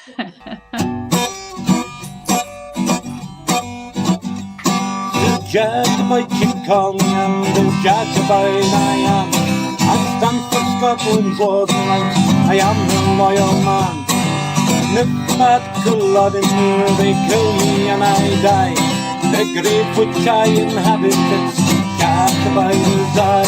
Jacobite you call me, and the Jacobite I am. I stand for Scotland's laws and rights, I am the loyal man. And if that Culloden here, they kill me and I die, the grave which I inhabit, it's Jacobite as I.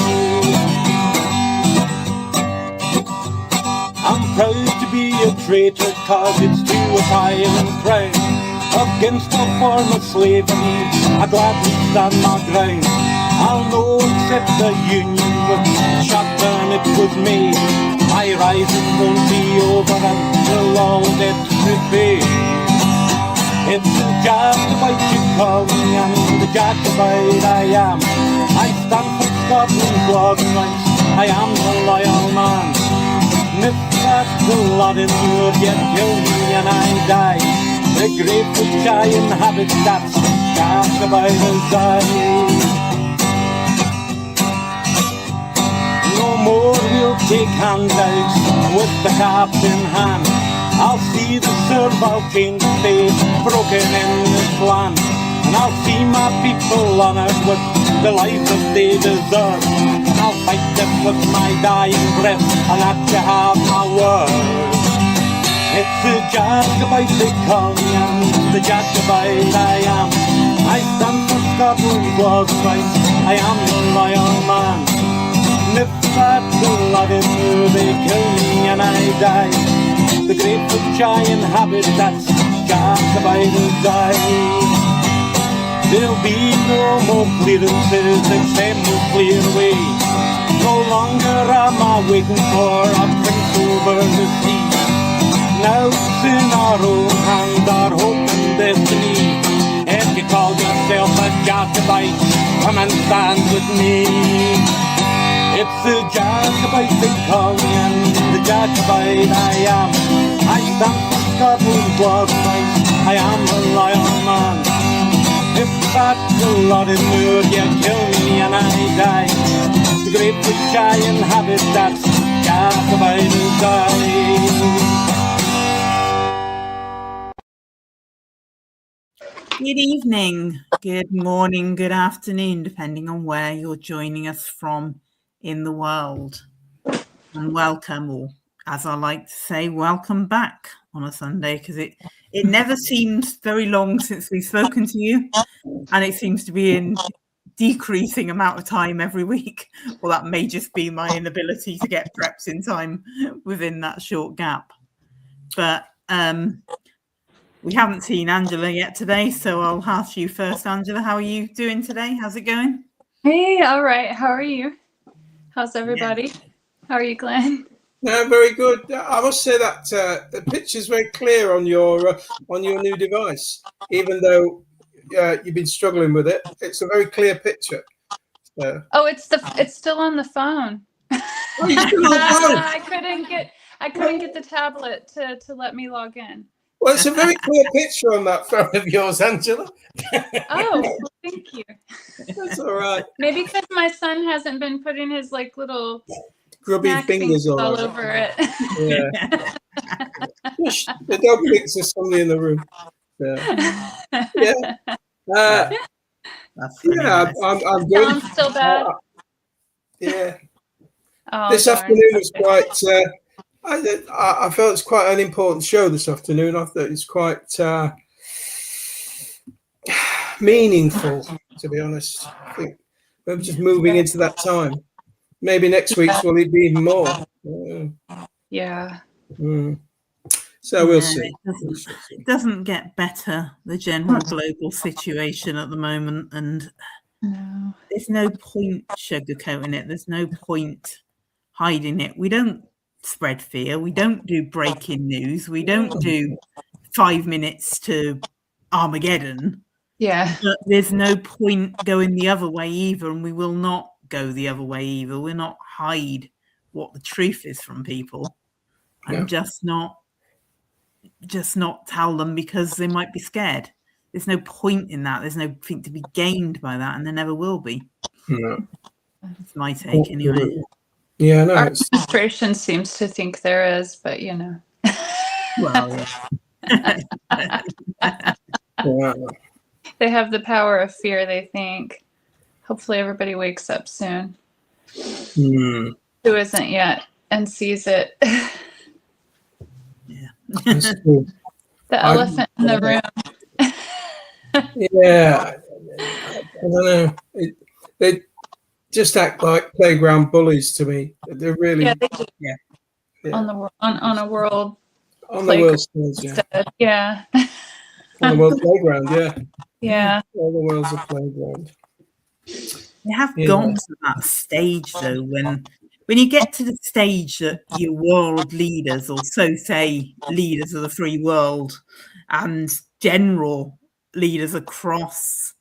I'm proud to be a traitor, cause it's to a tyrant crown. Against all form of slavery, I gladly stand my ground. I'll no accept the union with shotgun it was made. My rising won't be over until all debts repaid. It's the Jacobite you call me, and the Jacobite I am. I stand for Scotland's laws and rights, I am the loyal man. And if that Culloden would yet kill me and I die, the grave which I inhabit, that's Jacobite as I. No more we'll take handouts with the cap in hand. I'll see the servile chains of faith broken in this land. And I'll see my people honoured with the life that they deserve. And I'll fight them with my dying breath, and that you have my word. It's the Jacobite they call me, and the Jacobite I am. I stand for Scotland's laws and rights, I am the loyal man. And if that Culloden here, they kill me and I die, the grave which I inhabit, that's Jacobite as I. There'll be no more clearances, it's them who clear away. No longer am I waiting for a prince over the sea. Now it's in our own hand, our hope and destiny. If you call yourself a Jacobite, come and stand with me. It's the Jacobite they call me, and the Jacobite I am. I stand for Scotland's laws and rights, I am a loyal man. If that Culloden would you kill me and I die, the grave which I inhabit, that's Jacobite as I. Good evening, good morning, good afternoon, depending on where you're joining us from in the world. And welcome, or as I like to say, welcome back on a Sunday, because it never seems very long since we've spoken to you, and it seems to be in decreasing amount of time every week. Well, that may just be my inability to get preps in time within that short gap. But we haven't seen Angela yet today, so I'll ask you first, Angela. How are you doing today? How's it going? Hey, all right. How are you? How's everybody? Yeah. How are you, Glenn? No, very good. I must say that the picture's very clear on your new device, even though you've been struggling with it. It's a very clear picture. So. Oh, it's still on the phone. Oh, you're still on the phone. I couldn't get the tablet to let me log in. Well, it's a very clear picture on that phone of yours, Angela. Oh, thank you. That's all right. Maybe because my son hasn't been putting his little grubby fingers all over it. Yeah. The dog thinks there's somebody in the room. Yeah. Yeah. I'm good. Sounds still bad. Yeah. Oh, this afternoon was quite. I felt it's quite an important show this afternoon. I thought it's quite meaningful, to be honest. I think we're just moving into that time. Maybe next week's will be even more. Yeah. So we'll see. It doesn't get better, the general global situation at the moment, and there's no point sugarcoating it. There's no point hiding it. We don't spread fear. We don't do breaking news. We don't do 5 minutes to Armageddon. Yeah. But there's no point going the other way either, and we will not go the other way either. We'll not hide what the truth is from people, and just not tell them because they might be scared. There's no point in that. There's nothing to be gained by that, and there never will be. No. That's my take anyway. Yeah, no. Our administration seems to think there is, but Well, yeah. Wow. They have the power of fear, they think. Hopefully everybody wakes up soon. Hmm. Who isn't yet and sees it. That's cool. The elephant in the room. Yeah, I don't know. They just act like playground bullies to me. They're really Yeah, they do. yeah. On a world On the world stage, yeah. instead. Yeah. On the world playground, yeah. Yeah. All the world's a playground. You have gone to that stage though, when you get to the stage that your world leaders, or so say leaders of the free world, and general leaders across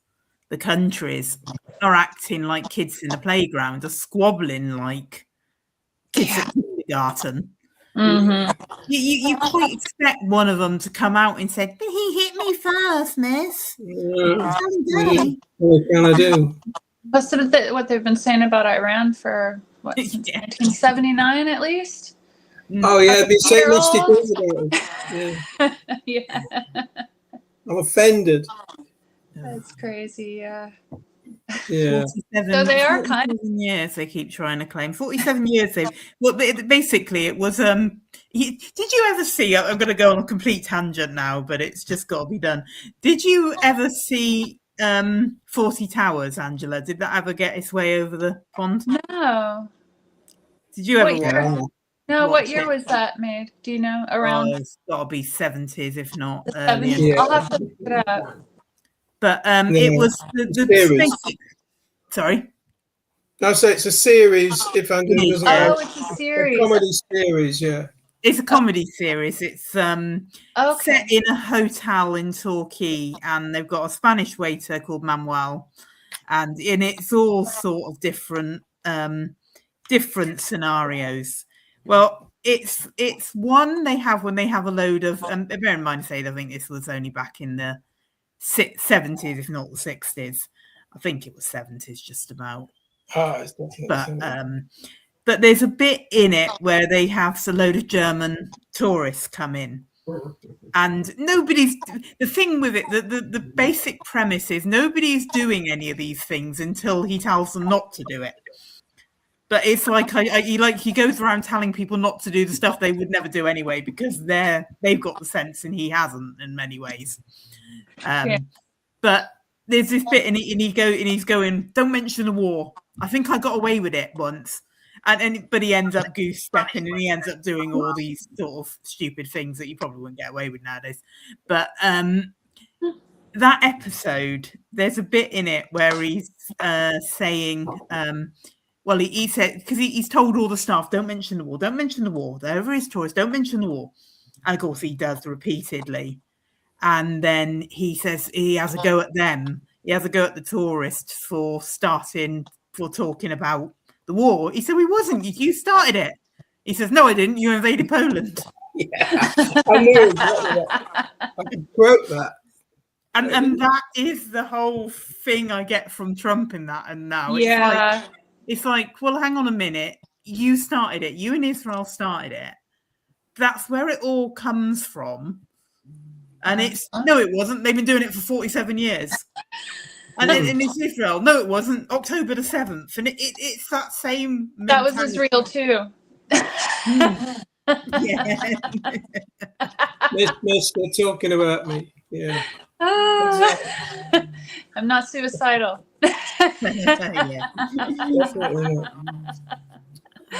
the countries are acting like kids in the playground, are squabbling like kids at kindergarten. Mm-hmm. You quite expect one of them to come out and say, "He hit me first, miss." What can I do? That's what they've been saying about Iran for since 1979 at least. Oh yeah, be saying nasty things about it. Yeah. Yeah. I'm offended. That's crazy, yeah. Yeah. 47, so they are kind of years they keep trying to claim. 47 years they've basically it was did you ever see, I'm going to go on a complete tangent now, but it's just got to be done. Did you ever see 40 Towers, Angela? Did that ever get its way over the pond? No. Did you ever what year was that made? Do you know? Around it's got to be 70s, if not the earlier. 70s. I'll have to look it up. But it was the basic. Sorry. No, so it's a series. If Andrew doesn't know, it's a series. A comedy series, yeah. It's a comedy series. It's set in a hotel in Torquay, and they've got a Spanish waiter called Manuel, and it's all sort of different scenarios. Well, it's one they have when they have a load of. Bear in mind, I think this was only back in the 70s, if not the 60s. I think it was 70s, just about. It's definitely but there's a bit in it where they have a load of German tourists come in, and the thing with it, the basic premise is nobody's doing any of these things until he tells them not to do it. But it's like he goes around telling people not to do the stuff they would never do anyway, because they've got the sense and he hasn't in many ways. But there's this bit, and he's going, "Don't mention the war. I think I got away with it once." But he ends up goose stepping, and he ends up doing all these sort of stupid things that you probably wouldn't get away with nowadays. But that episode, there's a bit in it where he's saying, well, he said, because he's told all the staff, don't mention the war, don't mention the war. There is tourists, don't mention the war. And of course he does repeatedly. And then he says he has a go at them. He has a go at the tourists for talking about the war. He said, "We wasn't. You started it." He says, "No, I didn't. You invaded Poland." Yeah, I knew that. I could quote that. And that is the whole thing I get from Trump in that. And now it's like, well, hang on a minute. You started it. You and Israel started it. That's where it all comes from. And no, it wasn't. They've been doing it for 47 years. And in Israel, no, it wasn't. October the 7th. And it's that same mentality. That was Israel too. Yeah. Miss, they're talking about me. Yeah. I'm not suicidal. Yeah. Definitely not.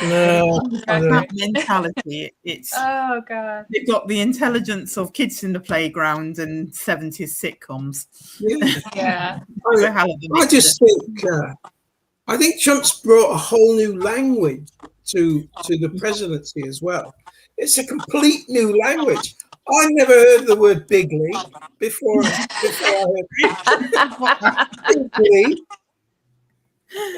No, that mentality. It's oh god. They've got the intelligence of kids in the playground and 70s sitcoms. Yeah. I just think I think Trump's brought a whole new language to the presidency as well. It's a complete new language. I never heard the word bigly before I heard bigly.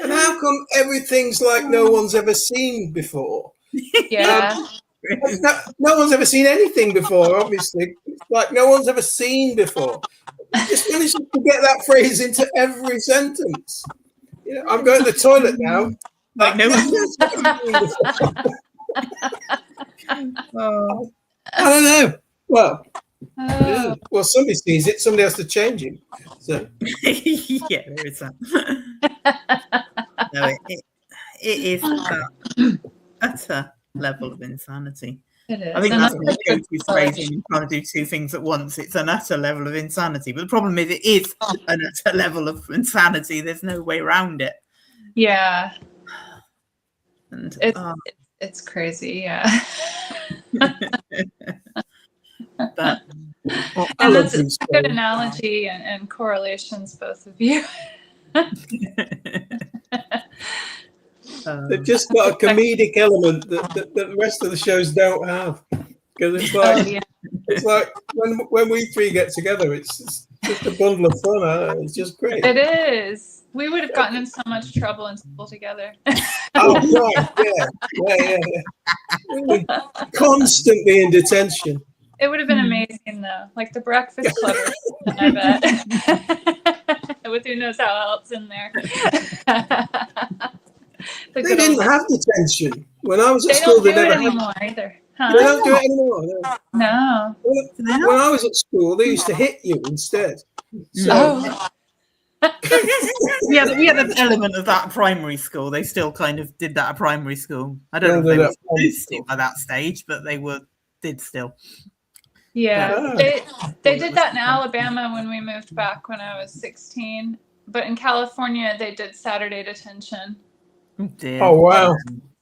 And how come everything's like no one's ever seen before? Yeah. No one's ever seen anything before, obviously. Like no one's ever seen before. Just managed to get that phrase into every sentence. You know, I'm going to the toilet now. Like no one's I don't know. Well, Oh, Well, somebody sees it, somebody has to change him. So Yeah, there is that. No, it is that utter level of insanity. it is. I think And that's that's my a good go-to college. phrase when you're trying to do two things at once. It's an utter level of insanity. But the problem is it is an utter level of insanity. There's no way around it. Yeah, And it's crazy. Yeah. but And that's a good analogy and correlations, both of you. they've just got a comedic element that the rest of the shows don't have. Because it's like when we three get together, it's just a bundle of fun. It's just great. It is. We would have gotten in so much trouble in school together. Oh, right. Yeah. We were constantly in detention. It would have been amazing, though. Like the Breakfast Club, I bet. With who knows how else in there. They didn't have detention. When I was at They school, don't do they it never anymore either. Huh? They don't do it anymore. No. When I was at school, they used to hit you instead. So, we had an element of that at primary school. They still kind of did that at primary school. I don't know if they were still at that stage, but they did still. Yeah, they did that in Alabama when we moved back when I was 16. But in California, they did Saturday detention. Oh, wow.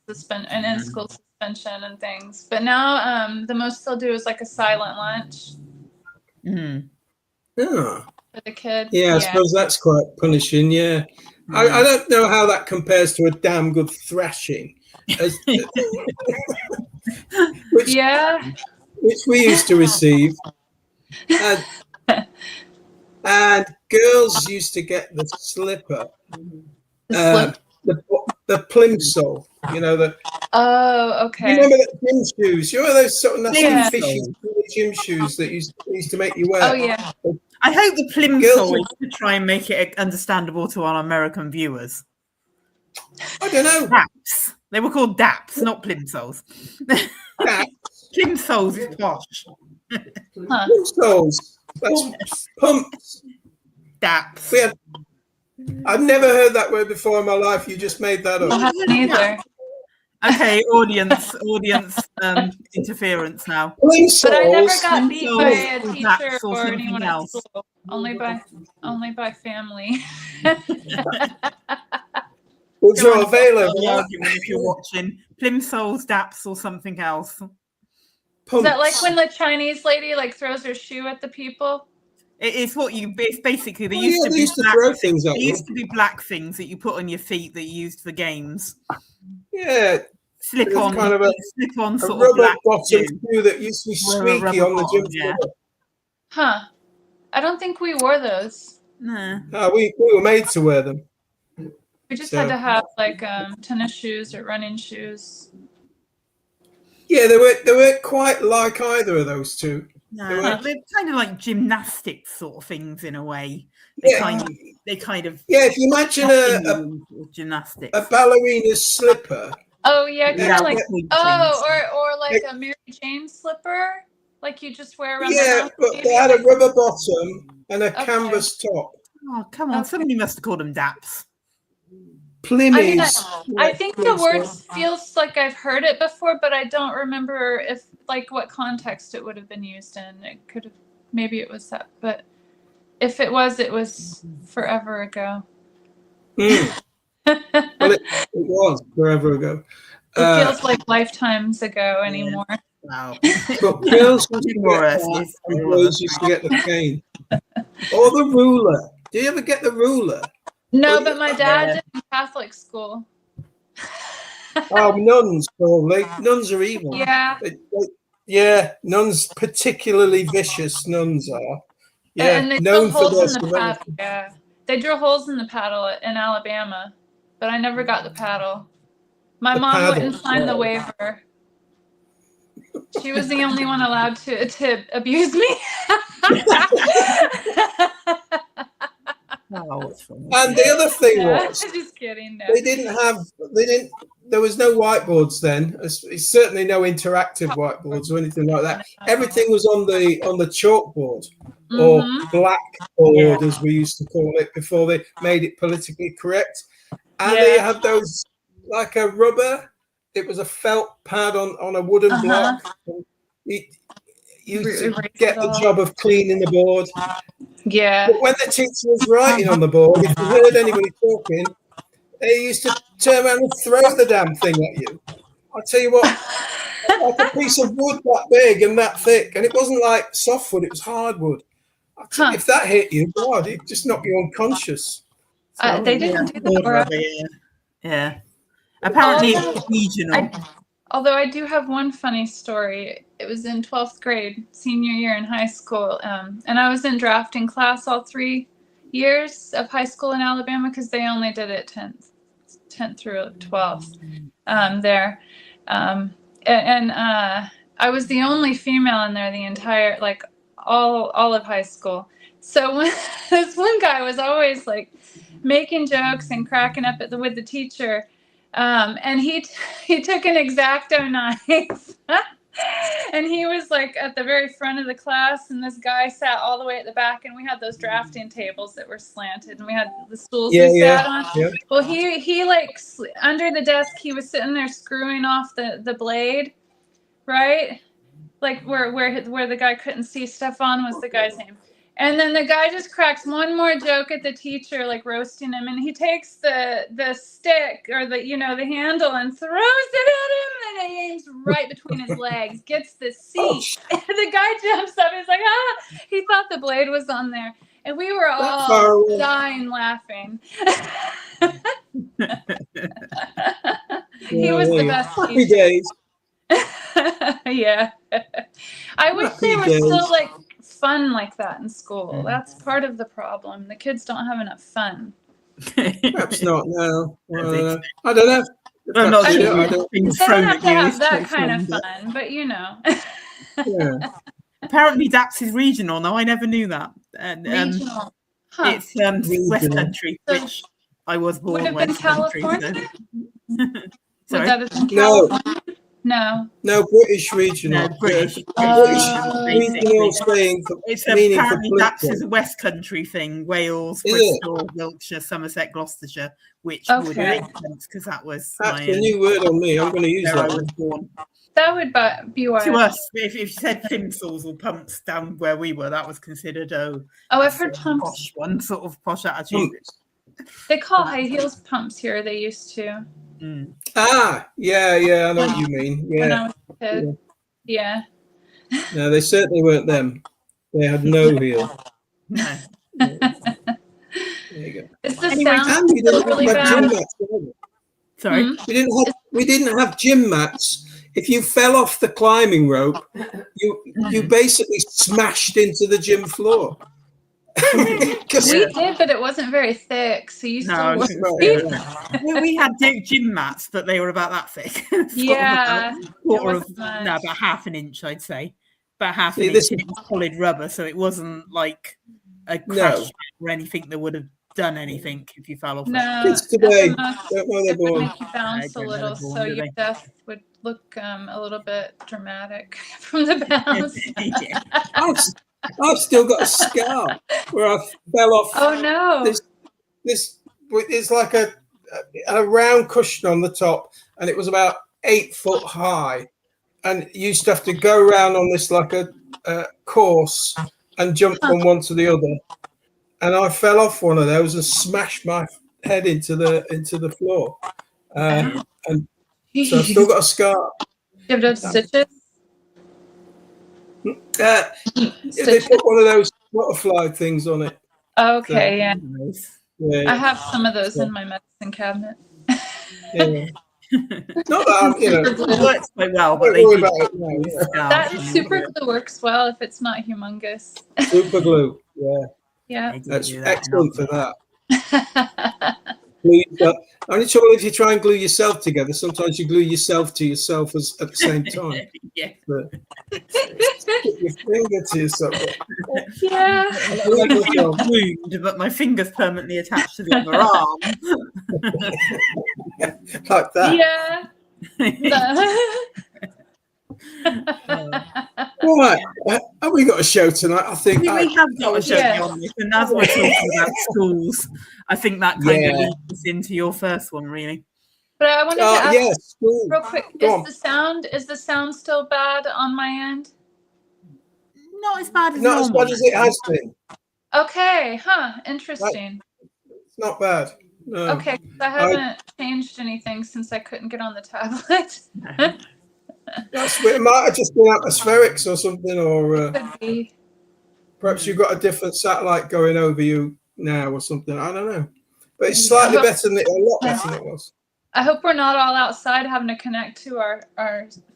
And in-school suspension and things. But now the most they'll do is like a silent lunch Yeah. for the kids. Yeah, I suppose that's quite punishing, yeah. I don't know how that compares to a damn good thrashing. Which we used to receive. And girls used to get the slipper. The plimsoll, Oh, okay. You remember the gym shoes? You remember those sort of nasty fishy gym shoes that used to make you wear? Oh, yeah. I hope the plimsoll is to try and make it understandable to our American viewers. I don't know. Daps. They were called daps, not plimsolls. Plimsolls is posh. Plimsolls. That's pumps. Daps. I've never heard that word before in my life. You just made that up. I haven't either. Okay, audience interference now. But I never got beat by a teacher or anyone at school. Only by family. Was there a veil of argument if you're watching plimsolls, daps, or something else? Is that like when the Chinese lady throws her shoe at the people? It's basically they used to throw things at you. There used to be black things that you put on your feet that you used for games. Yeah. Slip on kind of a sort rubber of black bottom shoe that used to be squeaky on the gym floor. Huh. I don't think we wore those. No. We were made to wear them. We just had to have tennis shoes or running shoes. Yeah, they weren't quite like either of those two. No, they're kind of like gymnastics sort of things in a way. They kind of. Yeah, if you imagine gymnastics, a ballerina's slipper. Oh yeah, kind of like or like a Mary Jane slipper, like you just wear around. Yeah, but they had a rubber bottom and a canvas top. Oh come on! Somebody must have called them daps. Plimmies. I think the word feels like I've heard it before, but I don't remember what context it would have been used in. It could have, maybe it was that, but if it was forever ago. Well, it was forever ago. It feels like lifetimes ago anymore. Wow. But girls used to get the cane or the ruler. Do you ever get the ruler? No, but my dad did in Catholic school. Oh, nuns, probably. Nuns are evil. Yeah. Yeah, nuns, particularly vicious nuns are. Yeah, and they known drill for holes their in the paddle. Yeah, they drill holes in the paddle in Alabama, but I never got the paddle. My mom wouldn't sign the waiver. She was the only one allowed to abuse me. Oh, and the other thing was, just kidding. No. they didn't there was no whiteboards then. It's certainly no interactive whiteboards or anything like that. Everything was on the chalkboard or blackboard, as we used to call it before they made it politically correct. And they had those like a rubber. It was a felt pad on a wooden block. You get the job of cleaning the board. Yeah. But when the teacher was writing on the board, if you heard anybody talking, they used to turn around and throw the damn thing at you. I'll tell you what, like a piece of wood that big and that thick. And it wasn't like softwood, it was hardwood. If that hit you, God, it just knocked you unconscious. They didn't do that. Yeah. Apparently it's regional. Although I do have one funny story. It was in 12th grade, senior year in high school. And I was in drafting class all 3 years of high school in Alabama because they only did it 10th through 12th there. And I was the only female in there the entire, like all of high school. So this one guy was always like making jokes and cracking up with the teacher. And he took an X-Acto knife and he was like at the very front of the class, and this guy sat all the way at the back, and we had those drafting tables that were slanted, and we had the stools we sat on. Yeah. Well, he like under the desk, he was sitting there screwing off the blade, right? Like where the guy couldn't see. Stefan was the guy's name. And then the guy just cracks one more joke at the teacher, like roasting him, and he takes the stick or the handle and throws it at him, and he aims right between his legs, gets the seat. And the guy jumps up, he's like, he thought the blade was on there. And we were all dying laughing. He was the best Happy days. Yeah. I wish they were still like fun like that in school. That's part of the problem. The kids don't have enough fun. Perhaps not now. I don't know. I'm not sure. They don't have to have that kind of fun, but you know. Yeah. Apparently Dax is regional. No, I never knew that. And regional. It's West Country, which I was born in West Country. California? Sorry? Would that have been California? No, British regional. No, British. Regional saying it's apparently that's a West Country thing. Wales, Bristol, Wiltshire, Somerset, Gloucestershire, which would make sense because that was that's a new word on me. I'm going to use that. I was born. That would be why. To us, if you said plimsolls or pumps down where we were, that was considered I've heard pumps. Posh one, sort of posh attitude. They call high heels pumps here. They used to. Mm. Yeah, I know what you mean. Yeah. When I was a kid. Yeah. No, they certainly weren't them. They had no heel. No. There you go. Is the sound we didn't really have bad? gym mats, Sorry? We didn't have gym mats. If you fell off the climbing rope, you basically smashed into the gym floor. We did, but it wasn't very thick, so you still we had gym mats, but they were about that thick. About half an inch, I'd say. About half an inch. It was solid rubber, so it wasn't like a crash or anything that would have done anything if you fell off. No, kids today don't know they're it would born. make you bounce a little, so your death would look a little bit dramatic from the bounce. I've still got a scar where I fell off. Oh no! This is like a round cushion on the top, and it was about 8 foot high, and you used to have to go around on this like a course and jump from one to the other. And I fell off one of those and smashed my head into the floor, and so I've still got a scar. You have those stitches. They put one of those butterfly things on it. Okay, so, yeah. I have some of those in my medicine cabinet. Yeah. Not that it works quite well, but that super glue works well if it's not humongous. Super glue, yeah. That's excellent for that. Only trouble if you try and glue yourself together, sometimes you glue yourself to yourself at the same time. Yeah. But put your finger to yourself. Yeah. I feel glued, but my finger's permanently attached to the other arm. like that. Yeah. All right, have we got a show tonight? I think We have got a show Yes. on this, and as we're talking about schools, I think that kind of Yeah. leads us into your first one, really. But I wanted to ask Yes, cool. real quick, Go is the sound still bad on my end? Not as bad as Not as normal. bad as it has been. Okay, interesting. It's not bad. No. Okay, 'cause I haven't changed anything since I couldn't get on the tablet. That's weird. It might have just been atmospherics or something, or Could be. perhaps you've got a different satellite going over you now or something. I don't know. But it's slightly better than a lot better than it was. I hope we're not all outside having to connect to our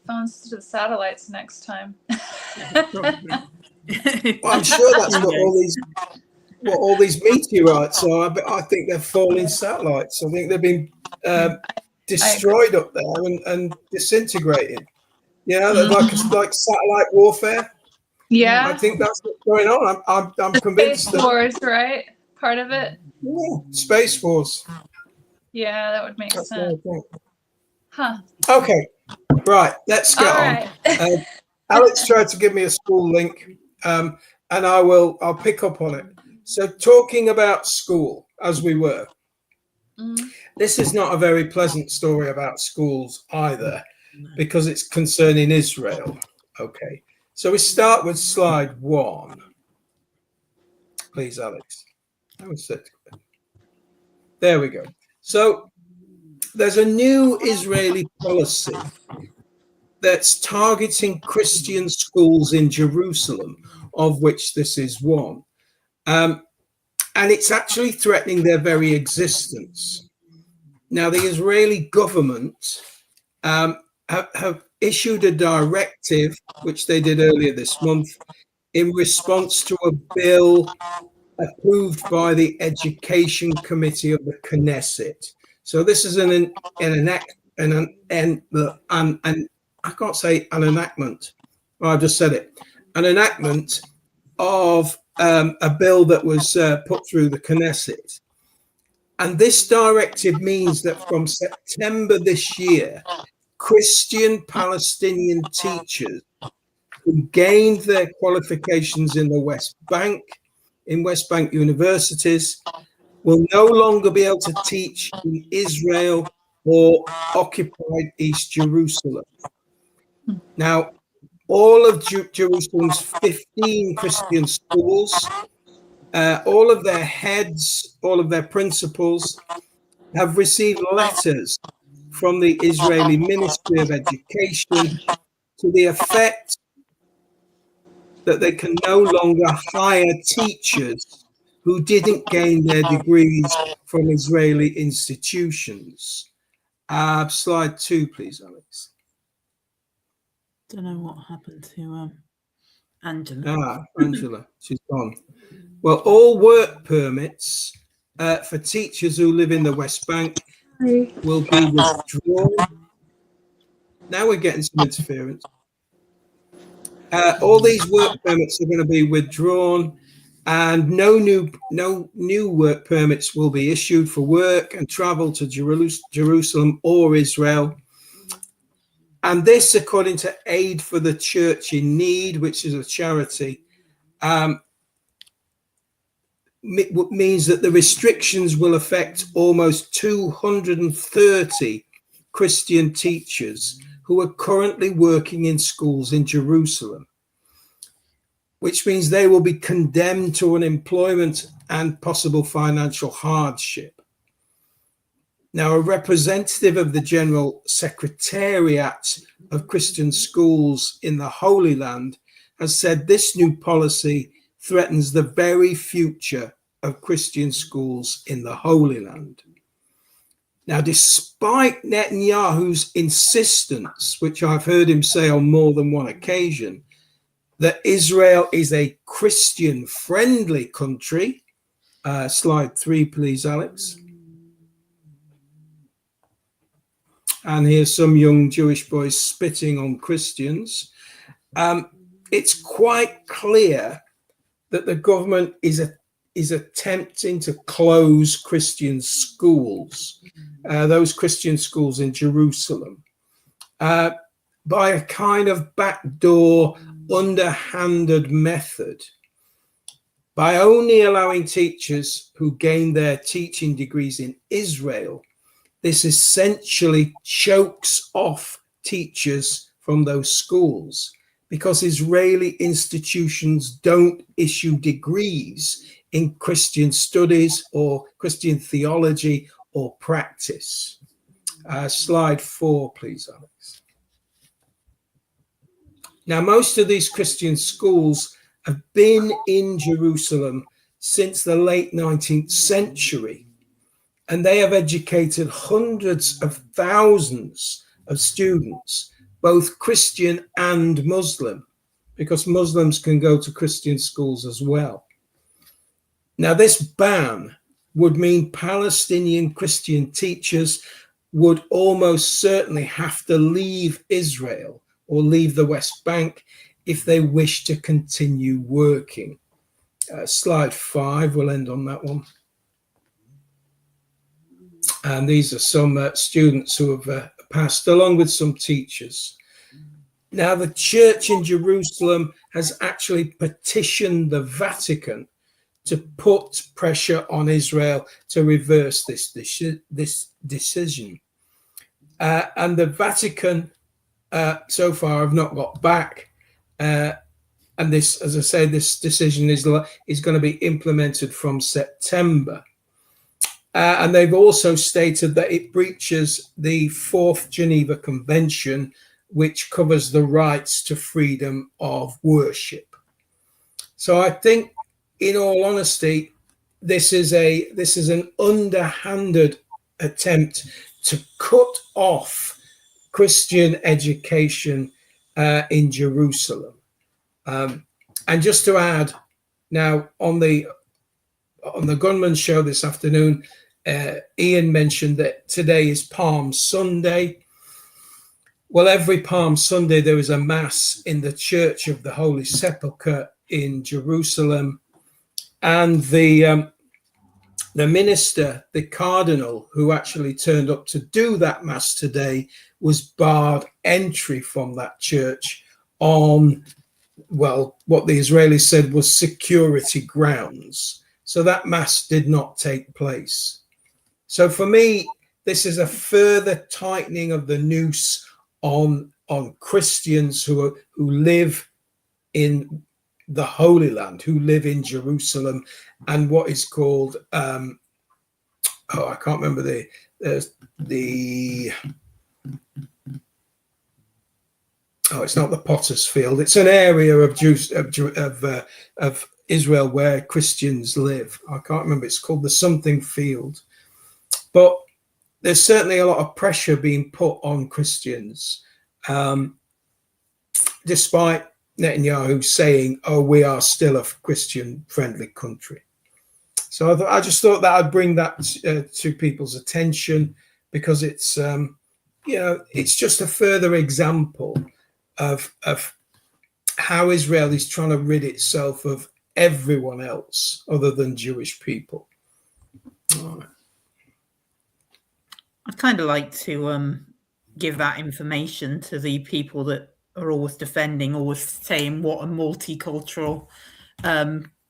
phones to the satellites next time. Well, I'm sure that's what all these meteorites are. I think they're falling satellites. I think they've been destroyed up there and disintegrated. Yeah, they're like satellite warfare. Yeah. I think that's what's going on. I'm convinced. Space Wars, right? Part of it. Yeah, Space Wars. Yeah, that would make That's sense. what I think. Huh. Okay, right. Let's get All on. right. Alex tried to give me a school link, and I'll pick up on it. So, talking about school, as we were, this is not a very pleasant story about schools either, because it's concerning Israel. Okay, so we start with slide 1. Please, Alex. There we go. So, there's a new Israeli policy that's targeting Christian schools in Jerusalem, of which this is one. And it's actually threatening their very existence. Now, the Israeli government have issued a directive, which they did earlier this month, in response to a bill approved by the Education Committee of the Knesset. So this is an I can't say an enactment. Well, I just said it. An enactment of a bill that was put through the Knesset. And this directive means that from September this year, Christian Palestinian teachers who gained their qualifications in the West Bank, in West Bank universities, will no longer be able to teach in Israel or occupied East Jerusalem. Now, all of Jerusalem's 15 Christian schools, all of their heads, all of their principals have received letters from the Israeli Ministry of Education to the effect that they can no longer hire teachers who didn't gain their degrees from Israeli institutions. Slide 2, please, Alex. Don't know what happened to Angela. Angela, she's gone. Well, all work permits for teachers who live in the West Bank will be withdrawn. Now we're getting some interference. All these work permits are going to be withdrawn, and no new work permits will be issued for work and travel to Jerusalem or Israel. And this, according to Aid for the Church in Need, which is a charity, means that the restrictions will affect almost 230 Christian teachers who are currently working in schools in Jerusalem, which means they will be condemned to unemployment and possible financial hardship. Now, a representative of the General Secretariat of Christian Schools in the Holy Land has said this new policy threatens the very future of Christian schools in the Holy Land. Now, despite Netanyahu's insistence, which I've heard him say on more than one occasion, that Israel is a Christian-friendly country, slide 3, please, Alex. And here's some young Jewish boys spitting on Christians. It's quite clear that the government is is attempting to close Christian schools, those Christian schools in Jerusalem, by a kind of backdoor, underhanded method, by only allowing teachers who gain their teaching degrees in Israel. This essentially chokes off teachers from those schools, because Israeli institutions don't issue degrees in Christian studies or Christian theology or practice. Slide 4, please, Alex. Now, most of these Christian schools have been in Jerusalem since the late 19th century, and they have educated hundreds of thousands of students, both Christian and Muslim, because Muslims can go to Christian schools as well. Now, this ban would mean Palestinian Christian teachers would almost certainly have to leave Israel or leave the West Bank if they wish to continue working. Slide 5, we'll end on that one. And these are some students who have passed, along with some teachers. Now, the church in Jerusalem has actually petitioned the Vatican to put pressure on Israel to reverse this decision. And the Vatican so far have not got back. And this, as I say, this decision is going to be implemented from September. And they've also stated that it breaches the 4th Geneva Convention, which covers the rights to freedom of worship. So I think, in all honesty, this is an underhanded attempt to cut off Christian education in Jerusalem. And just to add, now on the Gunman show this afternoon, Ian mentioned that today is Palm Sunday. Well, every Palm Sunday there is a mass in the Church of the Holy Sepulchre in Jerusalem, and the minister, the cardinal who actually turned up to do that mass today, was barred entry from that church on, well, what the Israelis said was security grounds. So that mass did not take place. So for me, this is a further tightening of the noose on Christians who live in the Holy Land, who live in Jerusalem, and what is called I can't remember the it's not the Potter's Field. It's an area of Israel where Christians live. I can't remember. It's called the something field. But there's certainly a lot of pressure being put on Christians, despite Netanyahu saying, "Oh, we are still a Christian-friendly country." So I just thought that I'd bring that to people's attention, because it's it's just a further example of how Israel is trying to rid itself of everyone else other than Jewish people. All right. I'd kind of like to give that information to the people that are always defending, always saying what a multicultural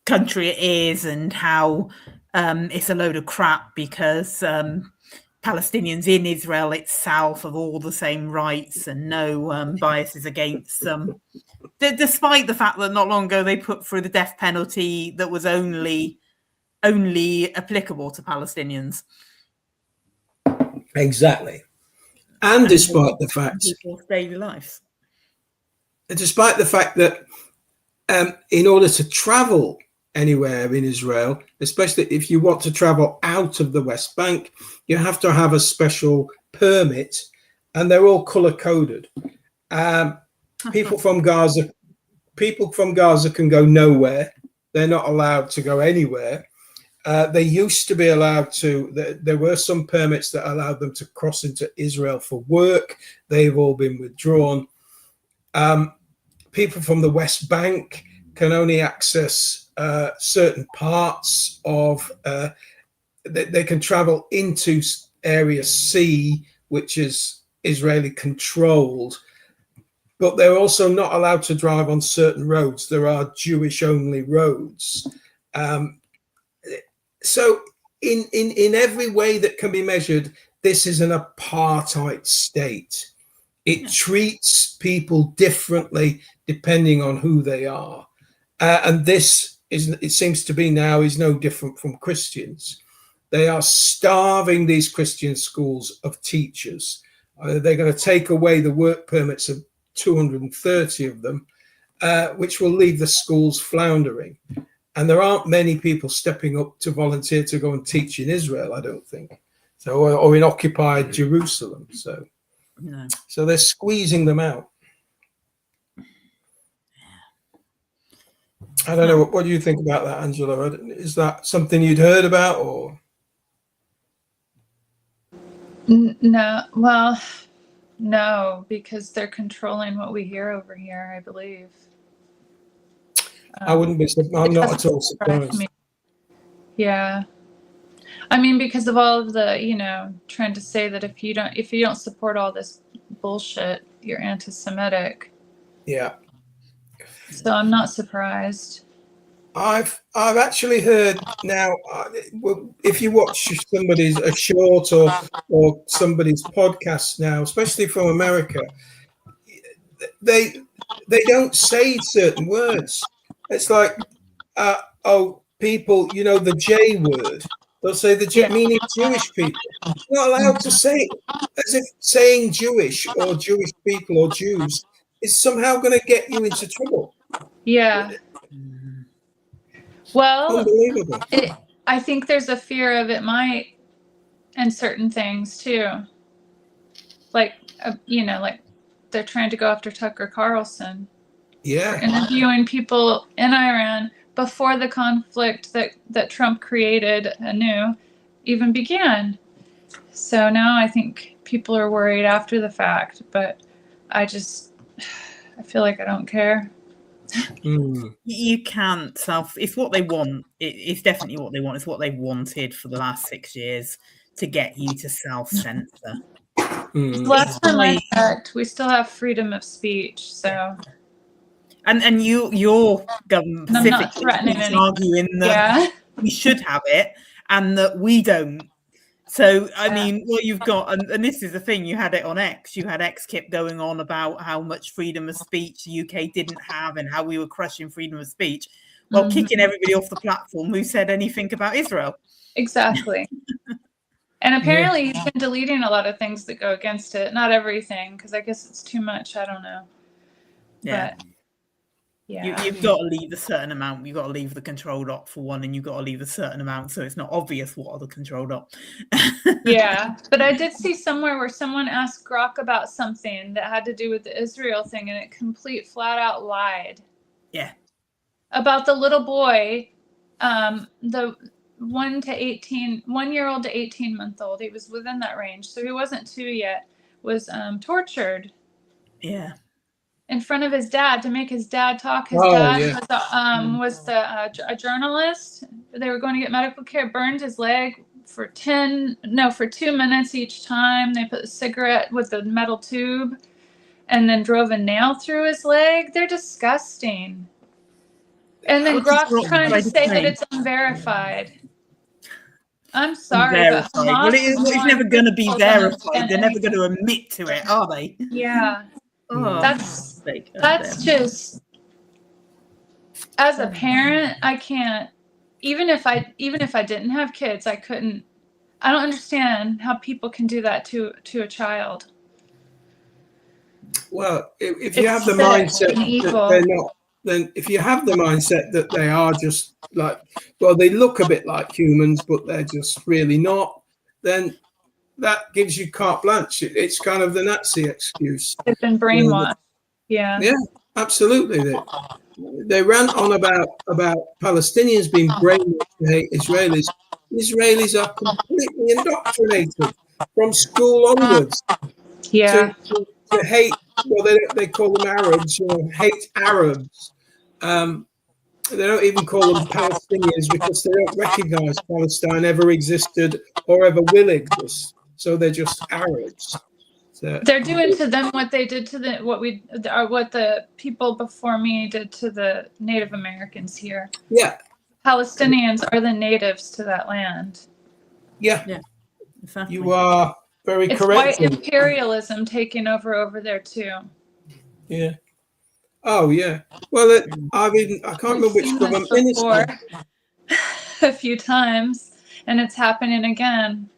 country it is, and how it's a load of crap because Palestinians in Israel itself have all the same rights and no biases against them, despite the fact that not long ago they put through the death penalty that was only applicable to Palestinians. Exactly. And despite the fact, daily life. Despite the fact that in order to travel anywhere in Israel, especially if you want to travel out of the West Bank, you have to have a special permit, and they're all color coded. People from Gaza can go nowhere. They're not allowed to go anywhere. They used to be allowed to, there were some permits that allowed them to cross into Israel for work. They've all been withdrawn. People from the West Bank can only access certain parts of they can travel into area C, which is Israeli controlled, but they're also not allowed to drive on certain roads. There are Jewish only roads. So in every way that can be measured, this is an apartheid state. It treats people differently depending on who they are. And this is, it seems to be now, is no different from Christians. They are starving these Christian schools of teachers. They're going to take away the work permits of 230 of them, which will leave the schools floundering. And there aren't many people stepping up to volunteer to go and teach in Israel, I don't think. So, or in occupied Jerusalem. So, No. so they're squeezing them out. I don't know. What do you think about that, Angela? Is that something you'd heard about, or? No, well, no, because they're controlling what we hear over here, I believe. I wouldn't be. I'm not at all surprised. Yeah, I mean, because of all of the, trying to say that if you don't support all this bullshit, you're anti-Semitic. Yeah. So I'm not surprised. I've actually heard now. If you watch somebody's a short or somebody's podcast now, especially from America, they don't say certain words. It's like, people, the J word. They'll say the J, meaning Jewish people. You're not allowed to say it, as if saying Jewish or Jewish people or Jews is somehow going to get you into trouble. Yeah. Well, unbelievable. I think there's a fear of it might, and certain things too. Like, like they're trying to go after Tucker Carlson. Yeah. For interviewing people in Iran before the conflict that Trump created anew even began. So now I think people are worried after the fact, but I feel like I don't care. You can't it's what they want. It's definitely what they want. It's what they've wanted for the last 6 years, to get you to self-censor. Last time I checked, we still have freedom of speech, so. And your government specifically is arguing that we should have it and that we don't. So, I mean, what you've got, and this is the thing, you had it on X, you had XKIP going on about how much freedom of speech the UK didn't have and how we were crushing freedom of speech, while kicking everybody off the platform who said anything about Israel. Exactly. And apparently he's been deleting a lot of things that go against it. Not everything, because I guess it's too much. I don't know. Yeah. But, yeah. You've got to leave a certain amount. You've got to leave the controlled op for one, and you've got to leave a certain amount so it's not obvious what are the controlled op. Yeah. But I did see somewhere where someone asked Grok about something that had to do with the Israel thing, and it flat out lied. Yeah. About the little boy, the 1-year-old to 18-month-old, he was within that range, so he wasn't 2 yet, was tortured. Yeah. In front of his dad to make his dad talk. His dad was a journalist. They were going to get medical care. Burned his leg for 2 minutes each time. They put a cigarette with a metal tube, and then drove a nail through his leg. They're disgusting. And then Grok's trying to say that it's unverified. I'm sorry, but well, it's never going to be verified. They're never going to admit to it, are they? Yeah. That's just, as a parent, I can't, even if I didn't have kids, I don't understand how people can do that to a child. Well, if you have the mindset that they're not, then if you have the mindset that they are just like, well, they look a bit like humans, but they're just really not, then that gives you carte blanche. It's kind of the Nazi excuse. They've been brainwashed. Yeah. Yeah, absolutely. They rant on about Palestinians being brainwashed to hate Israelis. Israelis are completely indoctrinated from school onwards. Yeah. To hate, well, they call them Arabs, hate Arabs. They don't even call them Palestinians because they don't recognise Palestine ever existed or ever will exist. So they're just Arabs. So, They're doing to them what they did to what the people before me did to the Native Americans here. yeah, Palestinians are the natives to that land. yeah, Exactly. you are very It's correct. white imperialism taking over there too. Yeah. Oh, yeah. Well, I can't remember We've which seen government this minister. before a few times, and it's happening again.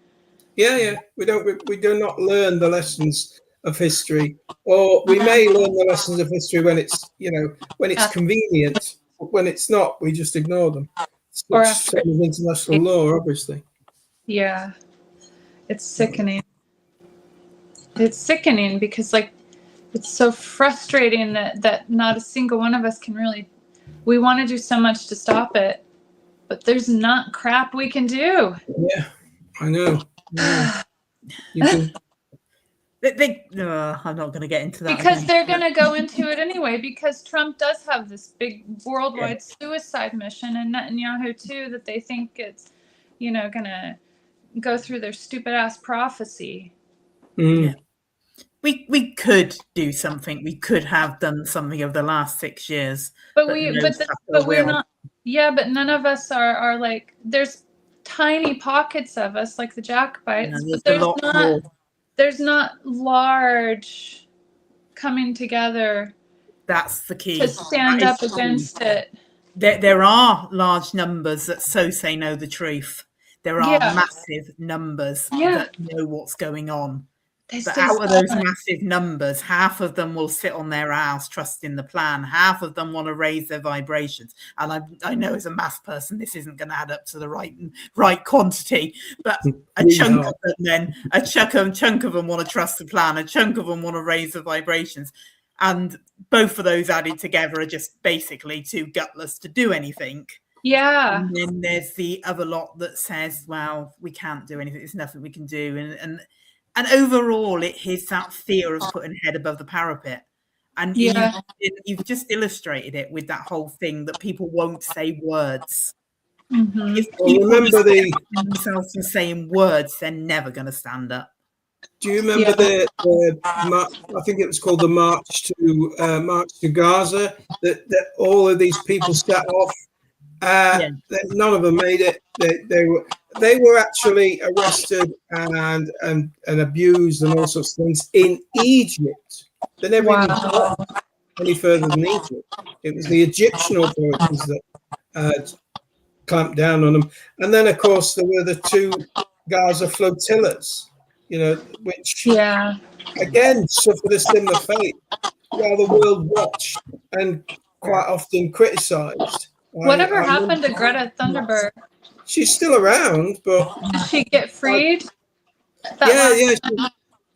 Yeah. We do not learn the lessons of history, or we may learn the lessons of history when it's when it's convenient. But when it's not, we just ignore them. Or Such after, sort of international law, obviously. yeah, it's sickening. It's sickening because it's so frustrating that not a single one of us can really. We want to do so much to stop it, but there's not crap we can do. Yeah, I know. You can. I'm not going to get into that Because again. they're going to go into it anyway, because Trump does have this big worldwide suicide mission, and Netanyahu too, that they think it's, going to go through their stupid ass prophecy. Yeah. We could do something. We could have done something over the last 6 years. But we're not. Yeah, but none of us are like. There's tiny pockets of us, like the Jacobites, but there's not large coming together. That's the key. To stand up against it. There are large numbers that say know the truth. There are massive numbers that know what's going on. But out of those massive numbers, half of them will sit on their ass trusting the plan. Half of them want to raise their vibrations. And I know as a maths person, this isn't going to add up to the right quantity. But a chunk of them want to trust the plan. A chunk of them want to raise the vibrations. And both of those added together are just basically too gutless to do anything. Yeah. And then there's the other lot that says, well, we can't do anything. There's nothing we can do. And overall, it is that fear of putting head above the parapet. And you've just illustrated it with that whole thing that people won't say words. Mm-hmm. If people remember themselves from saying words, they're never going to stand up. Do you remember the I think it was called the March to Gaza, that all of these people set off? None of them made it. They were actually arrested and abused and all sorts of things in Egypt. They never even got any further than Egypt. It was the Egyptian authorities that clamped down on them. And then, of course, there were the 2 Gaza flotillas, which again suffered a similar fate, while the world watched and quite often criticised. Whatever happened to Greta Thunberg? She's still around, but did she get freed?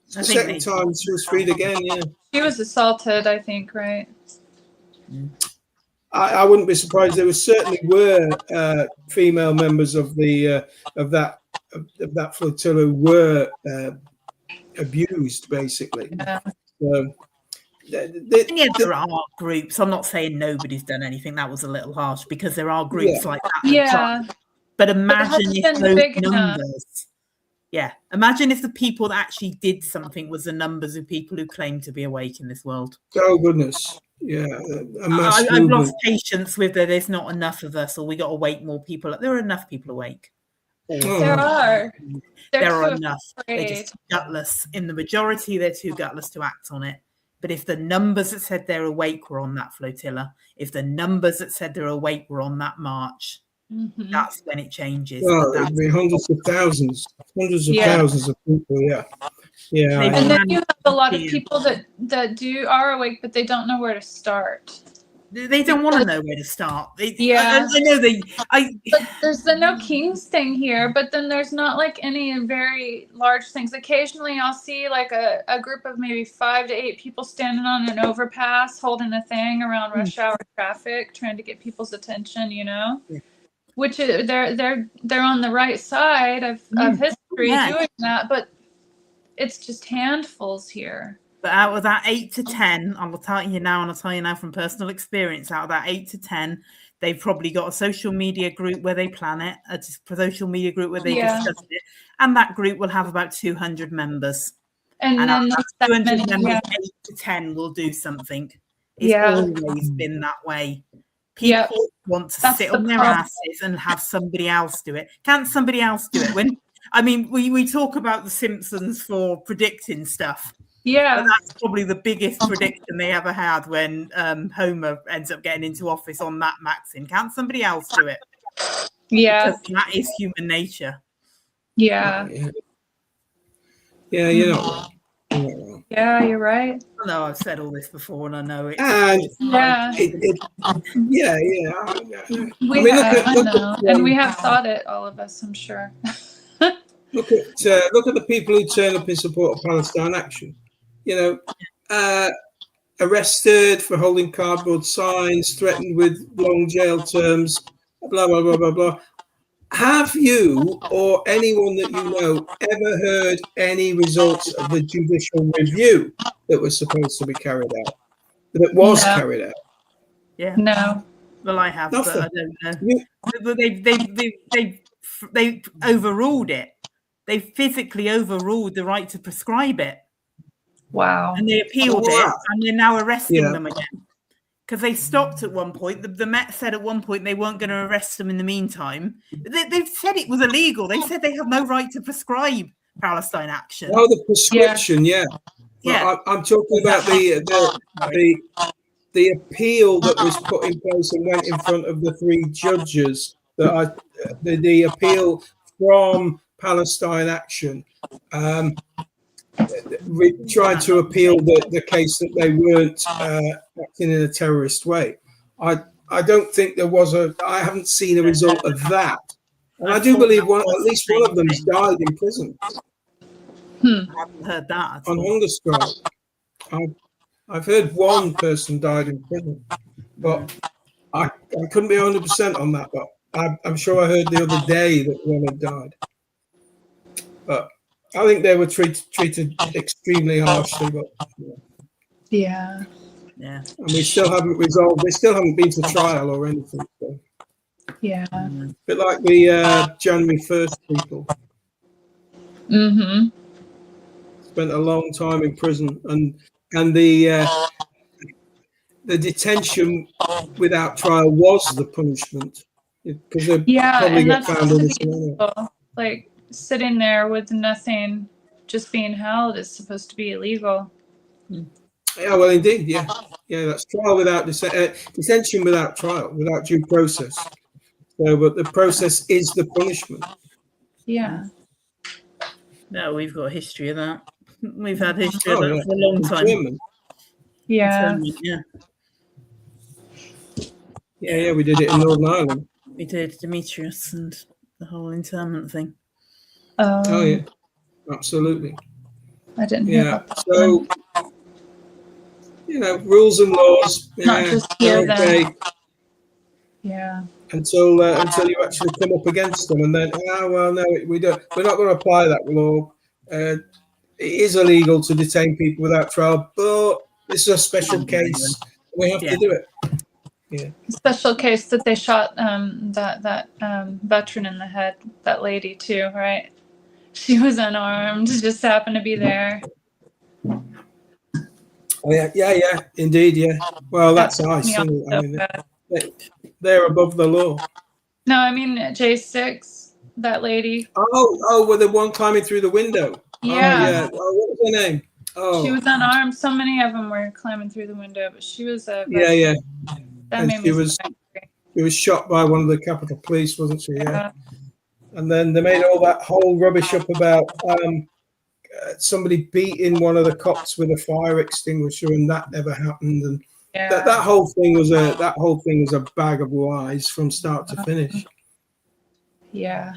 Second time she was freed again. Yeah, she was assaulted, I think, right? I wouldn't be surprised. There certainly were female members of the of that flotilla who were abused, basically. Yeah. So, there are groups. I'm not saying nobody's done anything. That was a little harsh, because there are groups like that. Yeah. But imagine if those numbers. Yeah. Imagine if the people that actually did something was the numbers of people who claim to be awake in this world. Oh, goodness. Yeah. I've lost patience with there's not enough of us, or we got to wake more people up. There are enough people awake. There are. There are enough. They're just gutless. In the majority, they're too gutless to act on it. But if the numbers that said they're awake were on that flotilla, if the numbers that said they're awake were on that march, that's when it changes. Well, it'd be hundreds of thousands of people. Yeah. And then you have a lot of people that are awake, but they don't know where to start. They don't want to know where to start. But there's the No Kings thing here, but then there's not like any very large things. Occasionally I'll see like a group of maybe 5 to 8 people standing on an overpass holding a thing around rush hour traffic, trying to get people's attention, which they're on the right side of history doing that, but it's just handfuls here. But out of that 8 to 10, I'll tell you now, and I'll tell you now from personal experience, out of that 8 to 10, They've probably got a social media group where they plan it, a social media group where they discuss it, and that group will have about 200 members. And then out of that 200 members, yeah. 8 to 10 will do something. It's always been that way. People want to sit on their asses and have somebody else do it. Can't somebody else do it? We talk about The Simpsons for predicting stuff. Yeah. But that's probably the biggest prediction they ever had when Homer ends up getting into office on Matt Maxim. Can't somebody else do it? Yeah. Because that is human nature. Yeah. Yeah, you're not wrong. Yeah, you're right. I know I've said all this before, and I know it. And yeah. And we have thought it, all of us, I'm sure. Look at the people who turn up in support of Palestine Action. Arrested for holding cardboard signs, threatened with long jail terms, blah blah blah blah blah. Have you or anyone that you know ever heard any results of the judicial review that was supposed to be carried out? That was carried out? Yeah. No. Well, I have, Nothing. but I don't know. They overruled it. They physically overruled the right to prescribe it. Wow. And they appealed it, and they're now arresting them again. Because they stopped at one point. The Met said at one point they weren't going to arrest them in the meantime. They've said it was illegal. They said they have no right to prescribe Palestine Action. Oh, the prescription, yeah. Well, I'm talking about the appeal that was put in place and went in front of the 3 judges. The appeal from Palestine Action, trying to appeal the case that they weren't acting in a terrorist way. I don't think there was I haven't seen a result of that, and I do believe at least one of them's died in prison. I haven't heard that on hunger strike. I've heard one person died in prison, but I couldn't be 100% on that. But I'm sure I heard the other day that one had died. But I think they were treated extremely harshly. But yeah. And we still haven't resolved. They still haven't been to trial or anything. So. Yeah. A bit like the January 1st people. Mm-hmm. Spent a long time in prison, and the detention without trial was the punishment, because they probably got found innocent. Like sitting there with nothing, just being held, is supposed to be illegal. Yeah, well, indeed, yeah, that's trial without detention without trial, without due process. So, but the process is the punishment. Yeah. No, we've got a history of that. We've had history of that for a long time. Yeah. Yeah, we did it in Northern Ireland. We did Demetrius and the whole internment thing. Oh yeah, absolutely. I didn't hear about that. So, rules and laws. Not just here, okay. Yeah. Until you actually come up against them, and then no, we don't. We're not going to apply that law. It is illegal to detain people without trial, but this is a special case. We have to do it. Yeah. Special case that they shot that veteran in the head, that lady too, right? She was unarmed, just happened to be there. Oh, yeah, indeed, yeah. Well, that's nice. I mean, they're above the law. No, I mean J6, that lady. Oh, well, the one climbing through the window. Yeah. Oh, what was her name? Oh, she was unarmed. So many of them were climbing through the window, but she was a. Yeah. That made me She was shot by one of the Capitol Police, wasn't she? Yeah. And then they made all that whole rubbish up about somebody beating one of the cops with a fire extinguisher, and that never happened. And that whole thing was a bag of lies from start to finish. Yeah.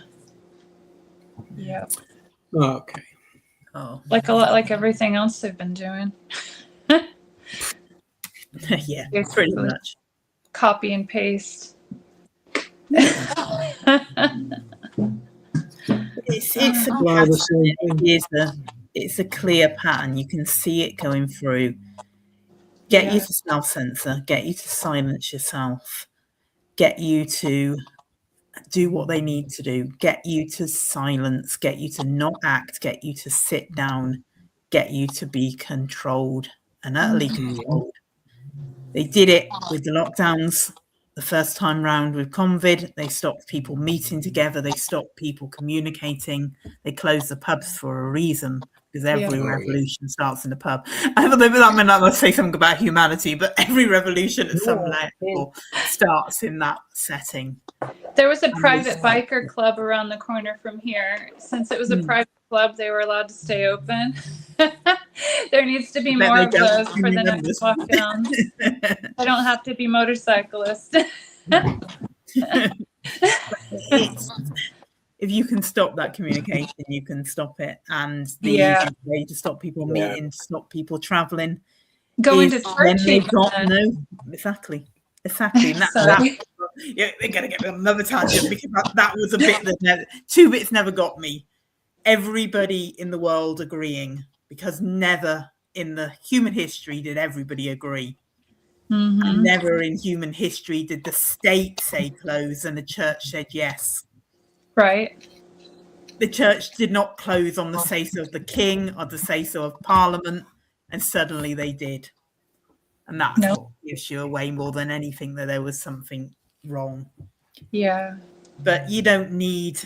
Yeah. Okay. Oh. Like a lot, like everything else they've been doing. Yeah, pretty much. Copy and paste. It's a clear pattern. You can see it going through. Get you to self-censor. Get you to silence yourself. get you to do what they need to do, get you to silence, get you to not act, get you to sit down, get you to be controlled and utterly controlled. They did it with the lockdowns the first time round with COVID. They stopped people meeting together. They stopped people communicating. They closed the pubs for a reason, because every revolution starts in the pub. I thought that meant I must say something about humanity, but every revolution at some level starts in that setting. There was a private biker club around the corner from here. Since it was a private club, they were allowed to stay open. There needs to be more of those for the next lockdown. I don't have to be motorcyclist. If you can stop that communication, you can stop it. And the easiest way to stop people meeting, to stop people traveling, going to church. Exactly. And they're going to get me on another tangent, because that was a bit that two bits never got me. Everybody in the world agreeing, because never in the human history did everybody agree. And never in human history did the state say close and the church said yes. Right. The church did not close on the say-so of the king or the say-so of Parliament, and suddenly they did. And that's what gives you away more than anything, that there was something wrong. Yeah. But you don't need,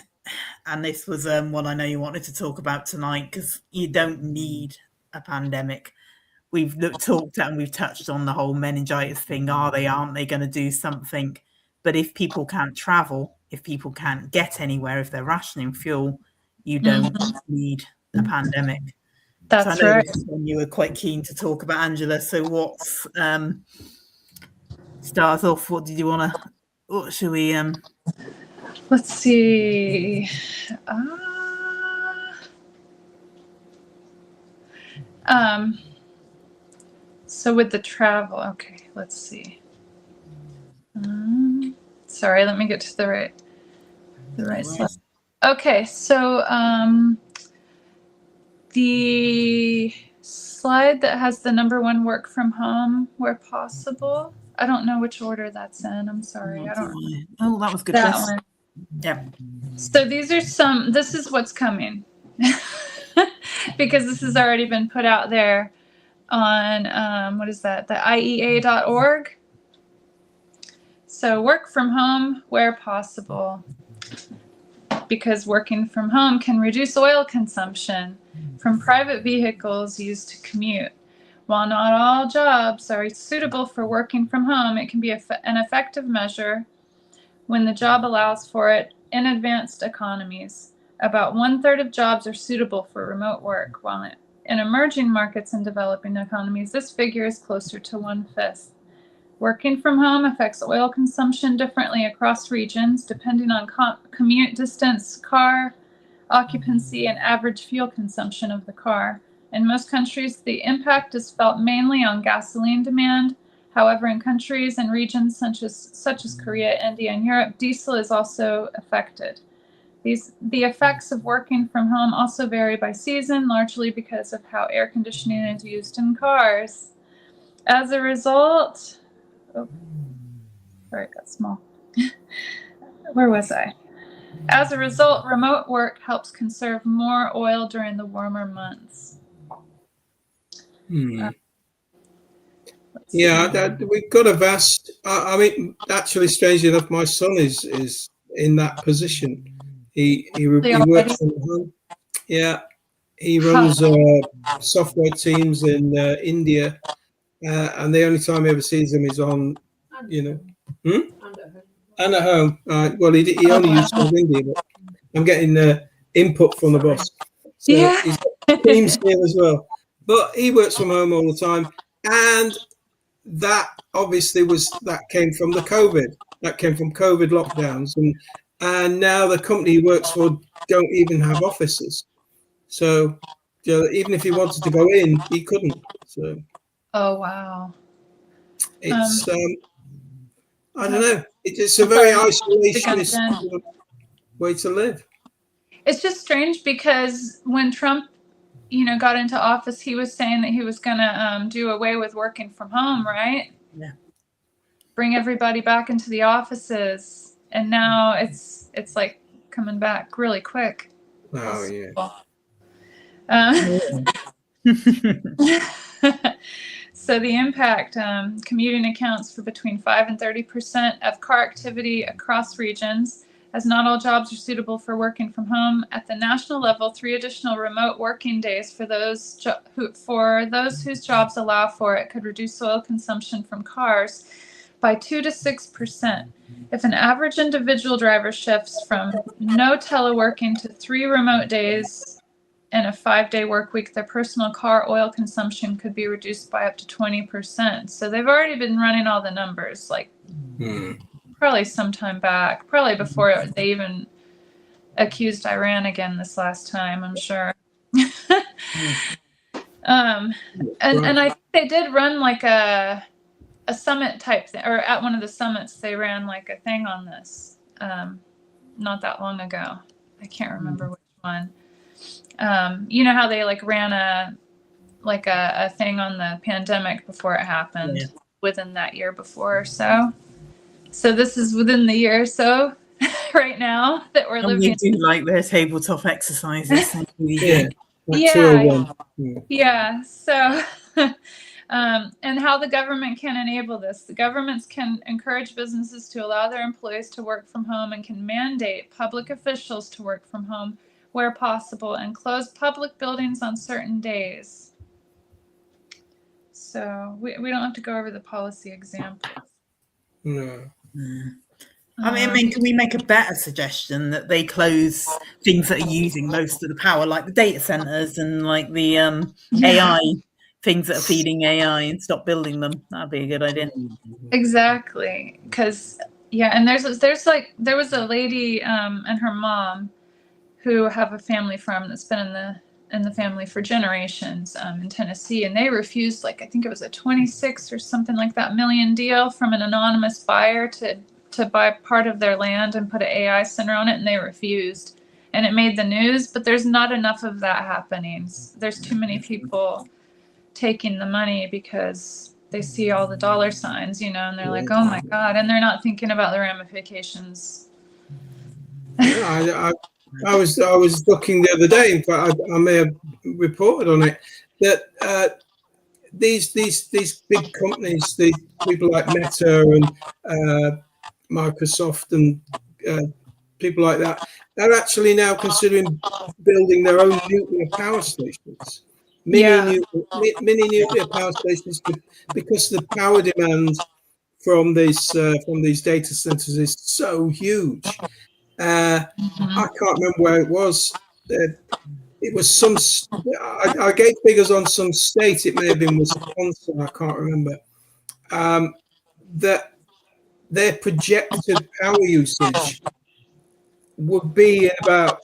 and this was what I know you wanted to talk about tonight, because you don't need a pandemic. We've talked and we've touched on the whole meningitis thing. Aren't they going to do something? But if people can't travel, if people can't get anywhere, if they're rationing fuel, you don't need a pandemic. That's so I know right. This is one you were quite keen to talk about, Angela. So what's start off? What did you want to? What should we? Let's see. So with the travel, okay, let's see. Sorry, let me get to the right slide. Okay, so the slide that has the number 1, work from home where possible. I don't know which order that's in. I'm sorry. I don't. Oh, that was good. That one. Yeah. So these are this is what's coming because this has already been put out there on, what is that? The IEA.org. So work from home where possible, because working from home can reduce oil consumption from private vehicles used to commute. While not all jobs are suitable for working from home, it can be an effective measure when the job allows for it in advanced economies. About 1/3 of jobs are suitable for remote work, while in emerging markets and developing economies, this figure is closer to 1/5. Working from home affects oil consumption differently across regions, depending on commute distance, car occupancy, and average fuel consumption of the car. In most countries, the impact is felt mainly on gasoline demand. However, in countries and regions such as Korea, India, and Europe, diesel is also affected. The effects of working from home also vary by season, largely because of how air conditioning is used in cars. As a result, sorry, it got small. Where was I? As a result, remote work helps conserve more oil during the warmer months. Yeah, we've got a vast. I mean, actually, strangely enough, my son is in that position. He works from home. Yeah, he runs software teams in India, and the only time he ever sees them is on, and at home. Well, he only uses India, but I'm getting input from the boss. So he's got teams here as well. But he works from home all the time, and that obviously came from the COVID. That came from COVID lockdowns, and now the company he works for don't even have offices. So even if he wanted to go in, he couldn't. So. Oh wow. It's I don't know. It's a very isolationist way to live. It's just strange because when Trump, got into office, he was saying that he was going to do away with working from home, right? Yeah. bring everybody back into the offices, and now it's like coming back really quick. Oh yeah. So the impact, commuting accounts for between 5 and 30% of car activity across regions, as not all jobs are suitable for working from home. At the national level, 3 additional remote working days for those whose jobs allow for it could reduce oil consumption from cars by 2 to 6%. If an average individual driver shifts from no teleworking to 3 remote days in a 5-day work week, their personal car oil consumption could be reduced by up to 20%. So they've already been running all the numbers, like probably sometime back, probably before they even accused Iran again this last time, I'm sure. And I think they did run like a summit type thing, or at one of the summits they ran like a thing on this not that long ago. I can't remember which one. You know how they like ran a thing on the pandemic before it happened, within that year before or so. So this is within the year or so right now that we're living. They do like their tabletop exercises. Yeah. So, and how the government can enable this. The governments can encourage businesses to allow their employees to work from home, and can mandate public officials to work from home where possible, and close public buildings on certain days. So we don't have to go over the policy examples. No. I mean, can we make a better suggestion that they close things that are using most of the power, like the data centers and like the AI things that are feeding AI, and stop building them? That'd be a good idea. Exactly, because and there was a lady and her mom who have a family farm that's been in the family for generations in Tennessee, and they refused, like, I think it was a 26 or something like that million deal from an anonymous buyer to buy part of their land and put an AI center on it, and they refused, and it made the news. But there's not enough of that happening. There's too many people taking the money because they see all the dollar signs, and they're like, oh my God, and they're not thinking about the ramifications. I was looking the other day. In fact, I may have reported on it, that these big companies, these people like Meta and Microsoft and people like that, they're actually now considering building their own nuclear power stations, mini nuclear power stations, because the power demand from these data centers is so huge. I can't remember where it was. It was some. I gave figures on some state. It may have been Wisconsin. I can't remember. That their projected power usage would be in about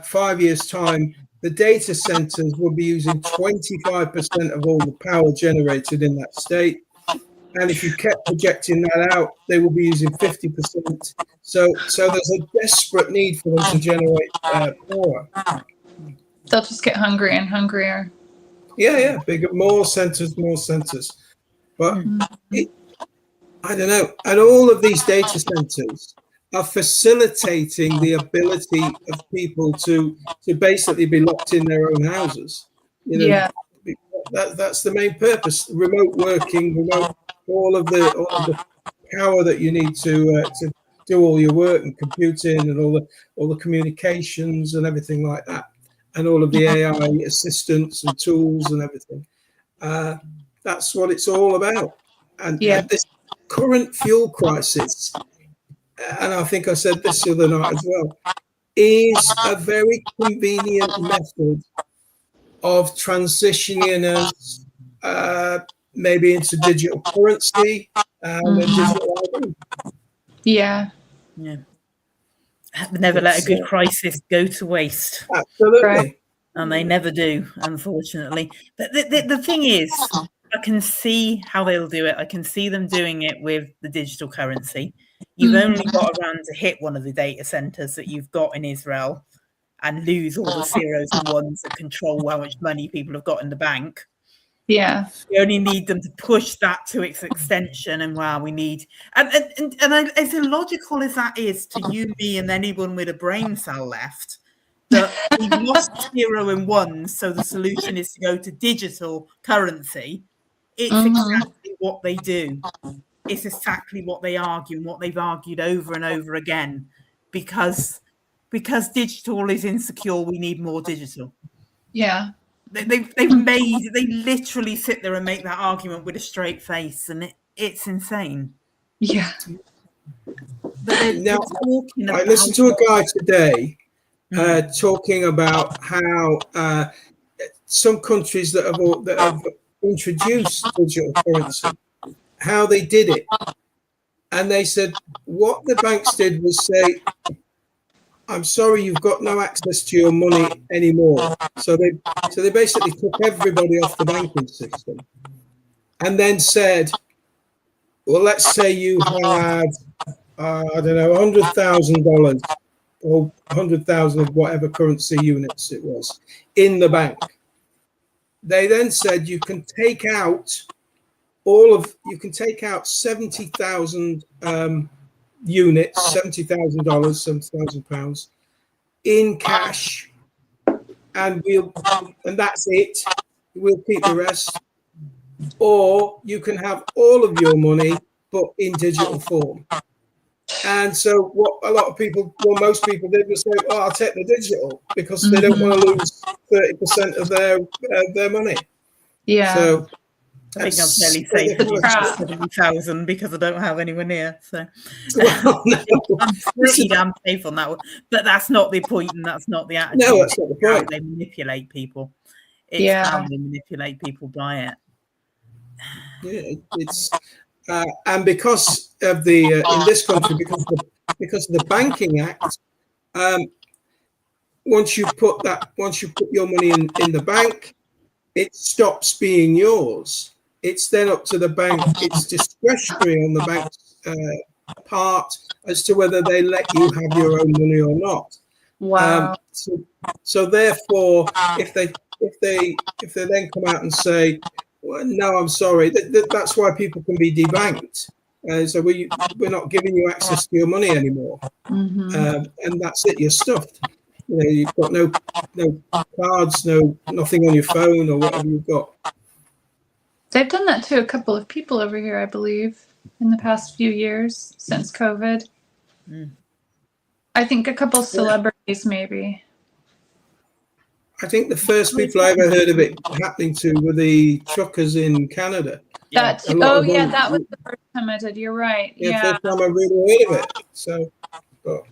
5 years' time. The data centers will be using 25% of all the power generated in that state. And if you kept projecting that out, they will be using 50%. So there's a desperate need for them to generate power. They'll just get hungrier and hungrier. Yeah, bigger, more centers. But I don't know. And all of these data centers are facilitating the ability of people to basically be locked in their own houses. That's the main purpose. Remote working, all of the power that you need to do all your work and computing and all the communications and everything like that, and all of the AI assistants and tools and everything. That's what it's all about. And this current fuel crisis, and I think I said this the other night as well, is a very convenient method of transitioning us maybe into digital currency and digital ID. Yeah. Never let a good crisis go to waste. Absolutely. Right. And they never do, unfortunately. But the thing is, I can see how they'll do it. I can see them doing it with the digital currency. You've only got around to hit one of the data centers that you've got in Israel and lose all the zeros and ones that control how much money people have got in the bank. Yeah. We only need them to push that to its extension, and we need and as illogical as that is to you, me, and anyone with a brain cell left, that we've lost 0 and 1, so the solution is to go to digital currency. It's exactly what they do. It's exactly what they argue and what they've argued over and over again, because digital is insecure. We need more digital. Yeah. They literally sit there and make that argument with a straight face, and it's insane. Yeah. But now, I listened to a guy today talking about how some countries that have introduced digital currency, how they did it. And they said what the banks did was say, I'm sorry, you've got no access to your money anymore. So they basically took everybody off the banking system, and then said, well, let's say you had, I don't know, $100,000 or 100,000 of whatever currency units it was in the bank. They then said you can take out 70,000 units, $70,000, £70,000 in cash, and that's it. We'll keep the rest. Or you can have all of your money, but in digital form. And so what most people did was say, "Oh, I'll take the digital," because they don't want to lose 30% of their money. Yeah. So I think I'm fairly safe at 70,000 because I don't have anywhere near. So well, no. I'm pretty damn safe on that one. But that's not the point, and that's not the attitude. No, that's not the point. How they manipulate people. It's how they manipulate people by it. Yeah, it's and because of the in this country, because of the Banking Act, once you put your money in the bank, it stops being yours. It's then up to the bank. It's discretionary on the bank's part as to whether they let you have your own money or not. Wow. So therefore, if they then come out and say, well, no, I'm sorry, that's why people can be debanked. So we're not giving you access to your money anymore, and that's it. You're stuffed. You know, you've got no cards, nothing on your phone or whatever you've got. They've done that to a couple of people over here, I believe, in the past few years since COVID. I think a couple celebrities, maybe. I think the first people I ever heard of it happening to were the truckers in Canada. That was the first time I did. You're right. Yeah, first time I really heard of it. So, but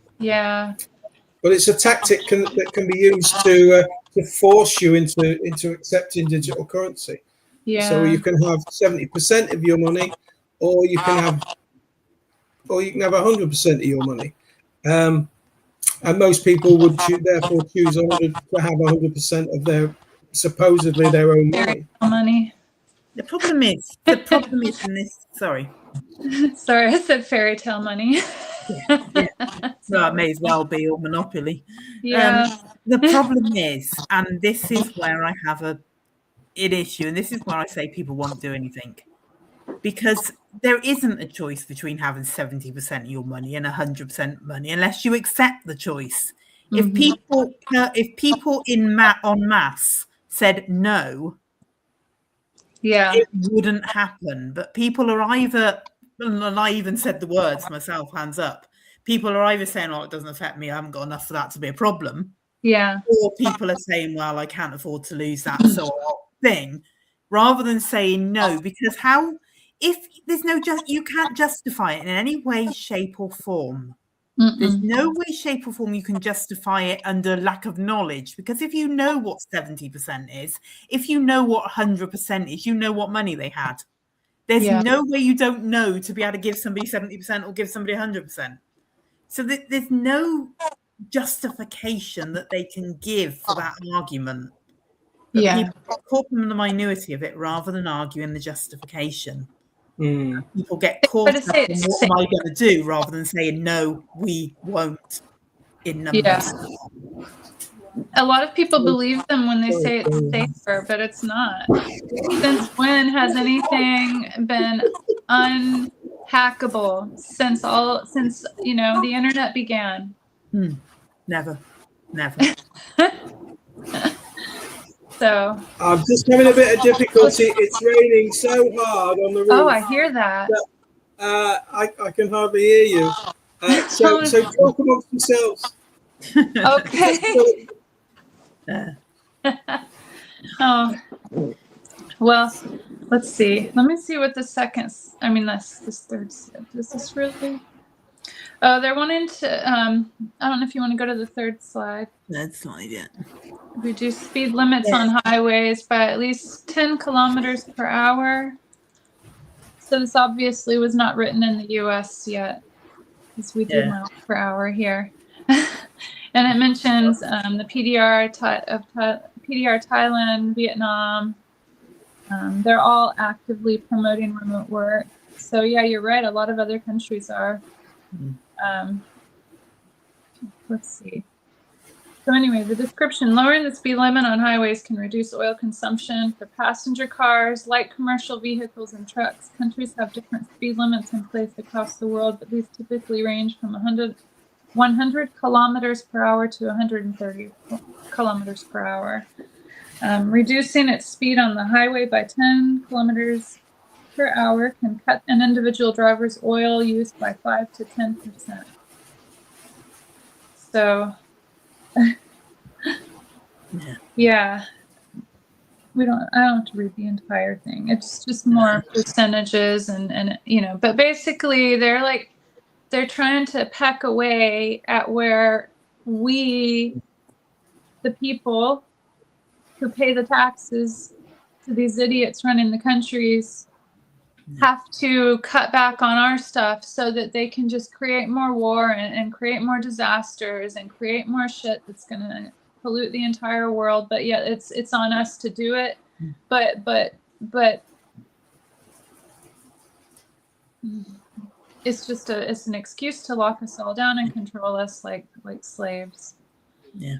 it's a tactic that can be used to force you into accepting digital currency. Yeah. So you can have 70% of your money, or you can have 100% of your money. And most people would therefore choose to have 100% of supposedly their own money. The problem is in this. Sorry, I said fairy tale money. Yeah. Well, it may as well be, or Monopoly. Yeah. The problem is, and this is where I have an issue, and this is where I say people won't do anything, because there isn't a choice between having 70% of your money and 100% money unless you accept the choice. If people en masse said no, it wouldn't happen. But people are either, and I even said the words myself, hands up, people are either saying, oh, it doesn't affect me, I haven't got enough for that to be a problem. Yeah. Or people are saying, well, I can't afford to lose that sort of thing, rather than saying no, because if there's you can't justify it in any way, shape or form. There's no way, shape or form you can justify it under lack of knowledge, because if you know what 70% is, if you know what 100% is, you know what money they had. There's no way you don't know to be able to give somebody 70% or give somebody 100%. So there's no justification that they can give for that argument. But people get caught in the minority of it rather than arguing the justification. People get caught up in what am I going to do rather than saying no, we won't in numbers. A lot of people believe them when they say it's safer, but it's not. Since when has anything been unhackable since the internet began? Never. So I'm just having a bit of difficulty. It's raining so hard on the roof. oh, I hear that. I can hardly hear you. So talk amongst yourselves. Okay. Oh, well, let's see. Let me see what the second. I mean, this third. Is this really? Oh, they're wanting to. I don't know if you want to go to the third slide. That's not it. Reduce speed limits on highways by at least 10 kilometers per hour. So this obviously was not written in the U.S. yet, because we do miles per hour here. And it mentions the PDR Thailand, Vietnam. They're all actively promoting remote work. So yeah, you're right. A lot of other countries are. Let's see. So anyway, the description: lowering the speed limit on highways can reduce oil consumption for passenger cars, light commercial vehicles, and trucks. Countries have different speed limits in place across the world, but these typically range from 100 kilometers per hour to 130 kilometers per hour. Reducing its speed on the highway by 10 kilometers per hour can cut an individual driver's oil use by 5 to 10%. So, yeah, I don't have to read the entire thing. It's just more percentages and but basically they're trying to peck away at where we, the people who pay the taxes to these idiots running the countries, have to cut back on our stuff so that they can just create more war and create more disasters and create more shit that's going to pollute the entire world. But yet it's on us to do it. But it's an excuse to lock us all down and control us like slaves. Yeah.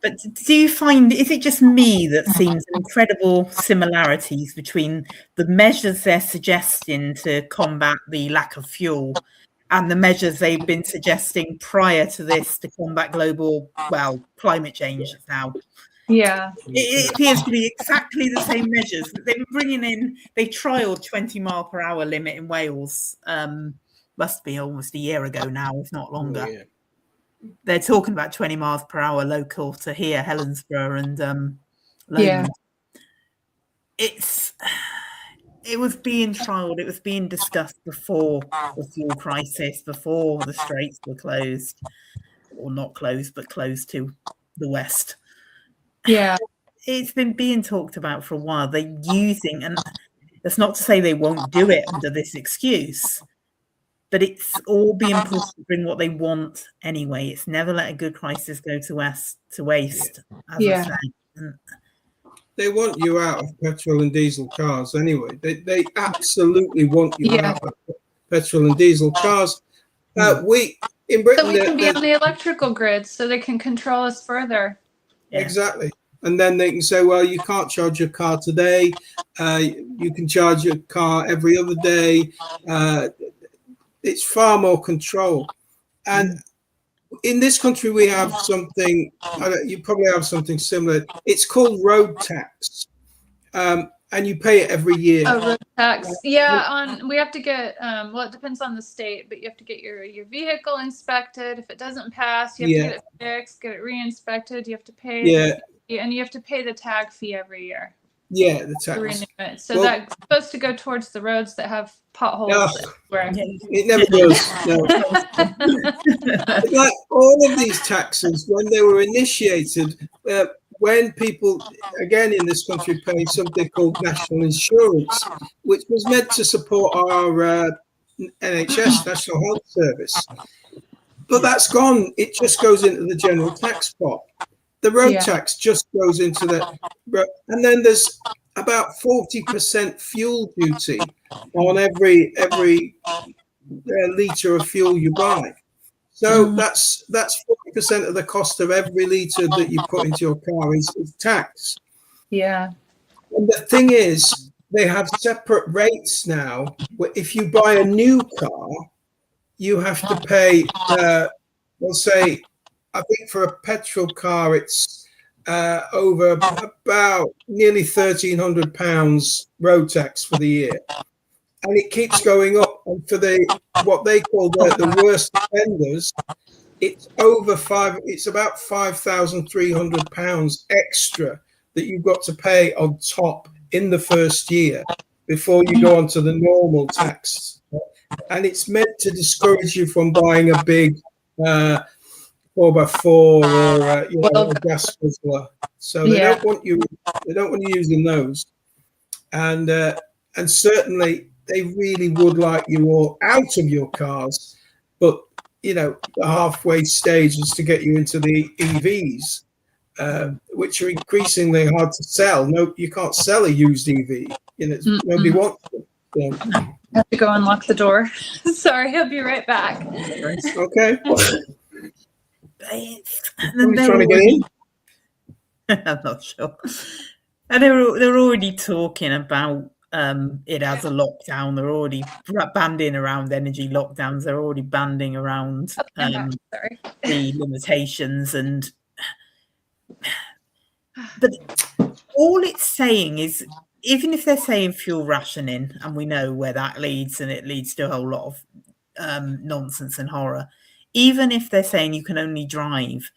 But do you find, is it just me that seems incredible similarities between the measures they're suggesting to combat the lack of fuel and the measures they've been suggesting prior to this to combat climate change now? Yeah. It appears to be exactly the same measures that they were bringing in. They trialed 20 mile per hour limit in Wales. Must be almost a year ago now, if not longer. Yeah. They're talking about 20 miles per hour local to here, Helensburgh and Lomond. It was being trialled. It was being discussed before the fuel crisis, before the straits were closed, or not closed, but closed to the west. Yeah, it's been being talked about for a while. They're using, and that's not to say they won't do it under this excuse, but it's all being pushed to bring what they want anyway. It's never let a good crisis go to waste. As I say. They want you out of petrol and diesel cars anyway. They absolutely want you out of petrol and diesel cars. We in Britain, so we can be on the electrical grid, so they can control us further. Exactly. And then they can say, well, you can't charge your car today. You can charge your car every other day. It's far more control. And in this country, we have something, you probably have something similar. It's called road tax. And you pay it every year. Oh, road tax. Yeah, we have to get, it depends on the state, but you have to get your vehicle inspected. If it doesn't pass, you have to get it fixed, get it re-inspected. You have to pay, and you have to pay the tag fee every year. Yeah, the tax. To renew it. So that's supposed to go towards the roads that have potholes. It never does. No. Like all of these taxes, when they were initiated, when people, again in this country, pay something called national insurance, which was meant to support our NHS, National Health Service. But that's gone. It just goes into the general tax pot. The road tax just goes into that. And then there's about 40% fuel duty on every litre of fuel you buy. So that's 40% of the cost of every litre that you put into your car is tax. Yeah. And the thing is, they have separate rates now. If you buy a new car, you have to pay, we'll say, I think for a petrol car, it's over about nearly £1,300 road tax for the year. And it keeps going up. And for what they call the worst offenders, it's about £5,300 extra that you've got to pay on top in the first year before you go on to the normal tax. And it's meant to discourage you from buying a big 4x4 or a gas guzzler. So they don't want you using those. And certainly they really would like you all out of your cars, but the halfway stage is to get you into the EVs, which are increasingly hard to sell. No, you can't sell a used EV. Nobody wants them. I have to go unlock the door. Sorry, I'll be right back. Okay. Somebody's trying to get in? I'm not sure. And they're already talking about it as a lockdown. They're already banding around energy lockdowns. They're already banding around the limitations. But all it's saying is, even if they're saying fuel rationing, and we know where that leads, and it leads to a whole lot of nonsense and horror, even if they're saying you can only drive,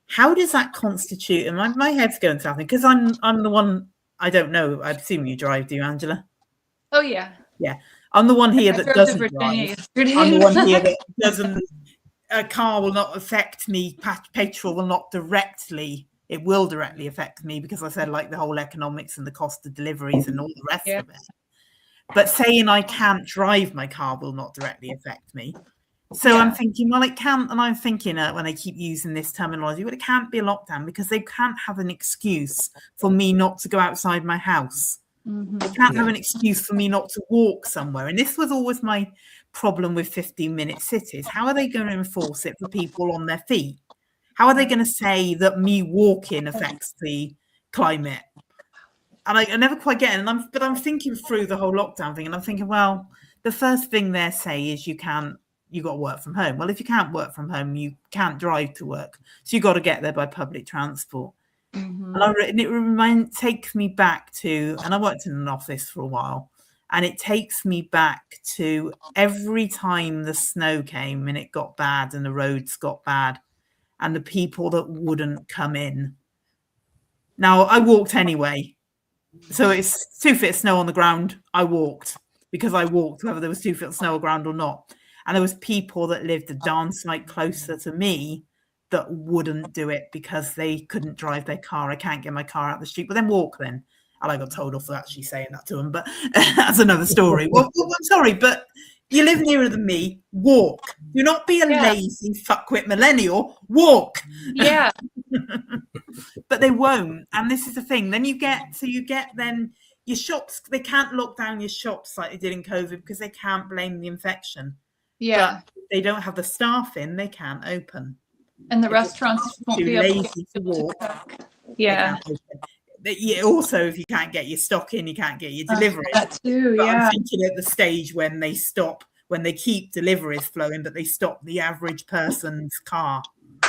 how does that constitute? And my head's going to something, because I'm the one, I don't know, I assume you drive, do you, Angela? Oh, yeah. Yeah. I'm the one here that doesn't drive. I'm the one here that doesn't, a car will not affect me, petrol will not directly, it will directly affect me, because I said, like, the whole economics and the cost of deliveries and all the rest of it. But saying I can't drive my car will not directly affect me. So I'm thinking, well, it can't, and I'm thinking when I keep using this terminology, well, it can't be a lockdown, because they can't have an excuse for me not to go outside my house. They can't have an excuse for me not to walk somewhere. And this was always my problem with 15-minute cities. How are they going to enforce it for people on their feet? How are they going to say that me walking affects the climate? And I never quite get it. But I'm thinking through the whole lockdown thing, and I'm thinking, well, the first thing they say is you got to work from home. Well, if you can't work from home, you can't drive to work. So you got to get there by public transport. And it takes me back to, and I worked in an office for a while, and it takes me back to every time the snow came and it got bad and the roads got bad and the people that wouldn't come in. Now, I walked anyway. So it's 2 feet of snow on the ground. I walked, because I walked whether there was 2 feet of snow on the ground or not. And there was people that lived a darn sight closer to me that wouldn't do it because they couldn't drive their car. I can't get my car out the street. But then walk then. And I got told off for actually saying that to them. But that's another story. Well, I'm sorry, but you live nearer than me. Walk. Do not be a lazy fuckwit millennial. Walk. Yeah. But they won't. And this is the thing. Then you get then your shops, they can't lock down your shops like they did in COVID because they can't blame the infection. Yeah. But they don't have the staff in, they can't open. And the restaurants won't be able to walk. Yeah. Also, if you can't get your stock in, you can't get your deliveries. That too, but I'm thinking at the stage when they keep deliveries flowing, but they stop the average person's car.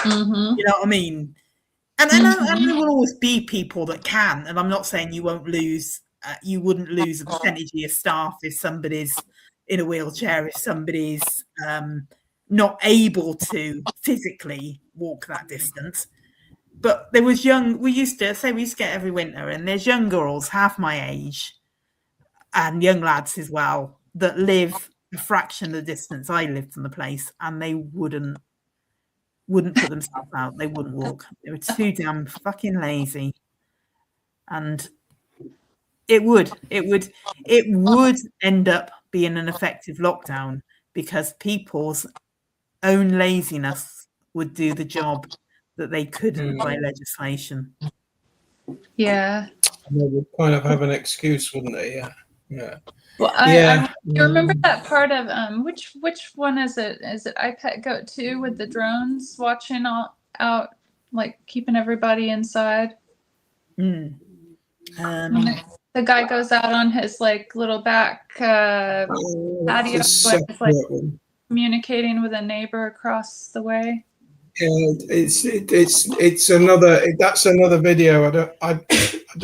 You know what I mean? And then there will always be people that can, and I'm not saying you wouldn't lose a percentage of your staff if somebody's in a wheelchair, if somebody's not able to physically walk that distance. But there was we used to get every winter, and there's young girls half my age and young lads as well that live a fraction of the distance I live from the place, and they wouldn't put themselves out. They wouldn't walk. They were too damn fucking lazy. And it would end up being an effective lockdown because people's own laziness would do the job that they couldn't by legislation. Yeah. And they would kind of have an excuse, wouldn't they? Yeah. Yeah. Well, you remember that part of which one is it? Is it iPet Goat 2 with the drones watching all out, like keeping everybody inside? Mm. When the guy goes out on his like little back patio and is like communicating with a neighbor across the way. It's another. That's another video. I don't.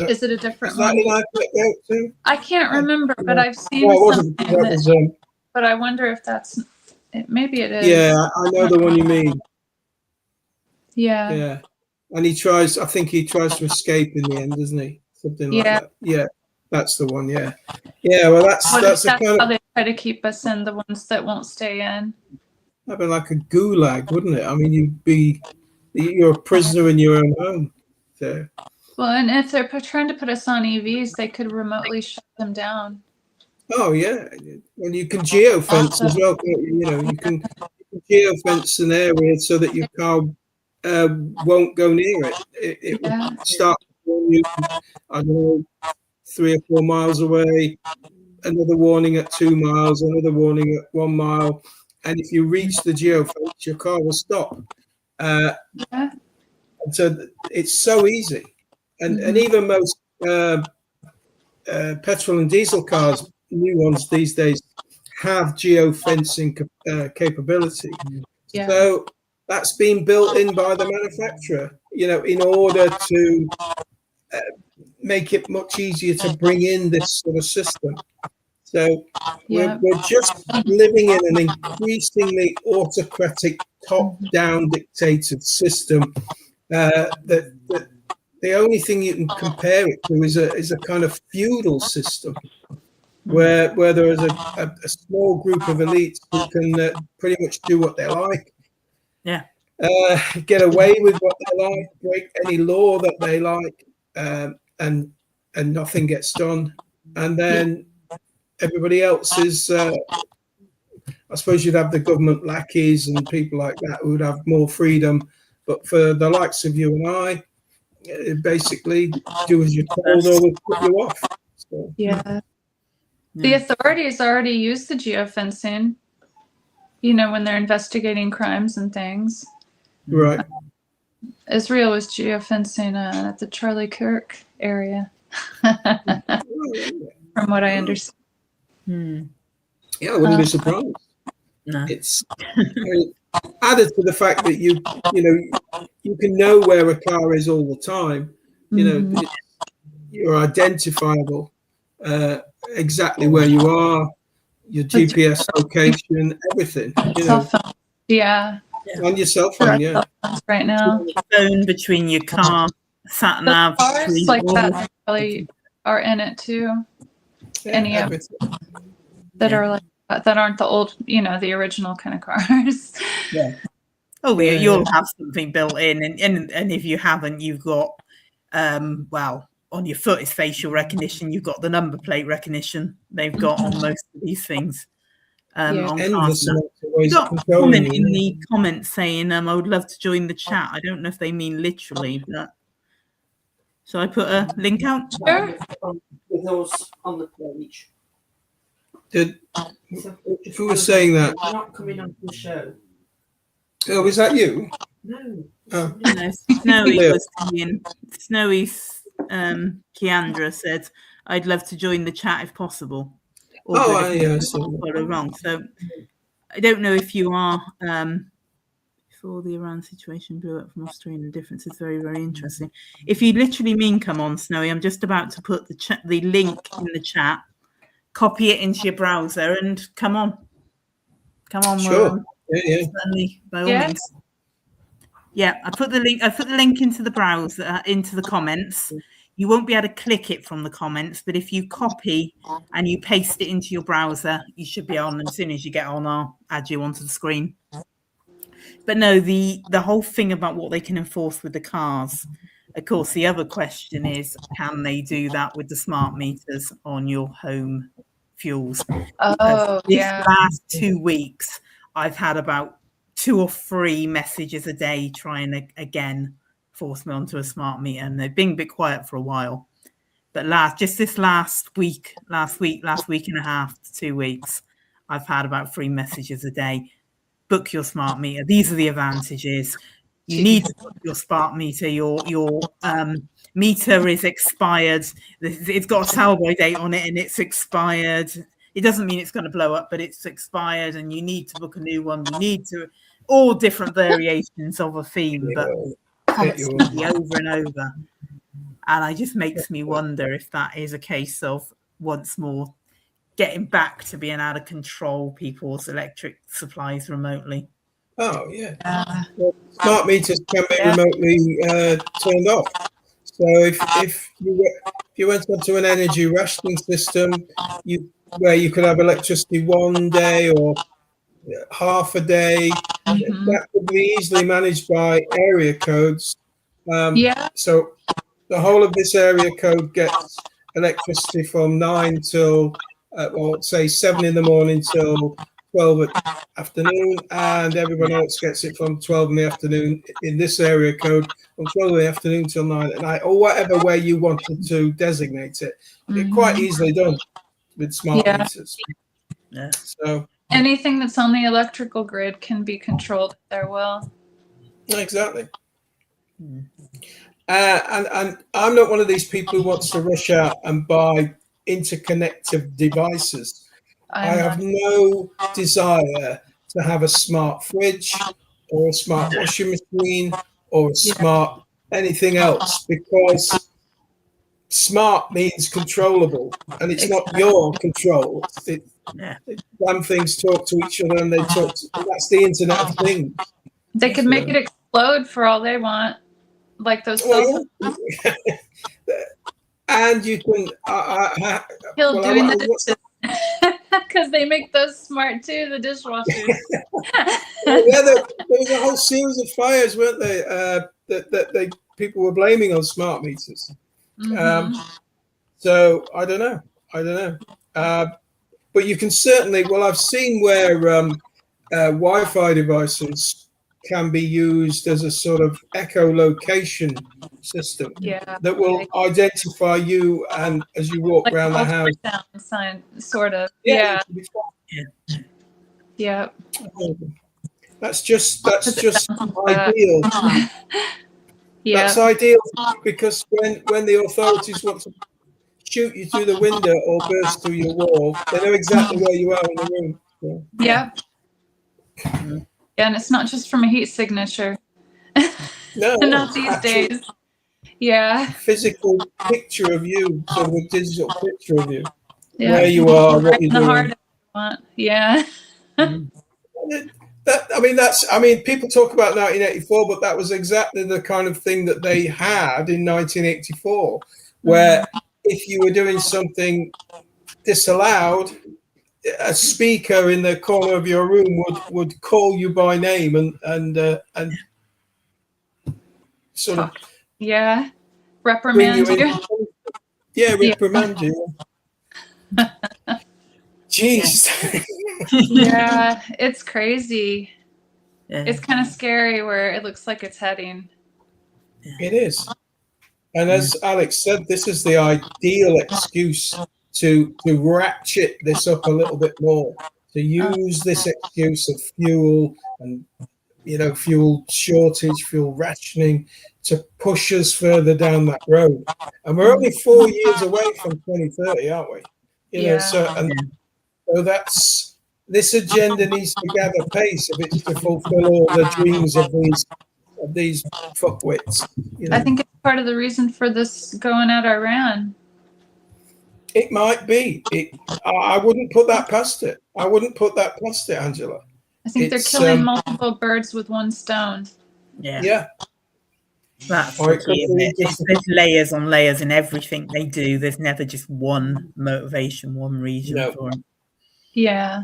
Is it a different Is that one? in iPad Goat too? I can't remember, but I've seen No, it wasn't. something That was. but I wonder if that's it. Maybe it is. Yeah, I know the one you mean. Yeah. Yeah, and he tries. I think he tries to escape in the end, doesn't he? Something like that. Yeah, that's the one. Yeah, yeah. Well, that's a kind how of. they try to keep us in, the ones that won't stay in. That'd be like a gulag, wouldn't it? I mean, you're a prisoner in your own home. So. Well, and if they're trying to put us on EVs, they could remotely shut them down. Oh yeah, well you can geofence as well. You know, you can geofence an area so that your car won't go near it. It will start when you, I don't know, 3 or 4 miles away. Another warning at 2 miles. Another warning at 1 mile. And if you reach the geofence, your car will stop. And so it's so easy. And even most petrol and diesel cars, new ones these days, have geofencing capability. Yeah. So that's been built in by the manufacturer, you know, in order to make it much easier to bring in this sort of system. So we're just living in an increasingly autocratic, top-down dictated system that the only thing you can compare it to is a kind of feudal system where there is a small group of elites who can pretty much do what they like. Yeah. Get away with what they like, break any law that they like, and nothing gets done. And then everybody else is, I suppose you'd have the government lackeys and people like that who would have more freedom. But for the likes of you and I, basically do as you're told or we'll put you off. So. Yeah. The authorities already use the geofencing, you know, when they're investigating crimes and things. Right. Israel was geofencing at the Charlie Kirk area, from what I understand. Yeah, I wouldn't be surprised. No. It's added to the fact that you can know where a car is all the time. You know, you're identifiable, exactly where you are, your GPS location, everything. You know. Yeah. On your cell phone, right now. Phone between your car, sat nav. Cars like that really are in it too. Any of that are like that aren't the old, you know, the original kind of cars. Yeah. Oh, yeah, you'll have something built in, and if you haven't, you've got well, on your foot is facial recognition. You've got the number plate recognition. They've got on most of these things. On cars. You got a comment in the comments saying, I would love to join the chat. I don't know if they mean literally, but shall I put a link out? Sure. With those on the page. Who was saying that? Not coming on the show. Oh, is that you? No. Oh. No, Snowy was saying, Snowy Keandra said, I'd love to join the chat if possible. Wrong. So I don't know if you are before the Iran situation blew up from Australia. The difference is very, very interesting. If you literally mean come on, Snowy, I'm just about to put the link in the chat. Copy it into your browser and come on. Sure. Certainly, by all means. Yeah, I put the link into the browser, into the comments. You won't be able to click it from the comments, but if you copy and you paste it into your browser, you should be on. As soon as you get on, I'll add you onto the screen. But no, the whole thing about what they can enforce with the cars. Of course, the other question is, can they do that with the smart meters on your home fuels? Oh, these last 2 weeks, I've had about 2 or 3 messages a day trying to, again, force me onto a smart meter, and they've been a bit quiet for a while. But this last week and a half to 2 weeks, I've had about 3 messages a day. Book your smart meter. These are the advantages. You need to book your smart meter. Your meter is expired. It's got a sell-by date on it, and it's expired. It doesn't mean it's going to blow up, but it's expired, and you need to book a new one. You need to all different variations of a theme, but constantly over and over. And it just makes me wonder if that is a case of once more getting back to being able to control people's electric supplies remotely. Oh, yeah. Well, smart meters can be remotely turned off. So if you went onto an energy rationing system, where you could have electricity one day or half a day, that could be easily managed by area codes. So the whole of this area code gets electricity from 9 till, say 7 in the morning till 12 at afternoon, and everyone else gets it from 12 in the afternoon in this area code, from 12 in the afternoon till 9 at night, or whatever way you wanted to designate it. It's quite easily done with smart meters. Yeah. So anything that's on the electrical grid can be controlled at their will. exactly. And I'm not one of these people who wants to rush out and buy interconnected devices. I have no desire to have a smart fridge or a smart washing machine or a smart anything else, because smart means controllable, and it's not your control. Damn things talk to each other, and that's the Internet of Things. They could make it explode for all they want, like those cell phones. And you can doing the because they make those smart too, the dishwashers. There was a whole series of fires, weren't they? That people were blaming on smart meters. So I don't know. But you can certainly. Well, I've seen where Wi-Fi devices can be used as a sort of echolocation system that will identify you, and as you walk around the house. Sign, sort of. Yeah. That's just ideal. That's ideal, because when the authorities want to shoot you through the window or burst through your wall, they know exactly where you are in the room. Yeah, and it's not just from a heat signature. No, not these days. Yeah. Physical picture of you, so a digital picture of you, where you are, what you're doing. Yeah. People talk about 1984, but that was exactly the kind of thing that they had in 1984, where if you were doing something disallowed, a speaker in the corner of your room would call you by name and sort of reprimand you. Reprimand you. Jeez. Yeah, it's crazy. It's kind of scary where it looks like it's heading. It is. And as Alex said, this is the ideal excuse to ratchet this up a little bit more, to use this excuse of fuel and fuel shortage, fuel rationing, to push us further down that road. And we're only 4 years away from 2030, aren't we? So that's, this agenda needs to gather pace if it's to fulfill all the dreams of these fuckwits. I think it's part of the reason for this going at Iran. It might be. I wouldn't put that past it. Angela. I think they're killing multiple birds with one stone. Yeah. That's the key, isn't it? There's layers on layers in everything they do. There's never just one motivation, one reason for it. Yeah.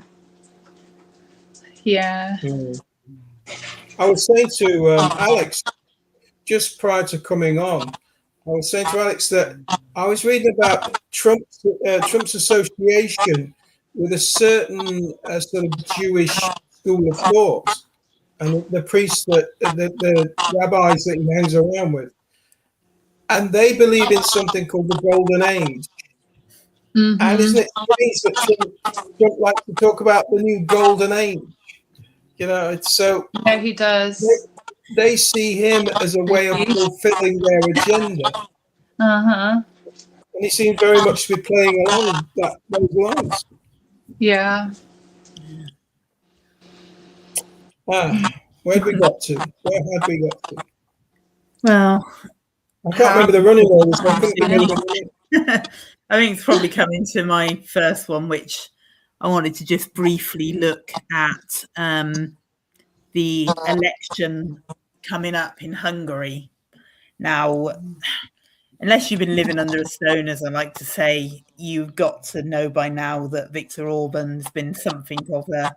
I was saying to Alex, just prior to coming on, that I was reading about Trump's association with a certain sort of Jewish school of thought, and the priests the rabbis that he hangs around with. and they believe in something called the Golden Age. Mm-hmm. And isn't it strange that Trump likes to talk about the new Golden Age? You know, it's so. Yeah, he does. They see him as a way of fulfilling their agenda. Uh-huh. And he seems very much to be playing along those lines. Yeah. Where'd we got to? Where had we got to? Well, I can't remember the running order, so I couldn't remember. I think it's probably coming to my first one, which I wanted to just briefly look at the election coming up in Hungary. Now, unless you've been living under a stone, as I like to say, you've got to know by now that Viktor Orban's been something of a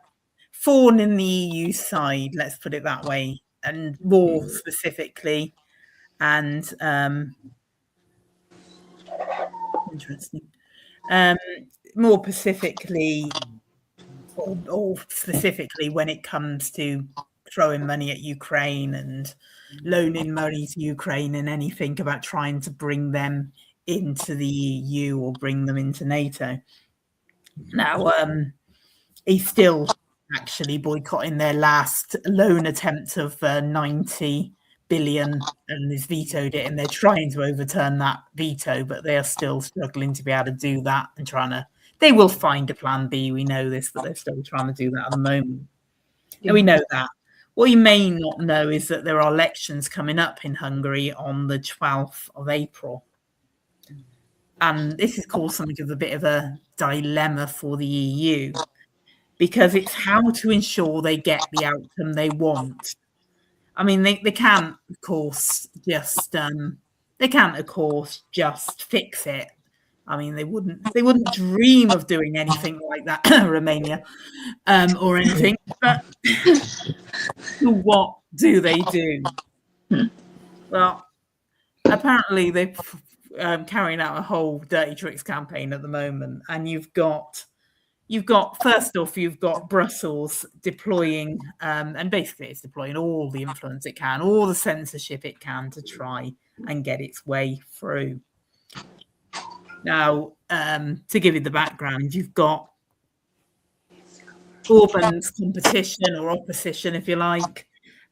thorn in the EU side, let's put it that way, and more specifically, and interesting, more specifically, or specifically when it comes to throwing money at Ukraine and loaning money to Ukraine and anything about trying to bring them into the EU or bring them into NATO. Now, he's still actually boycotting their last loan attempt of 90 billion and has vetoed it, and they're trying to overturn that veto, but they are still struggling to be able to do that and they will find a plan B. We know this, but they're still trying to do that at the moment. Yeah. And we know that. What you may not know is that there are elections coming up in Hungary on the 12th of April. And this has caused something of a bit of a dilemma for the EU, because it's how to ensure they get the outcome they want. I mean, they can't, of course, just fix it. I mean, they wouldn't dream of doing anything like that, Romania, or anything. But what do they do? Well, apparently they're carrying out a whole dirty tricks campaign at the moment, and you've got first off, you've got Brussels deploying, and basically it's deploying all the influence it can, all the censorship it can to try and get its way through. Now, to give you the background, you've got Orban's competition or opposition, if you like,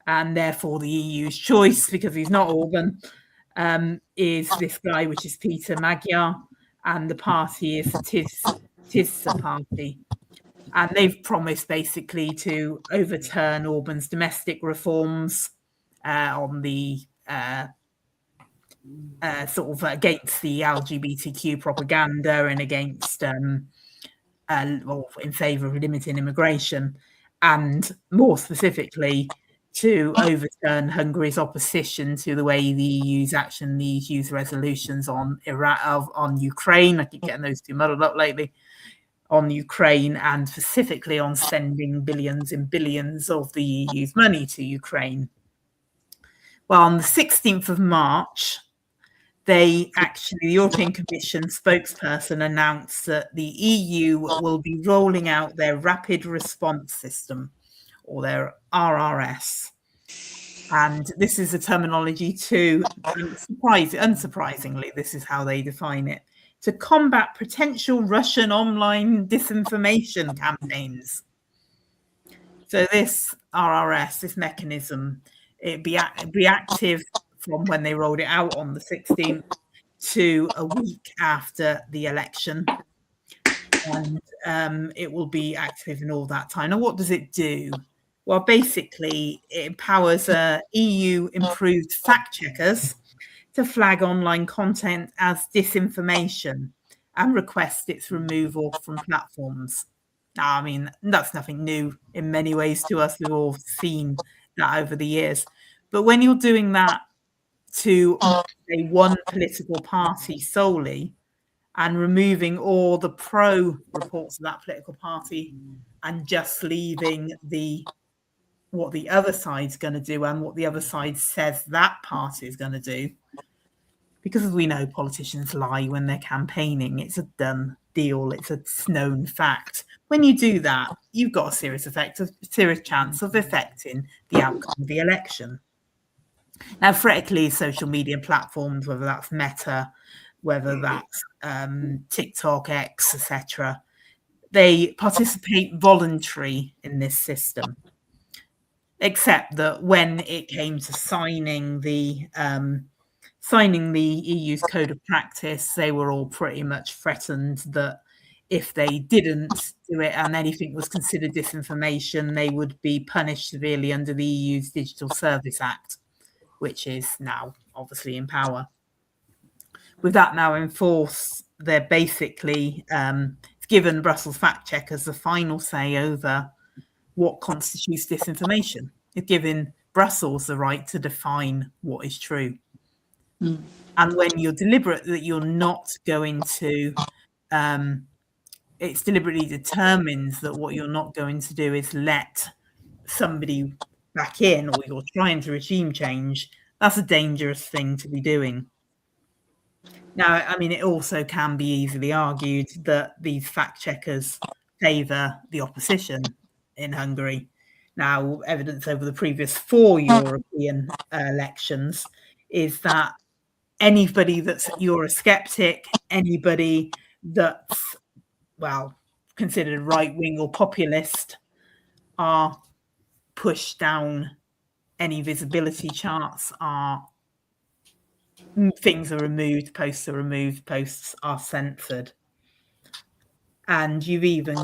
and therefore the EU's choice, because he's not Orban, is this guy, which is Peter Magyar, and the party is the TISZA party. And they've promised basically to overturn Orban's domestic reforms on the sort of against the LGBTQ propaganda and against in favour of limiting immigration, and more specifically to overturn Hungary's opposition to the way the EU's action, the EU's resolutions on Ukraine. I keep getting those two muddled up lately. On Ukraine, and specifically on sending billions and billions of the EU's money to Ukraine. Well, on the 16th of March, the European Commission spokesperson announced that the EU will be rolling out their rapid response system, or their RRS. And this is a terminology unsurprisingly, this is how they define it, to combat potential Russian online disinformation campaigns. So this RRS, this mechanism, it'd be active from when they rolled it out on the 16th to a week after the election. And it will be active in all that time. Now, what does it do? Well, basically, it empowers EU improved fact checkers to flag online content as disinformation and request its removal from platforms. Now, I mean, that's nothing new in many ways to us. We've all seen that over the years. But when you're doing that to one political party solely and removing all the pro reports of that political party and just leaving what the other side's going to do and what the other side says that party is going to do, because as we know, politicians lie when they're campaigning. It's a done deal. It's a known fact. When you do that, you've got a serious chance of affecting the outcome of the election. Now, theoretically, social media platforms, whether that's Meta, whether that's TikTok, X, etc., they participate voluntary in this system, except that when it came to signing the EU's code of practice, they were all pretty much threatened that if they didn't do it and anything was considered disinformation, they would be punished severely under the EU's Digital Service Act, which is now obviously in power. With that now in force, they're basically given Brussels fact checkers the final say over what constitutes disinformation. It's giving Brussels the right to define what is true. And when you're deliberate that you're not going to, it's deliberately determines that what you're not going to do is let somebody back in, or you're trying to regime change, that's a dangerous thing to be doing. Now, I mean, it also can be easily argued that these fact checkers favour the opposition in Hungary. Now, evidence over the previous 4 European elections is that anybody that's Eurosceptic, anybody that's, well, considered right-wing or populist are pushed down. Any visibility charts are, things are removed, posts are removed, posts are censored. And you've even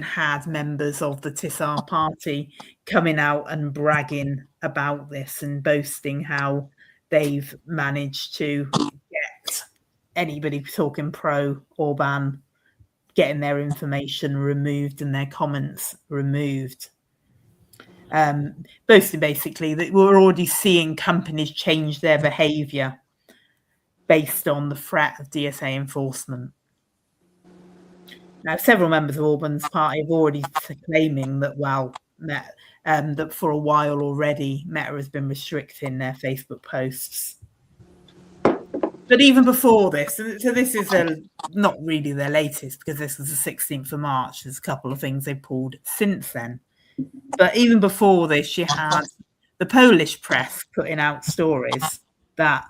had members of the Tisar party coming out and bragging about this and boasting how they've managed to get anybody talking pro Orban, getting their information removed and their comments removed. Boasting basically that we're already seeing companies change their behaviour based on the threat of DSA enforcement. Now, several members of Orban's party have already claiming that, well, that for a while already, Meta has been restricting their Facebook posts. But even before this, so this is not really their latest, because this was the 16th of March. There's a couple of things they pulled since then. But even before this, you had the Polish press putting out stories that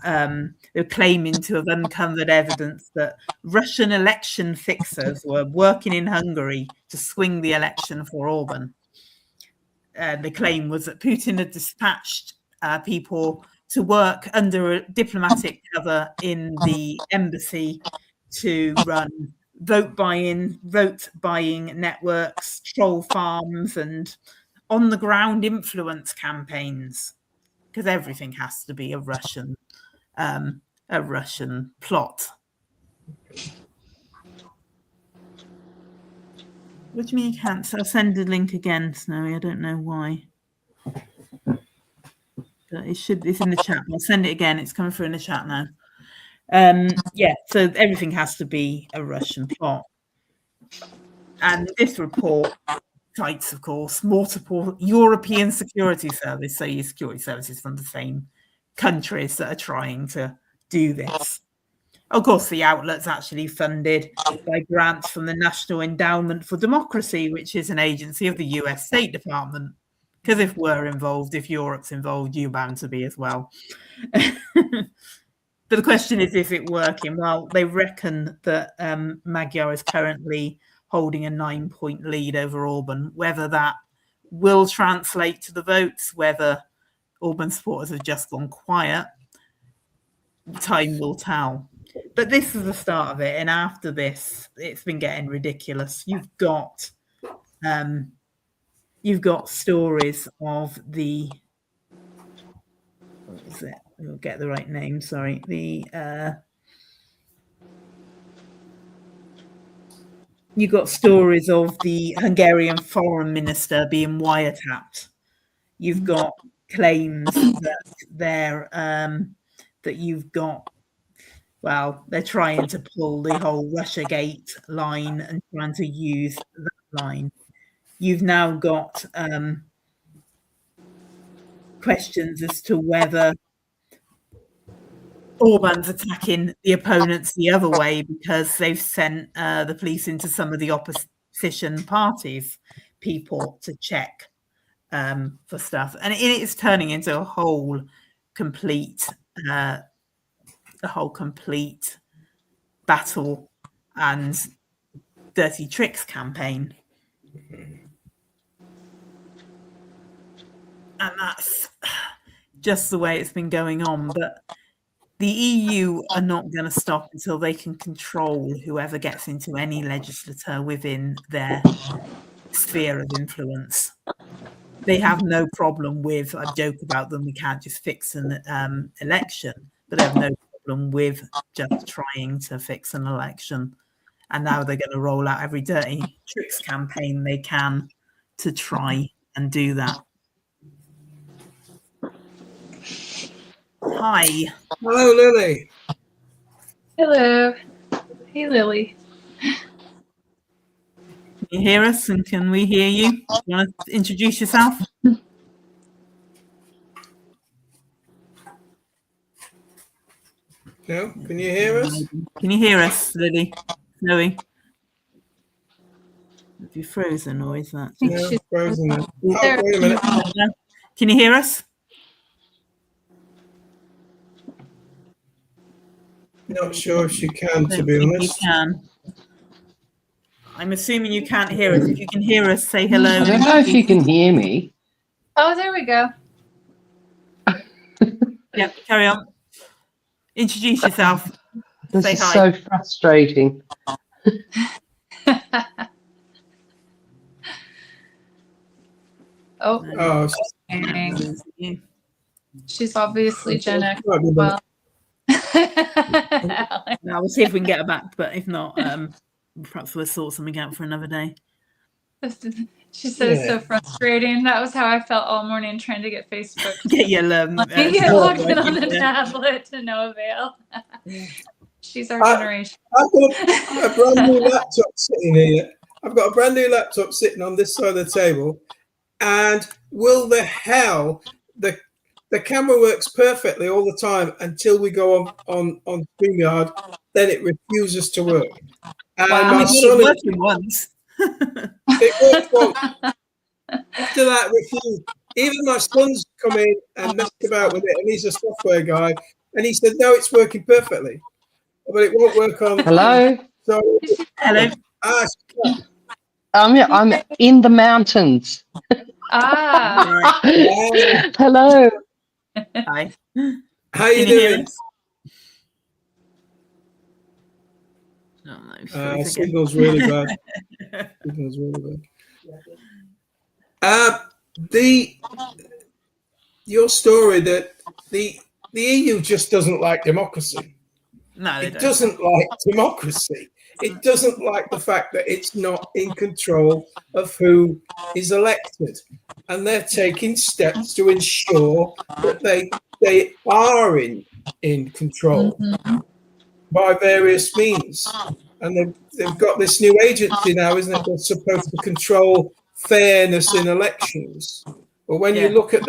they're claiming to have uncovered evidence that Russian election fixers were working in Hungary to swing the election for Orban. The claim was that Putin had dispatched people to work under a diplomatic cover in the embassy to run vote buying networks, troll farms, and on-the-ground influence campaigns, because everything has to be a Russian plot. What do you mean you can't? So I'll send the link again, Snowy. I don't know why. But it's in the chat. I'll send it again. It's coming through in the chat now. Yeah, so everything has to be a Russian plot. And this report cites, of course, multiple European security services, so your security services from the same countries that are trying to do this. Of course, the outlet's actually funded by grants from the National Endowment for Democracy, which is an agency of the US State Department. Because if we're involved, if Europe's involved, you're bound to be as well. But the question is it working? Well, they reckon that Magyar is currently holding a 9-point lead over Orban. Whether that will translate to the votes, whether Orban supporters have just gone quiet, time will tell. But this is the start of it, and after this, it's been getting ridiculous. You've got stories of the, what was it? I'll get the right name. Sorry, you've got stories of the Hungarian foreign minister being wiretapped. You've got claims that you've got, well, they're trying to pull the whole Russiagate line and trying to use that line. You've now got questions as to whether Orban's attacking the opponents the other way because they've sent the police into some of the opposition parties' people to check for stuff. And it's turning into a whole complete battle and dirty tricks campaign. And that's just the way it's been going on. But the EU are not going to stop until they can control whoever gets into any legislature within their sphere of influence. They have no problem with, I joke about them, we can't just fix an election, but they have no problem with just trying to fix an election. And now they're going to roll out every dirty tricks campaign they can to try and do that. Hi. Hello, Lily. Hello. Hey, Lily. Can you hear us and can we hear you? You want to introduce yourself? No, can you hear us? Can you hear us, Lily? Chloe? Have you frozen or is that? No, She's frozen. there. Oh, wait a minute. Can you hear us? Not sure if she can, I to don't be think honest. you can. I'm assuming you can't hear us. If you can hear us, say hello. I don't know if you can hear me. Oh, there we go. Yeah, carry on. Introduce yourself. This Say is hi. so frustrating. Oh, Oh, dang. She's obviously Gen X. might be Well. Now we'll see if we can get her back, but if not, perhaps we'll sort something out for another day. She said it's so Yeah. frustrating. That was how I felt all morning trying to get Facebook. Get your Get logged in on the tablet to no avail. She's our generation. I've got a brand new laptop sitting here. I've got a brand new laptop sitting on this side of the table, and the camera works perfectly all the time until we go on StreamYard, then it refuses to work. And my son, it worked once. it worked once. After that, refused. Even my son's come in and messed about with it, and he's a software guy, and he said, "No, it's working perfectly, but it won't work on." Hello? So, Hello. I'm in the mountains. Ah. Hello. Hi. How you Can you hear doing? us? No, Signal's really bad. Signal's really bad. Your story that the EU just doesn't like democracy. No, they It don't. doesn't like democracy. It doesn't like the fact that it's not in control of who is elected, and they're taking steps to ensure that they are in control by various means. And they've got this new agency now, isn't it? That's supposed to control fairness in elections. But when you look at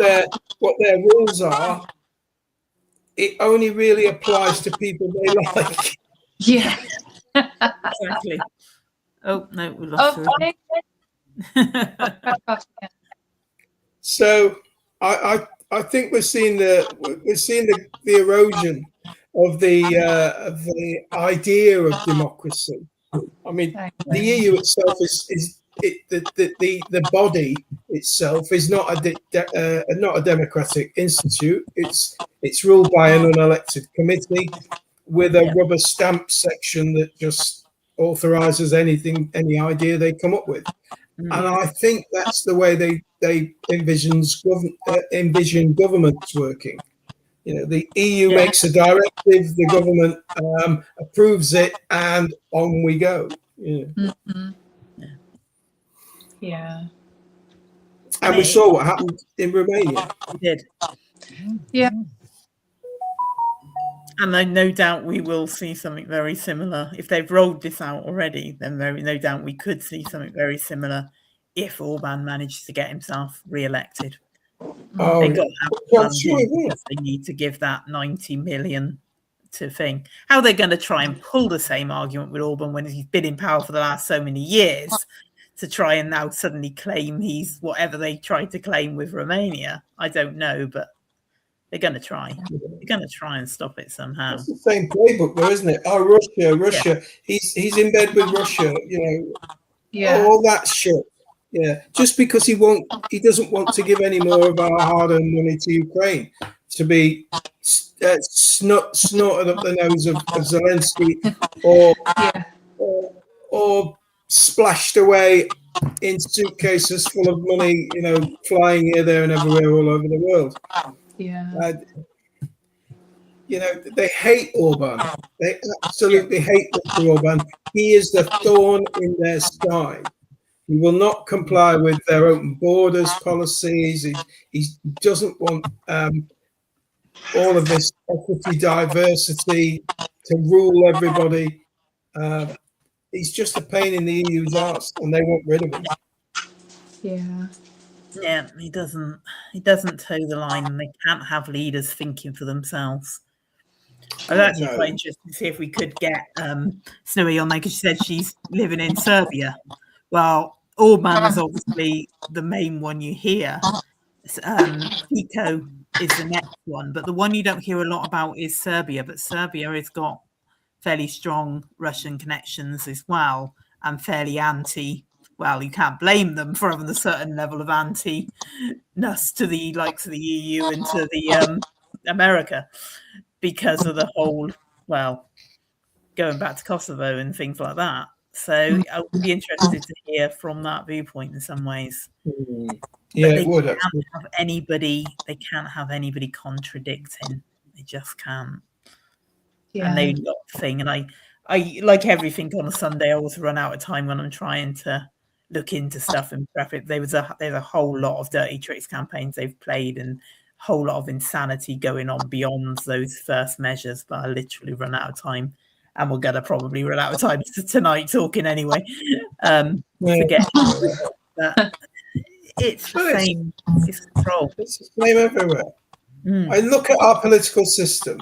what their rules are, it only really applies to people they like. Yeah. Exactly. Oh no, we lost her. So I think we're seeing the erosion of the idea of democracy. I mean, the EU itself the body itself is not a democratic institute. It's ruled by an unelected committee with a rubber stamp section that just authorizes any idea they come up with. And I think that's the way they envision governments working. You know, the EU makes a directive, the government approves it, and on we go. Yeah. And we saw what happened in Romania. We did. Yeah. And no doubt we will see something very similar. If they've rolled this out already, then no doubt we could see something very similar if Orban manages to get himself re-elected. They've got to have because they need to give that 90 million to thing. How they're going to try and pull the same argument with Orban when he's been in power for the last so many years to try and now suddenly claim he's whatever they tried to claim with Romania, I don't know, but They're going to try. They're going to try and stop it somehow. It's the same playbook, though, isn't it? Oh, Russia. He's in bed with Russia. All that shit. Yeah, just because he doesn't want to give any more of our hard-earned money to Ukraine to be snorted up the nose of Zelensky, or splashed away in suitcases full of money, flying here, there, and everywhere, all over the world. Yeah. They hate Orban. They absolutely hate Mr. Orban. He is the thorn in their side. He will not comply with their open borders policies. He doesn't want all of this equity, diversity to rule everybody. He's just a pain in the EU's arse, and they want rid of him. Yeah. Yeah, he doesn't toe the line, and they can't have leaders thinking for themselves. I was actually quite interested to see if we could get Snowy on there, because she said she's living in Serbia. Well, Orban is obviously the main one you hear. Fico is the next one, but the one you don't hear a lot about is Serbia. But Serbia has got fairly strong Russian connections as well, and fairly anti. Well, you can't blame them for having a certain level of anti-ness to the likes of the EU and to the America, because of the whole, going back to Kosovo and things like that. So I would be interested to hear from that viewpoint in some ways. Yeah, but it would. They can't have anybody contradicting. They just can't. Yeah. And they got the thing. And I like everything on a Sunday, I always run out of time when I'm trying to look into stuff and prep it. There's a whole lot of dirty tricks campaigns they've played, and a whole lot of insanity going on beyond those first measures. But I literally run out of time, and we're gonna probably run out of time tonight talking anyway. Forget. But it's the same. It's control. It's the same everywhere. I look at our political system.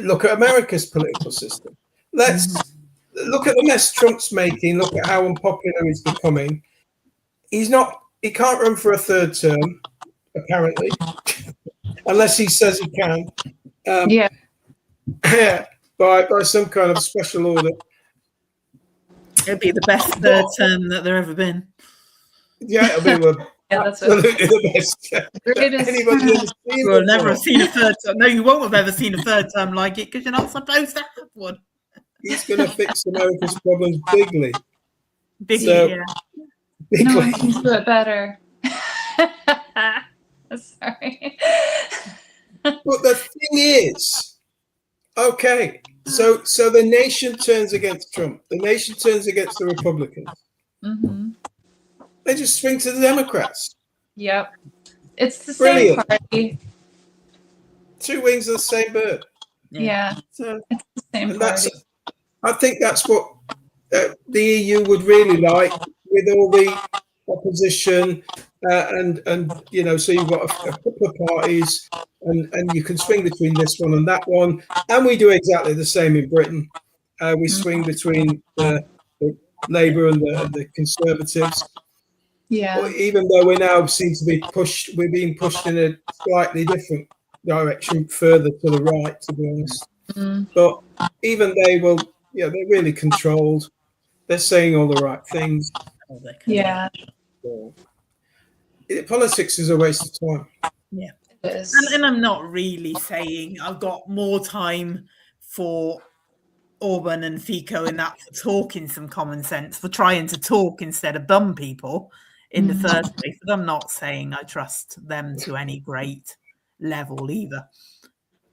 Look at America's political system. Let's look at the mess Trump's making. Look at how unpopular he's becoming. He can't run for a third term, apparently, unless he says he can. Yeah, by some kind of special order. It'll be the best third term that there ever been. Yeah, it'll be absolutely the best. You'll never have seen a third term. No, you won't have ever seen a third term like it, because you're not supposed to have one. He's going to fix America's problems bigly. Bigly. No one can do it better. Sorry. But the thing is, okay, so the nation turns against Trump. The nation turns against the Republicans. Mm-hmm. They just swing to the Democrats. Yep. It's the same party. Two wings of the same bird. Yeah. So, it's the same party. I think that's what the EU would really like, with all the opposition, and so you've got a couple of parties, and you can swing between this one and that one, and we do exactly the same in Britain. We swing between the Labour and the Conservatives. Yeah. Or even though we now seem to be we're being pushed in a slightly different direction, further to the right, to be honest. But even they're really controlled. They're saying all the right things. Yeah. Politics is a waste of time. Yeah, it is. And I'm not really saying I've got more time for Orban and Fico in that, for talking some common sense, for trying to talk instead of bum people in the first place. But I'm not saying I trust them to any great level either,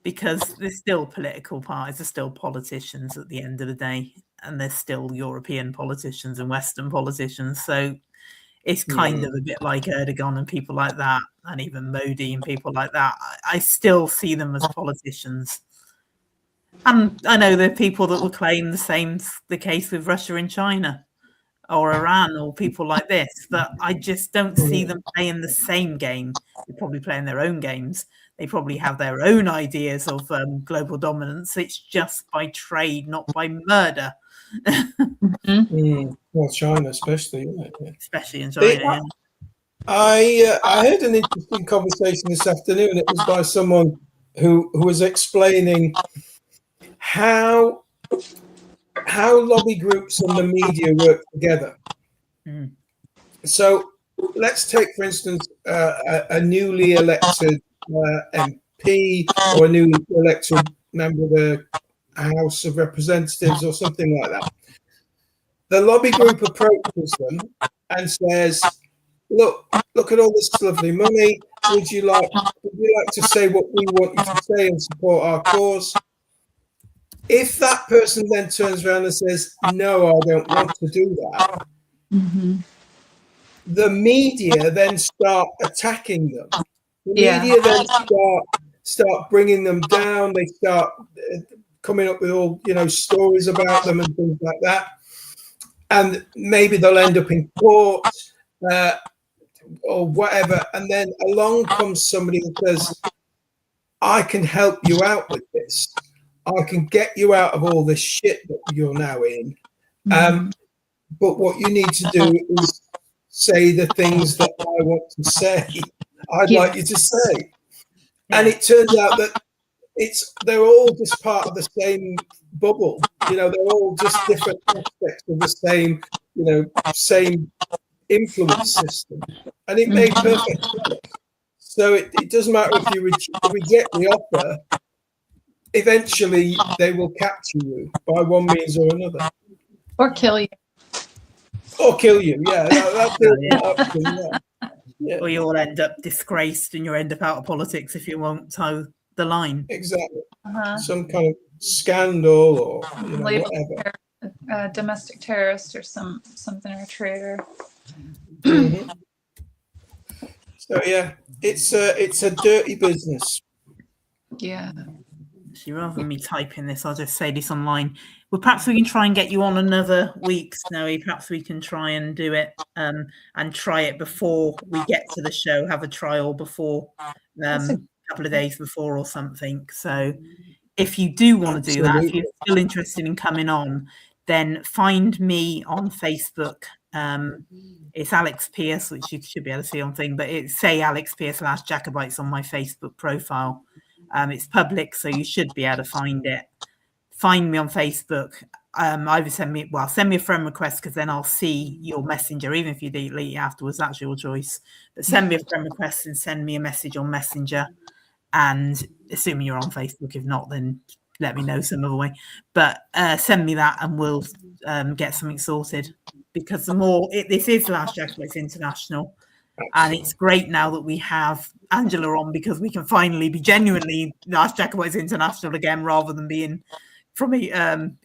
because they're still political parties, they're still politicians at the end of the day, and they're still European politicians and Western politicians. So it's kind of a bit like Erdogan and people like that, and even Modi and people like that. I still see them as politicians. And I know there are people that will claim the case with Russia and China or Iran or people like this, but I just don't see them playing the same game. They're probably playing their own games. They probably have their own ideas of global dominance. It's just by trade, not by murder. Well, China especially, isn't it? Especially in China. I heard an interesting conversation this afternoon. It was by someone who was explaining how lobby groups and the media work together. Mm. So let's take, for instance, a newly elected MP or a newly elected member of the House of Representatives or something like that. The lobby group approaches them and says, look at all this lovely money. Would you like to say what we want you to say and support our cause? If that person then turns around and says, no, I don't want to do that, the media then start attacking them. The media then start bringing them down. They start coming up with all, stories about them and things like that. And maybe they'll end up in court or whatever. And then along comes somebody that says, I can help you out with this. I can get you out of all this shit that you're now in. But what you need to do is say the things that I want to say. I'd like you to say. And it turns out that they're all just part of the same bubble. They're all just different aspects of the same influence system. And it made perfect sense. So it doesn't matter if you reject the offer, eventually they will capture you by one means or another. Or kill you. Or kill you, yeah. That's the option, yeah. Or you'll end up disgraced and you'll end up out of politics if you won't toe the line. Exactly. Some kind of scandal or whatever. Domestic terrorist or something, or traitor. Mm-hmm. So yeah, it's a dirty business. Yeah. So rather than me typing this, I'll just say this online. Well, perhaps we can try and get you on another week, Snowy. Perhaps we can try and do it and try it before we get to the show. Have a trial before, a couple of days before or something. So if you do want to do that, if you're still interested in coming on, then find me on Facebook. It's Alex Pierce, which you should be able to see on thing, but it's say Alex Pierce / Jacobites on my Facebook profile. It's public, so you should be able to find it. Find me on Facebook. Either send me a friend request, because then I'll see your messenger, even if you delete it afterwards. That's your choice. But send me a friend request and send me a message on Messenger. And assuming you're on Facebook, if not, then let me know some other way. But send me that, and we'll get something sorted. Because the more this is Last Jacobites International, and it's great now that we have Angela on, because we can finally be genuinely Last Jacobites International again, rather than being limited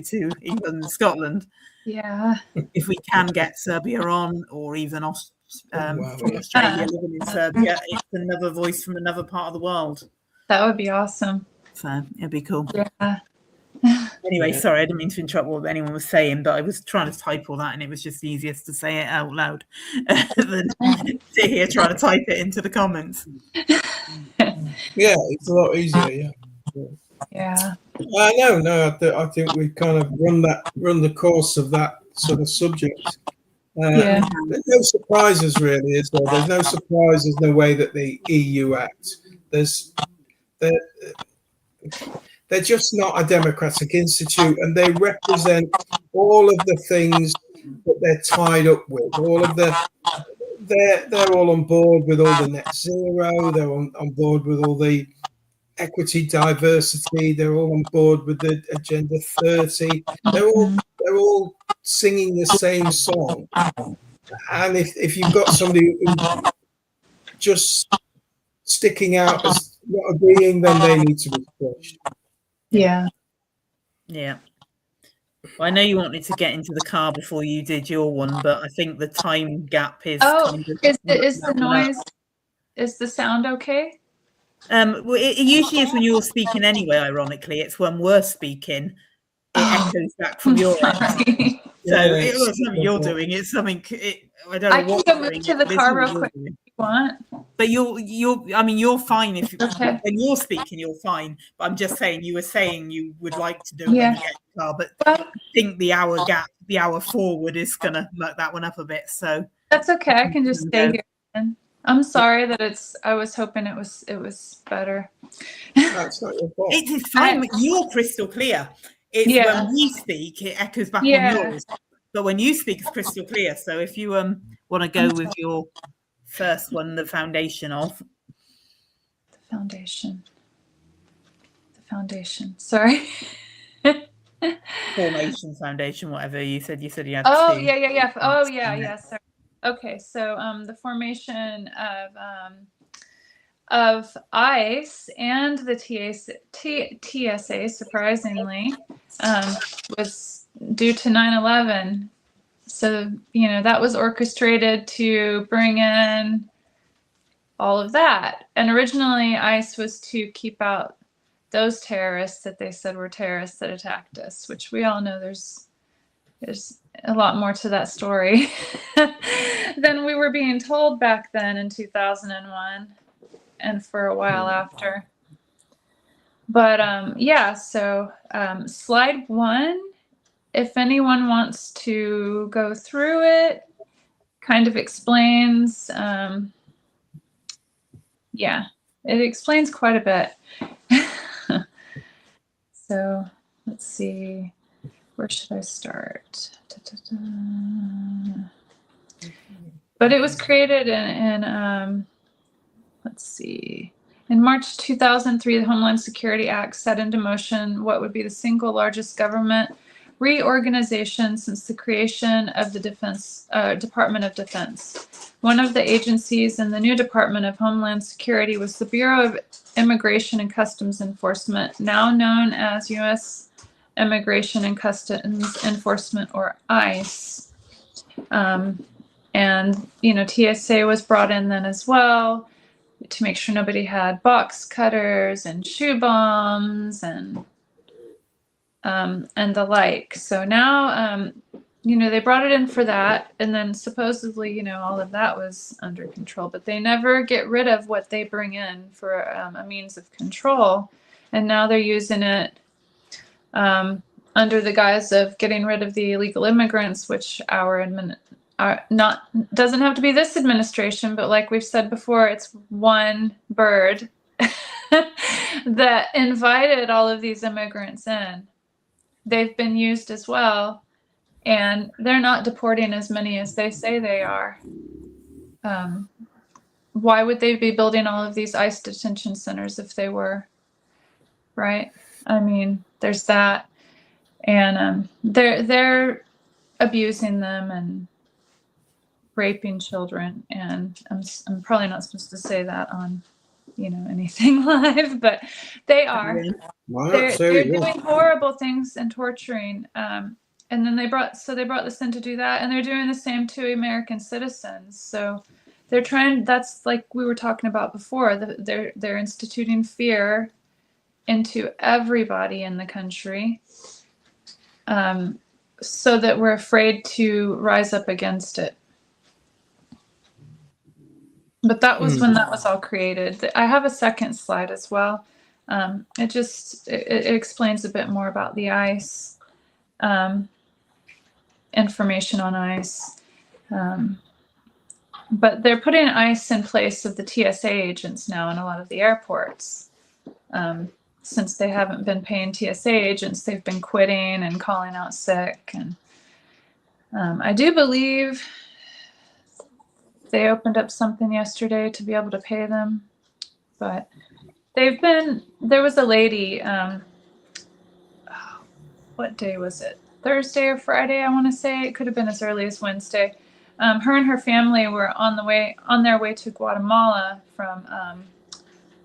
to England and Scotland. Yeah. If we can get Serbia on, or even from Australia, living in Serbia, it's another voice from another part of the world. That would be awesome. So it'd be cool. Yeah. Anyway, sorry, I didn't mean to interrupt what anyone was saying, but I was trying to type all that, and it was just easiest to say it out loud than sit here trying to type it into the comments. Yeah, it's a lot easier. Yeah. No, I think we've kind of run the course of that sort of subject. There's no surprises, really, is there? There's no surprises in the way that the EU act. They're just not a democratic institute, and they represent all of the things that they're tied up with. They're all on board with all the net zero. They're on board with all the equity, diversity. They're all on board with the Agenda 30. They're all singing the same song. And if you've got somebody who's just sticking out as not agreeing, then they need to be squashed. Yeah. Yeah. Well, I know you wanted to get into the car before you did your one, but I think the time gap is. Is the noise? Is the sound okay? Well, it usually is when you're speaking anyway. Ironically, it's when we're speaking, it echoes back from your end. So it's not something you're doing. It's something. I don't know. I can go move to the car real quick if you want. But you're fine if when you're speaking, you're fine. But I'm just saying, you were saying you would like to do it when you get in the car, but I think the hour gap, the hour forward, is gonna muck that one up a bit. So That's okay. I can just stay No. here. And I'm sorry that I was hoping it was better. That's not your fault. It's fine. You're crystal clear. It's Yeah. when we speak, it echoes back on Yeah. yours. But when you speak, it's crystal clear. So if you want to go with your first one, the foundation of The foundation. Sorry. formation, foundation, whatever you said you had Oh, two. yeah. Oh, yeah. Sorry. Okay, so the formation of ICE and the TSA, surprisingly, was due to 9/11. So, that was orchestrated to bring in all of that. And originally, ICE was to keep out those terrorists that they said were terrorists that attacked us, which we all know there's a lot more to that story than we were being told back then in 2001 and for a while after. But so slide 1, if anyone wants to go through it, kind of explains, it explains quite a bit. So let's see, where should I start? But it was created in let's see. In March 2003, the Homeland Security Act set into motion what would be the single largest government reorganization since the creation of the Department of Defense. One of the agencies in the new Department of Homeland Security was the Bureau of Immigration and Customs Enforcement, now known as U.S. Immigration and Customs Enforcement, or ICE. And, TSA was brought in then as well, to make sure nobody had box cutters and shoe bombs and the like. So now, they brought it in for that, and then supposedly, all of that was under control, but they never get rid of what they bring in for a means of control, and now they're using it under the guise of getting rid of the illegal immigrants, which doesn't have to be this administration, but like we've said before, it's one bird that invited all of these immigrants in. They've been used as well, and they're not deporting as many as they say they are. Why would they be building all of these ICE detention centers if they were, right? I mean, there's that, and they're abusing them and raping children, and I'm probably not supposed to say that on anything live, but they are. They're doing horrible things and torturing, and then they brought this in to do that, and they're doing the same to American citizens. So they're trying, that's like we were talking about before, they're instituting fear into everybody in the country, so that we're afraid to rise up against it. But that was when that was all created. I have a second slide as well. It explains a bit more about the ICE, information on ICE. But they're putting ICE in place of the TSA agents now in a lot of the airports. Since they haven't been paying TSA agents, they've been quitting and calling out sick. And I do believe they opened up something yesterday to be able to pay them, but there was a lady, what day was it? Thursday or Friday, I want to say. It could have been as early as Wednesday. Her and her family were on their way to Guatemala from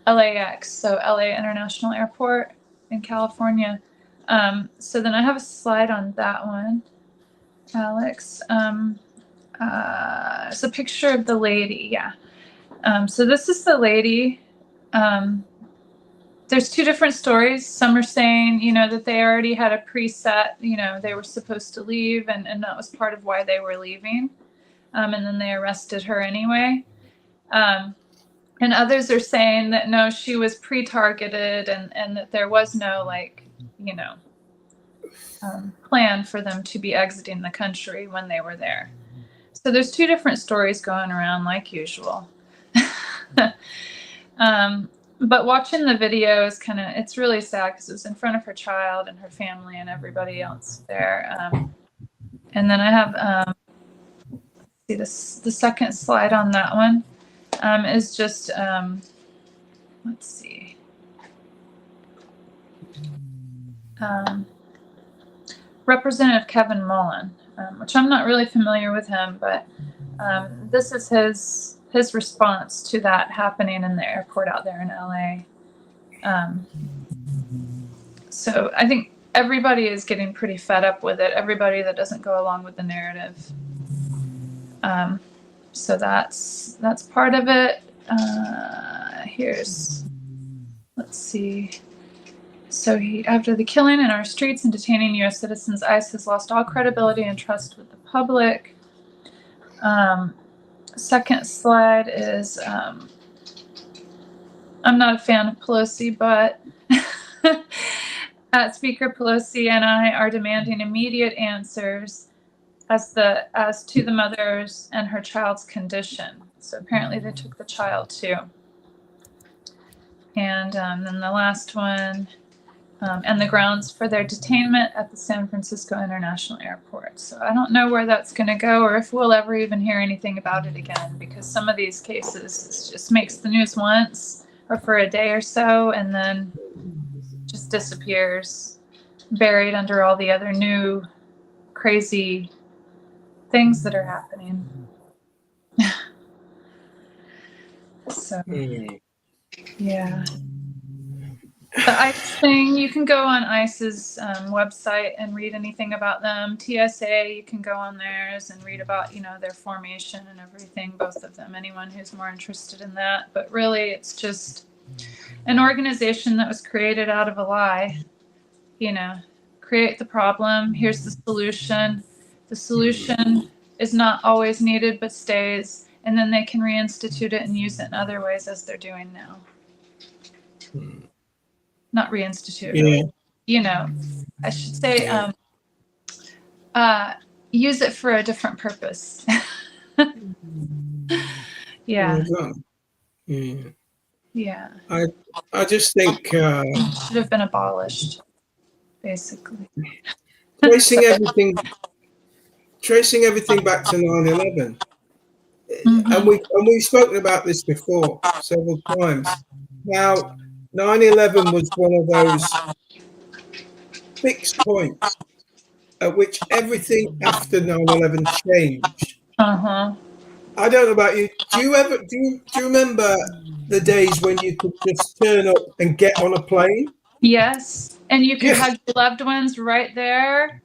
LAX, so LA International Airport in California. So then I have a slide on that one, Alex. It's a picture of the lady, yeah. So this is the lady. There's two different stories. Some are saying, that they already had a preset, they were supposed to leave, and that was part of why they were leaving. And then they arrested her anyway. And others are saying that no, she was pre-targeted, and that there was no plan for them to be exiting the country when they were there. So there's two different stories going around, like usual. But watching the video is it's really sad because it was in front of her child and her family and everybody else there. And then I have, see this, the second slide on that one is just, let's see. Representative Kevin Mullen, which I'm not really familiar with him, but this is his response to that happening in the airport out there in LA. So I think everybody is getting pretty fed up with it. Everybody that doesn't go along with the narrative. So that's part of it. Let's see. So after the killing in our streets and detaining U.S. citizens, ICE has lost all credibility and trust with the public. Second slide is, I'm not a fan of Pelosi, but Speaker Pelosi and I are demanding immediate answers as to the mother's and her child's condition. So apparently they took the child too. And then the last one, and the grounds for their detainment at the San Francisco International Airport. So I don't know where that's going to go or if we'll ever even hear anything about it again, because some of these cases just makes the news once or for a day or so and then just disappears, buried under all the other new crazy things that are happening. So, yeah. The ICE thing, you can go on ICE's website and read anything about them. TSA, you can go on theirs and read about, their formation and everything, both of them, anyone who's more interested in that. But really, it's just an organization that was created out of a lie. Create the problem, here's the solution. The solution is not always needed, but stays. And then they can reinstitute it and use it in other ways as they're doing now. Not reinstitute, I should say, use it for a different purpose. Yeah. Yeah. I just think should have been abolished, basically. tracing everything back to 9/11. And we've spoken about this before several times. Now, 9/11 was one of those fixed points at which everything after 9/11 changed. I don't know about you. Do you remember the days when you could just turn up and get on a plane? Yes, and you could hug your loved ones right there.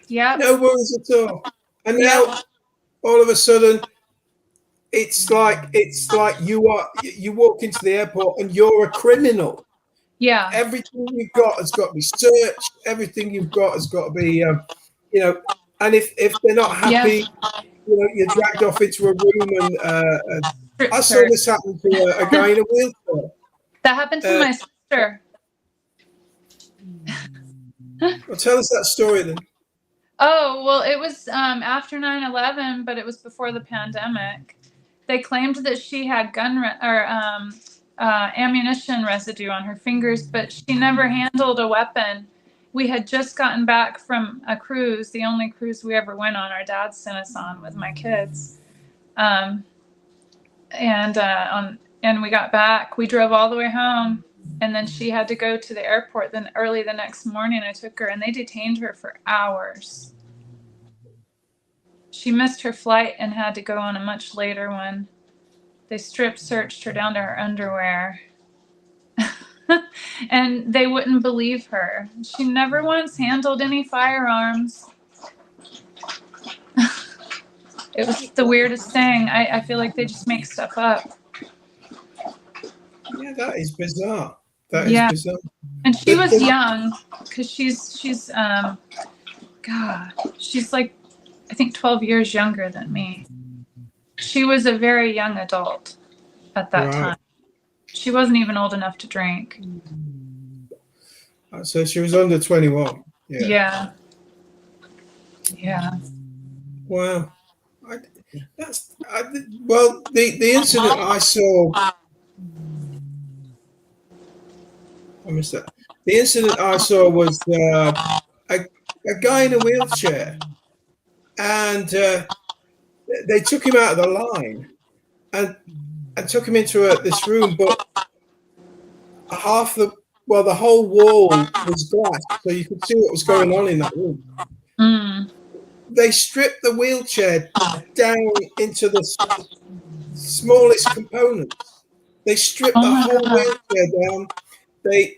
Yeah. No worries at all. And now, all of a sudden, it's like you walk into the airport and you're a criminal. Yeah. Everything you've got has got to be searched. Everything you've got has got to be, and if they're not happy, you're dragged off into a room. And I saw this happen to a guy in a wheelchair. That happened to my sister. Well, tell us that story then. Oh, well, it was after 9/11, but it was before the pandemic. They claimed that she had ammunition residue on her fingers, but she never handled a weapon. We had just gotten back from a cruise, the only cruise we ever went on. Our dad sent us on with my kids. And we got back. We drove all the way home, and then she had to go to the airport. Then early the next morning, I took her, and they detained her for hours. She missed her flight and had to go on a much later one. They strip searched her down to her underwear. And they wouldn't believe her. She never once handled any firearms. It was the weirdest thing. I feel like they just make stuff up. Yeah, that is bizarre. That is bizarre. And she was young, because she's like, I think 12 years younger than me. She was a very young adult at that time. She wasn't even old enough to drink. So she was under 21. Yeah. Wow. Well, the incident I saw. I missed that. The incident I saw was a guy in a wheelchair, and they took him out of the line and took him into this room, but the whole wall was glass, so you could see what was going on in that room. They stripped the wheelchair down into the smallest components. They stripped the whole wheelchair down.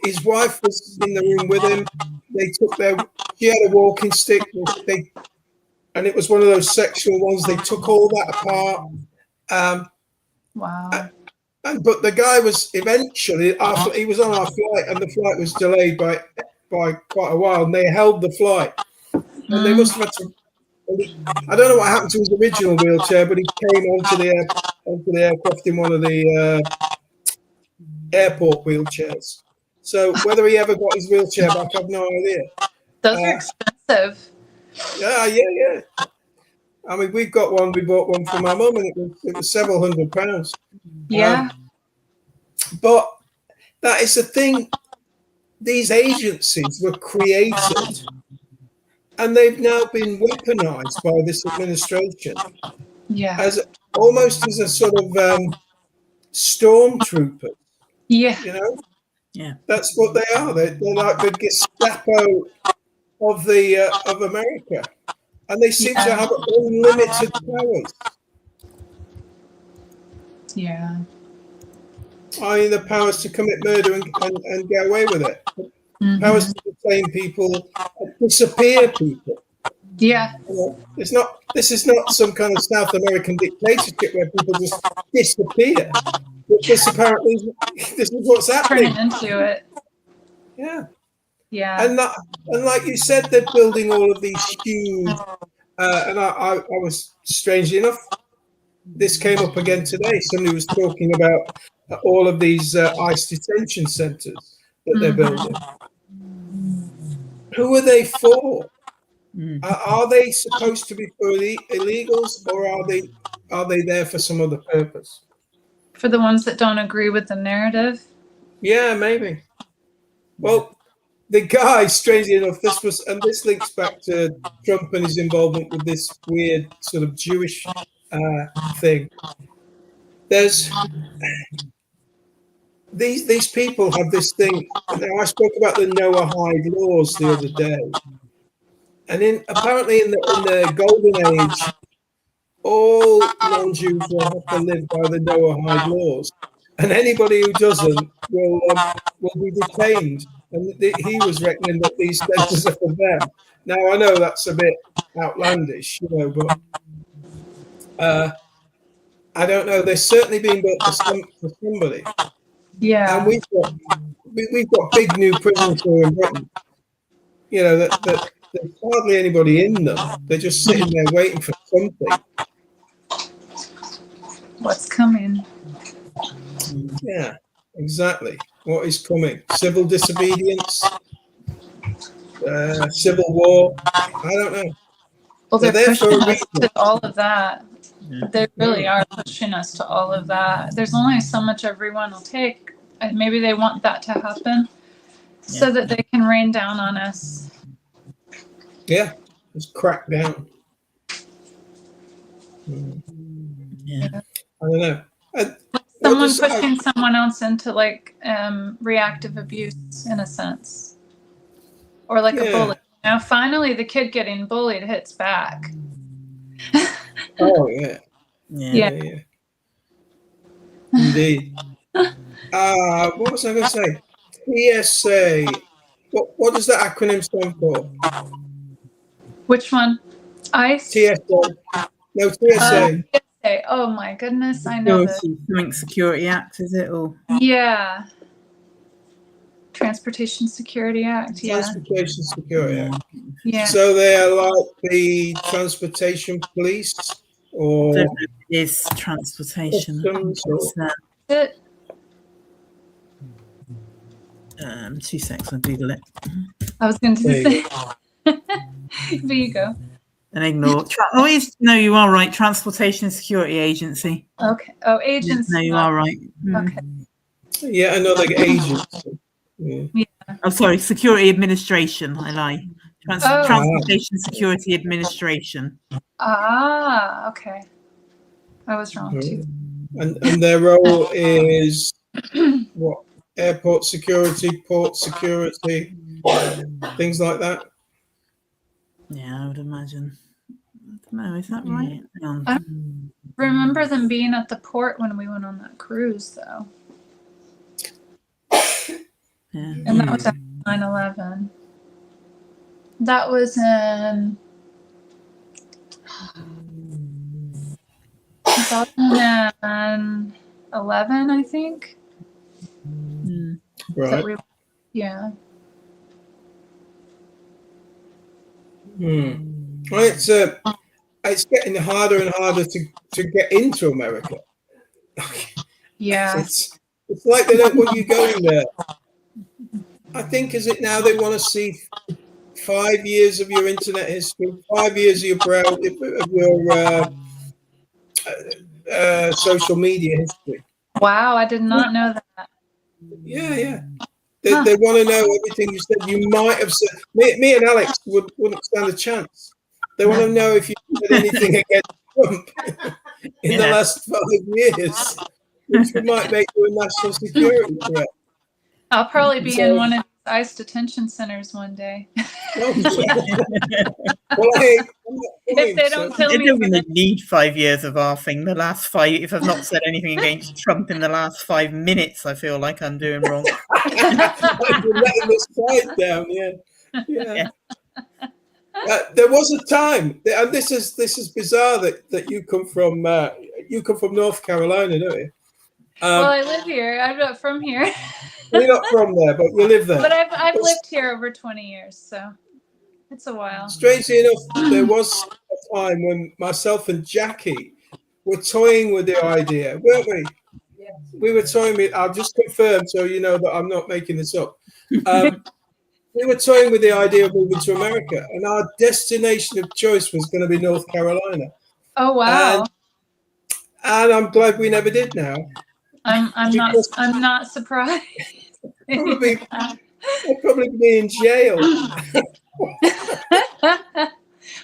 His wife was in the room with him. She had a walking stick. And it was one of those sexual ones. They took all that apart. Wow. But the guy was eventually, after he was on our flight, and the flight was delayed by quite a while, and they held the flight. And they must have had to. I don't know what happened to his original wheelchair, but he came onto the aircraft in one of the airport wheelchairs. So whether he ever got his wheelchair back, I've no idea. Those are expensive. Yeah. I mean, we bought one for my mum, and it was several £100. Yeah. But that is the thing. These agencies were created, and they've now been weaponized by this administration. Yeah. As almost as a sort of stormtrooper. Yeah. You know? Yeah. That's what they are. They're like the Gestapo of America. And they seem to have unlimited powers. Yeah. I mean, the powers to commit murder and get away with it. Powers to detain people, disappear people. Yeah. This is not some kind of South American dictatorship where people just disappear. But this is what's happening. Turning into it. Yeah. Yeah. And like you said, they're building all of these huge. And I was, strangely enough, this came up again today. Somebody was talking about all of these ICE detention centres that they're building. Who are they for? Are they supposed to be for illegals, or are they there for some other purpose? For the ones that don't agree with the narrative? Yeah, maybe. Well, the guy, strangely enough, this links back to Trump and his involvement with this weird sort of Jewish thing. There's these people have this thing. Now, I spoke about the Noahide laws the other day, and apparently in the Golden Age, all non-Jews will have to live by the Noahide laws, and anybody who doesn't will be detained. And he was reckoning that these centres are for them. Now, I know that's a bit outlandish, but I don't know. They're certainly being built for somebody. Yeah. And we've got big new prisons here in Britain. That there's hardly anybody in them. They're just sitting there waiting for something. What's coming? Yeah, exactly. What is coming? Civil disobedience, civil war. I don't know. Well, they're there for pushing a us to all of that. They really are pushing us to all of that. There's only so much everyone will take. And maybe they want that to happen so that they can rain down on us. Yeah, just crack down. Yeah. I don't know. Someone pushing someone else into reactive abuse in a sense, or like a bully. Now, finally, the kid getting bullied hits back. Oh yeah. Yeah. Indeed. What was I going to say? TSA. What does that acronym stand for? Which one? ICE? TSA. No, TSA. TSA. Oh my goodness, I know this. Security Act, is it? Or yeah. Transportation Security Act. Transportation Security Act. Yeah. So they are like the transportation police, or it is transportation. It, 2 seconds, I'll Google it. I was going to say. There you go. And ignore. No, you are right. Transportation Security Agency. Okay. Oh, agents. No, you not- are right. Okay. Yeah, another agency. Yeah. Oh, sorry. Security Administration. I lie. Oh. Transportation Security Administration. Ah, okay. I was wrong too. And their role is what? Airport security, port security, things like that. Yeah, I would imagine. No, is that right? I remember them being at the port when we went on that cruise, though. Yeah. And that was at 9/11. That was in 2011, I think. Right. Yeah. Well, it's getting harder and harder to get into America. Yeah. It's like they don't want you going there. I think, is it now they want to see 5 years of your internet history, 5 years of your social media history. Wow, I did not know that. Yeah. They want to know everything you said. You might have said. Me and Alex wouldn't stand a chance. They want to know if you said anything against Trump in the last 5 years, which might make you a national security threat. I'll probably be in one of these ICE detention centers one day. If they don't kill me. They don't need 5 years of arfing. The last 5, if I've not said anything against Trump in the last 5 minutes, I feel like I'm doing wrong. You're letting this fight down, yeah. There was a time, and this is bizarre that you come from North Carolina, don't you? Well, I live here. I'm not from here. You're not from there, but you live there. But I've lived here over 20 years, so it's a while. Strangely enough, there was a time when myself and Jackie were toying with the idea, weren't we? We were toying with. I'll just confirm so you know that I'm not making this up. We were toying with the idea of moving to America, and our destination of choice was going to be North Carolina. Oh wow! And I'm glad we never did. Now, I'm not surprised. I'd probably be in jail.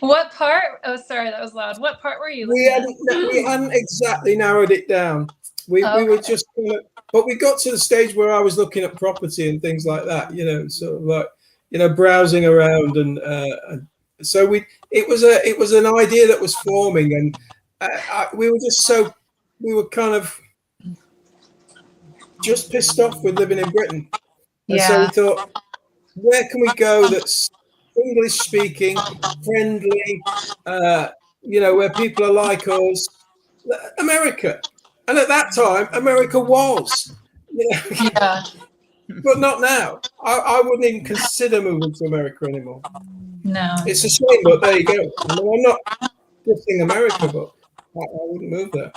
What part? Oh, sorry, that was loud. What part were you? We hadn't exactly narrowed it down. We were just kind of, but we got to the stage where I was looking at property and things like that. Sort of like browsing around, and so it was an idea that was forming, and we were kind of just pissed off with living in Britain. And so we thought, where can we go that's English speaking, friendly, where people are like us? America. And at that time, America was. Yeah. But not now. I wouldn't even consider moving to America anymore. No. It's a shame, but there you go. I'm not dissing America, but I wouldn't move there.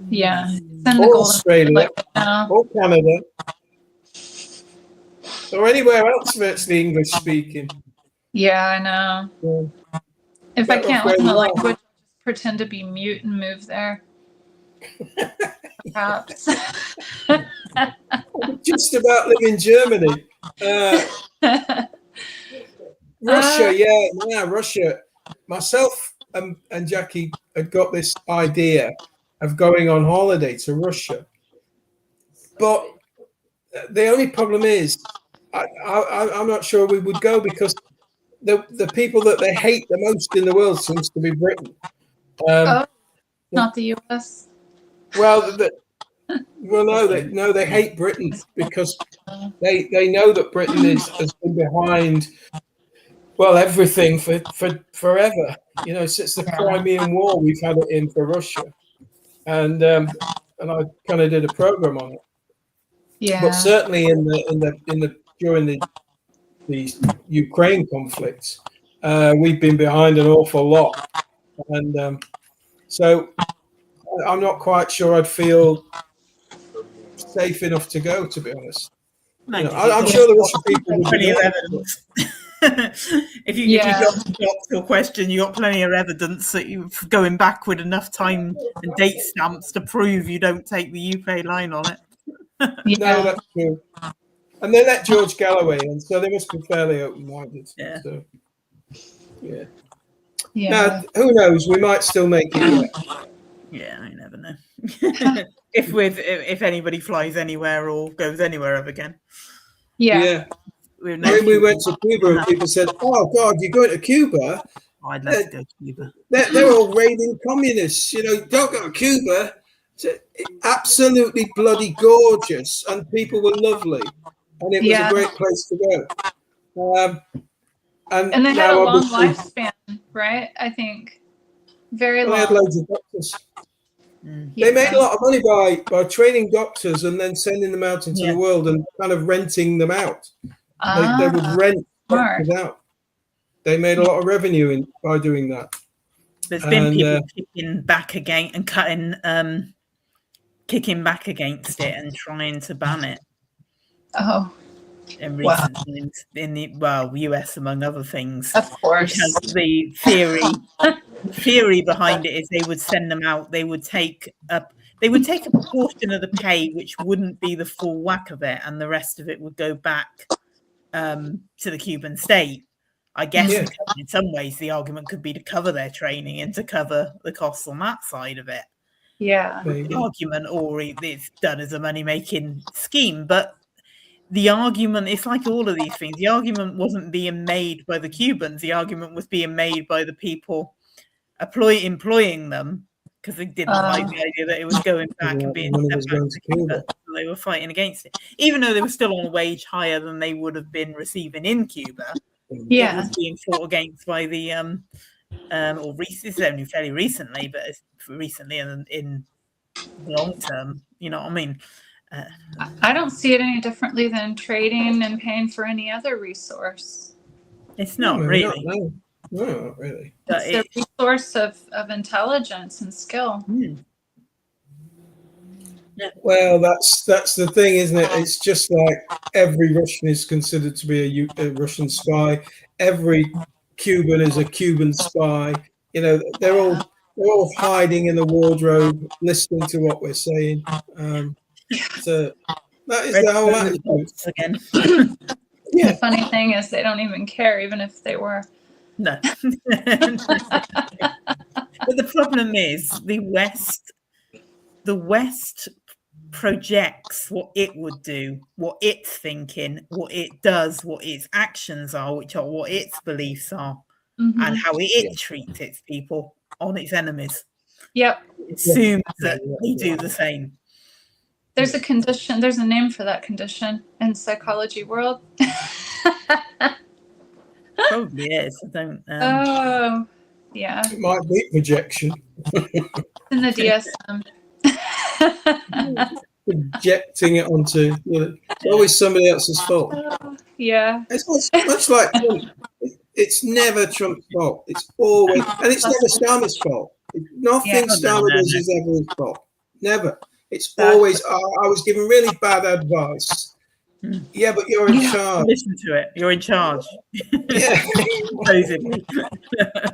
Yeah. Or Australia, or Canada, or anywhere else virtually English speaking. Yeah, I know. Yeah. If I can't learn the language, I'll just pretend to be mute and move there. Perhaps. Just about live in Germany. Russia, Russia. Myself and Jackie had got this idea of going on holiday to Russia. But the only problem is, I'm not sure we would go because the people that they hate the most in the world seems to be Britain. Not the U.S. Well, they hate Britain because they know that Britain has been behind, everything for forever. Since the Crimean War, we've had it in for Russia, and I kind of did a program on it. Yeah. But certainly during the Ukraine conflicts, we've been behind an awful lot, and so I'm not quite sure I'd feel safe enough to go, to be honest. I'm sure the Russian people would be. if you got your question, you got plenty of evidence that you're going back with enough time and date stamps to prove you don't take the UK line on it. No, that's true. And they let George Galloway in, so they must be fairly open-minded. Yeah. So, yeah. Yeah. Now, who knows? We might still make it yet. Yeah, I never know. if anybody flies anywhere or goes anywhere ever again. Yeah. When we went to Cuba and people said, "Oh God, you're going to Cuba? I'd love to go to Cuba. They're all raiding communists. You know, don't go to Cuba." It's absolutely bloody gorgeous, and people were lovely, and it was a great place to go. And they had a long lifespan, right? I think very long. They had loads of doctors. They made a lot of money by training doctors and then sending them out into the world and kind of renting them out. They would rent doctors out. They made a lot of revenue by doing that. There's been people kicking back against and kicking back against it and trying to ban it. Oh. In recent times, in the US among other things, of course, because the theory behind it is they would send them out. They would take a proportion of the pay, which wouldn't be the full whack of it, and the rest of it would go back to the Cuban state. I guess in some ways the argument could be to cover their training and to cover the costs on that side of it. Yeah, the argument, or it's done as a money-making scheme, but. The argument, it's like all of these things, the argument wasn't being made by the Cubans, the argument was being made by the people employing them, because they didn't like the idea that it was going back and being sent back to Cuba. So they were fighting against it. Even though they were still on a wage higher than they would have been receiving in Cuba, it was being fought against by the, or this is only fairly recently, but it's recently in the long term, you know what I mean? I don't see it any differently than trading and paying for any other resource. It's not really. No, not really. It's the resource of intelligence and skill. Yeah. Well, that's the thing, isn't it? It's just like every Russian is considered to be a Russian spy. Every Cuban is a Cuban spy. You know, they're all hiding in the wardrobe, listening to what we're saying. So that is the whole attitude. Again. The funny thing is they don't even care, even if they were. No. But the problem is the West projects what it would do, what it's thinking, what it does, what its actions are, which are what its beliefs are, and how it treats its people on its enemies. Yep. It assumes that they do the same. There's a condition, there's a name for that condition in psychology world. Probably is. I don't. Oh, yeah. It might be projection. In the DSM. Projecting it onto, it's always somebody else's fault. Yeah. It's much like Trump. It's never Trump's fault. It's always, and it's never Starmer's fault. Nothing Starmer does is ever his fault. Never. It's always, I was given really bad advice. Yeah, but you're in charge. Listen to it. You're in charge. Yeah.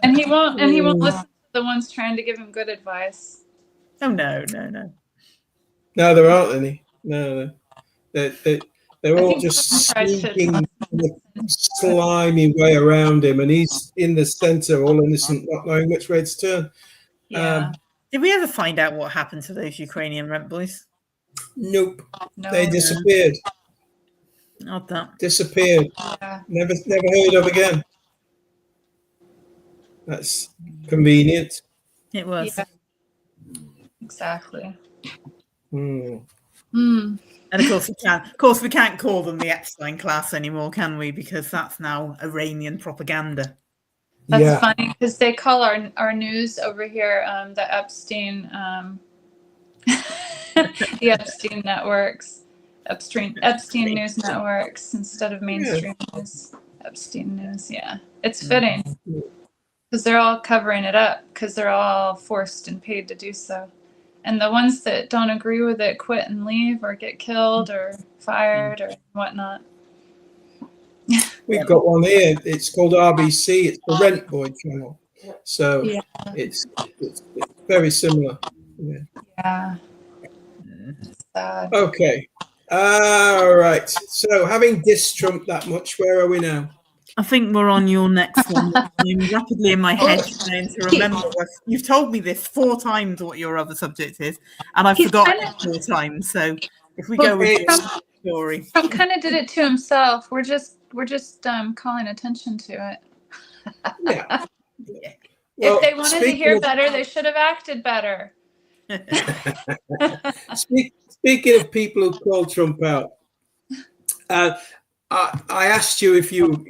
And he won't listen to the ones trying to give him good advice. Oh no. No, there aren't any. No. They're all just sneaking the slimy way around him, and he's in the center, all innocent, not knowing which way to turn. Yeah. Did we ever find out what happened to those Ukrainian rent boys? Nope. No. They disappeared. Not that. Disappeared. Yeah. Never heard of again. That's convenient. It was. Yeah. Exactly. Hmm. And of course we can't call them the Epstein class anymore, can we? Because that's now Iranian propaganda. That's funny because they call our news over here the Epstein the Epstein networks, Epstein news networks instead of mainstream news. Epstein news, yeah, it's fitting because they're all covering it up because they're all forced and paid to do so, and the ones that don't agree with it quit and leave or get killed or fired or whatnot. We've got one here. It's called RBC. It's the Rent Boy channel. So Yeah. it's very similar. Yeah. Yeah. Sad. Okay. All right. So having dissed Trump that much, where are we now? I think we're on your next one. I'm rapidly in my head trying to remember. You've told me this 4 times what your other subject is, and I've He's forgotten kinda- it 4 times. So if we Well, go with it's- your story, Trump kind of did it to himself. We're just calling attention to it. Yeah. If they wanted to speaking hear of- better, they should have acted better. Speaking of people who call Trump out, I asked you if you.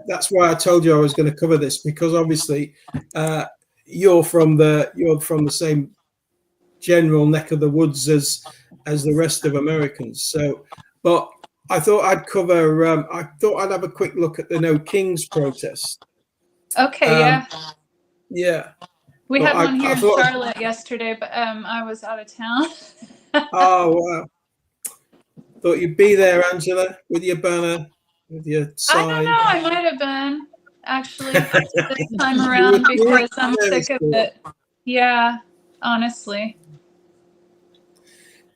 That's why I told you I was going to cover this, because obviously you're from the same general neck of the woods as the rest of Americans. So, but I thought I'd cover. I thought I'd have a quick look at the No Kings protest. Okay, yeah. Yeah. We Well, had one here I in thought- Charlotte yesterday, but I was out of town. Oh wow! Thought you'd be there, Angela, with your banner, with your sign. I don't know. I might have been actually this time around because I'm sick of it. Yeah, honestly.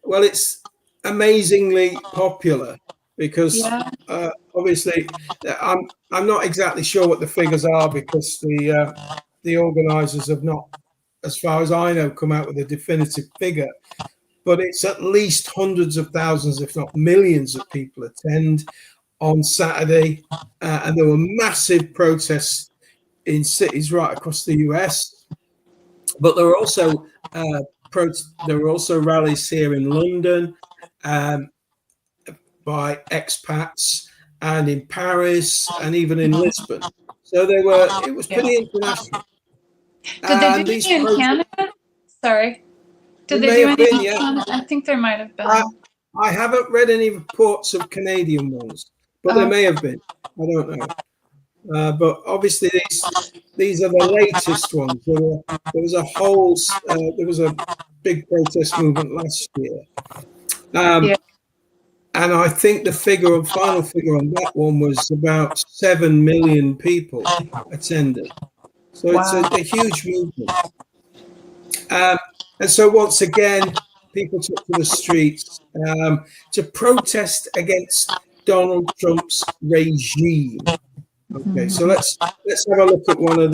Well, it's amazingly popular because Yeah. obviously I'm not exactly sure what the figures are, because the organisers have not, as far as I know, come out with a definitive figure. But it's at least hundreds of thousands, if not millions, of people attend on Saturday, and there were massive protests in cities right across the US. But there were also rallies here in London by expats, and in Paris, and even in Lisbon. So it was pretty international. Did they do any in Canada? Sorry. Did they do any in Canada? I think there might have been. I haven't read any reports of Canadian ones, but there may have been. I don't know. But obviously these are the latest ones. There was a big protest movement last year. And I think the final figure on that one was about 7 million people attended. So it's a huge movement. And so once again, people took to the streets to protest against Donald Trump's regime. Okay, so let's have a look at one of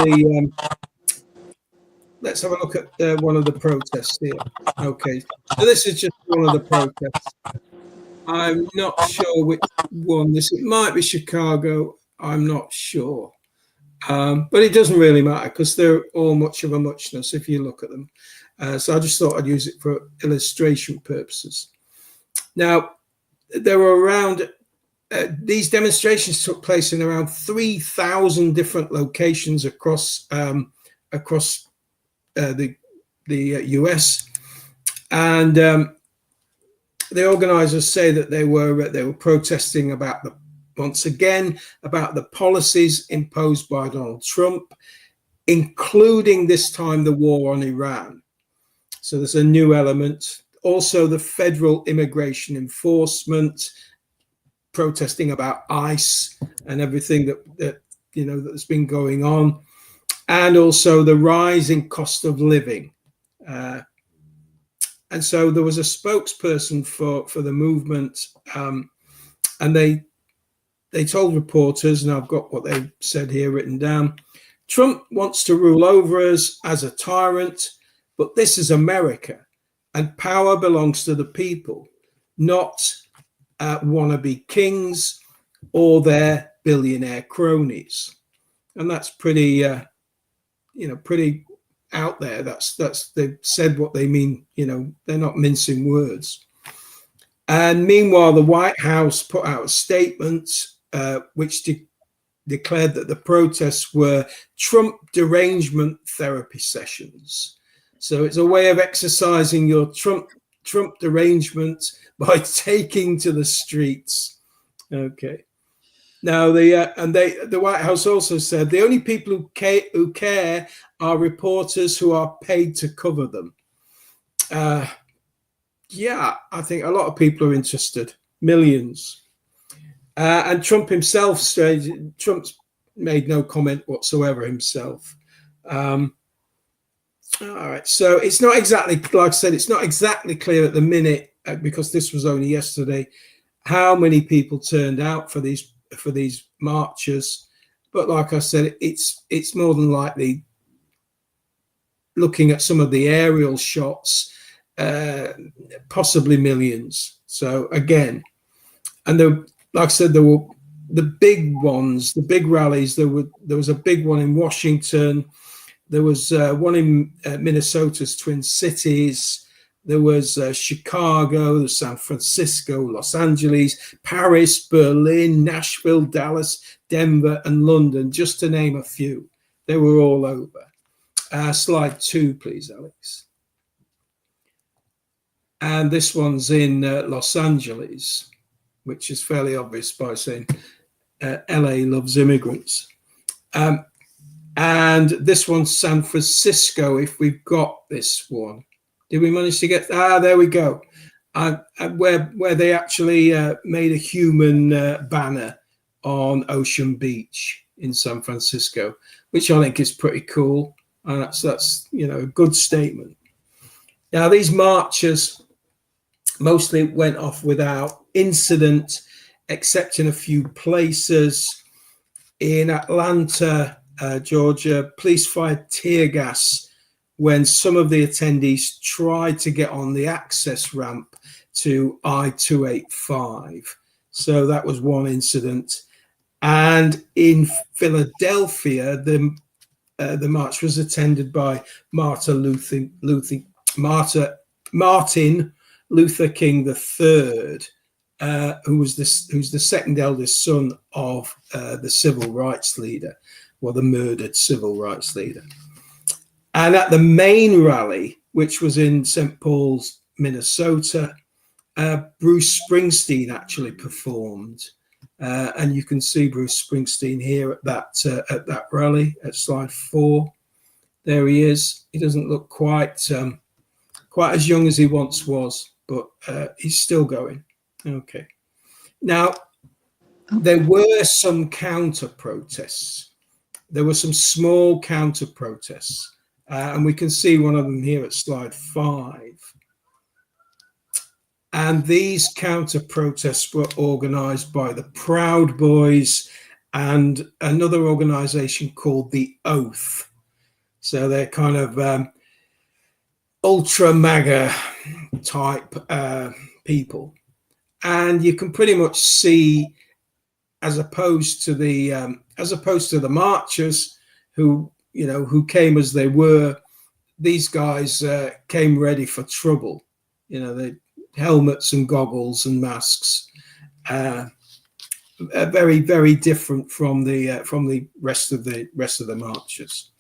the protests here. Okay, so this is just one of the protests. I'm not sure which one this. It might be Chicago. I'm not sure, but it doesn't really matter because they're all much of a muchness if you look at them. So I just thought I'd use it for illustration purposes. Now, there were around. These demonstrations took place in around 3,000 different locations across the US, and the organizers say that they were protesting about the policies imposed by Donald Trump, including this time the war on Iran. So there's a new element. Also, the federal immigration enforcement, protesting about ICE and everything that's been going on, and also the rising cost of living. And so there was a spokesperson for the movement, and they told reporters, and I've got what they said here written down: Trump wants to rule over us as a tyrant, but this is America, and power belongs to the people, not wannabe kings or their billionaire cronies. And that's pretty out there. They've said what they mean. They're not mincing words. And meanwhile, the White House put out a statement which declared that the protests were Trump derangement therapy sessions. So it's a way of exercising your Trump derangement by taking to the streets. Okay. Now the White House also said the only people who care are reporters who are paid to cover them. Yeah, I think a lot of people are interested. Millions. And Trump himself, Trump's made no comment whatsoever himself. All right, so it's not exactly, like I said, it's not exactly clear at the minute, because this was only yesterday, how many people turned out for these marches. But like I said, it's more than likely, looking at some of the aerial shots, possibly millions. So again, and like I said, there were the big ones, the big rallies. There was a big one in Washington. There was one in Minnesota's Twin Cities. There was Chicago, San Francisco, Los Angeles, Paris, Berlin, Nashville, Dallas, Denver, and London, just to name a few. They were all over. Slide 2, please, Alex. And this one's in Los Angeles, which is fairly obvious by saying LA loves immigrants. And this one's San Francisco, if we've got this one. Did we manage to get, there we go. Where they actually made a human banner on Ocean Beach in San Francisco, which I think is pretty cool. And that's a good statement. Now, these marches mostly went off without incident, except in a few places. In Atlanta, Georgia, police fired tear gas when some of the attendees tried to get on the access ramp to I-285. So that was one incident. And in Philadelphia, the march was attended by Martin Luther King III, who's the second eldest son of the civil rights leader, well, the murdered civil rights leader. And at the main rally, which was in St. Paul's, Minnesota, Bruce Springsteen actually performed. And you can see Bruce Springsteen here at that rally at slide 4. There he is. He doesn't look quite as young as he once was, but he's still going. Okay. Now, there were some counter protests. There were some small counter protests, and we can see one of them here at slide 5. And these counter protests were organized by the Proud Boys and another organization called the Oath. So they're kind of ultra MAGA type people. And you can pretty much see, as opposed to the marchers who came as they were, these guys came ready for trouble. They helmets and goggles and masks, very, very different from the rest of the marchers.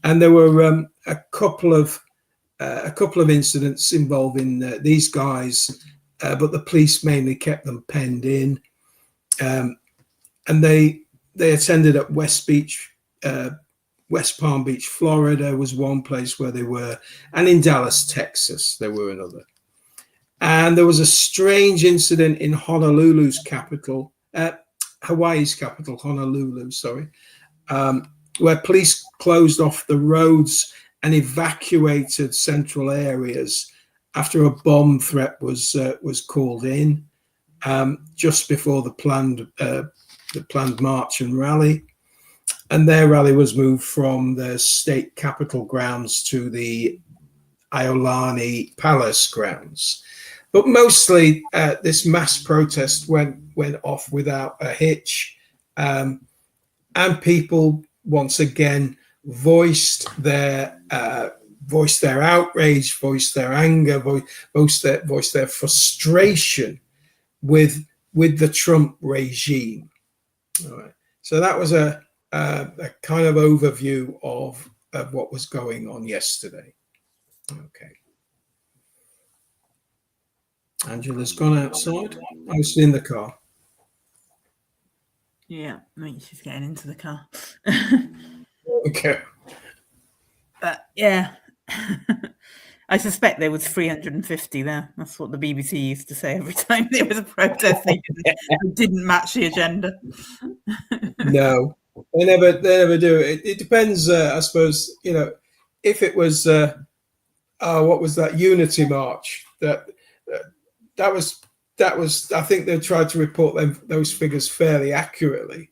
And there were a couple of incidents involving these guys, but the police mainly kept them penned in. And they attended at West Palm Beach, Florida was one place where they were, and in Dallas, Texas, there were another. And there was a strange incident in Hawaii's capital, Honolulu, where police closed off the roads and evacuated central areas after a bomb threat was called in just before the planned march and rally. And their rally was moved from the state capitol grounds to the Iolani Palace grounds. But mostly this mass protest went off without a hitch, and people once again voiced their outrage, voiced their anger, voiced their frustration with the Trump regime. All right. So that was a kind of overview of what was going on yesterday. Okay. Angela's gone outside. I was in the car. Yeah, I think she's getting into the car. Okay. But yeah. I suspect there was 350 there. That's what the BBC used to say every time there was a protest. They didn't match the agenda. No, they never do. It depends. I suppose, if it was what was that Unity March? That was. I think they tried to report those figures fairly accurately.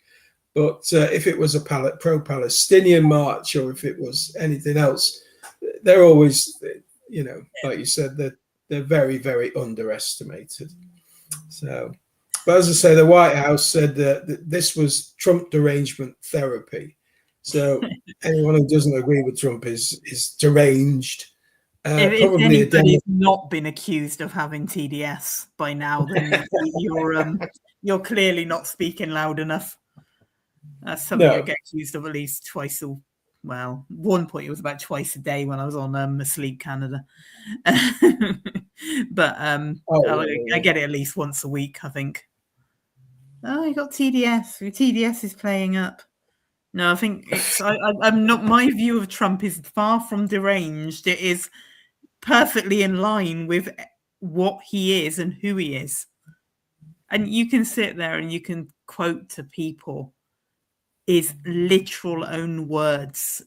But if it was a pro-Palestinian march, or if it was anything else, they're always, like you said, they're very, very underestimated. So, but as I say, the White House said that this was Trump derangement therapy. So anyone who doesn't agree with Trump is deranged. If anybody's not been accused of having TDS by now, then you're clearly not speaking loud enough. That's something I get accused of at least twice. Well, one point it was about twice a day when I was on Asleep Canada, but I get it at least once a week, I think. Oh, you got TDS. Your TDS is playing up. No, I think it's. I'm not. My view of Trump is far from deranged. It is perfectly in line with what he is and who he is. And you can sit there and you can quote to people his literal own words.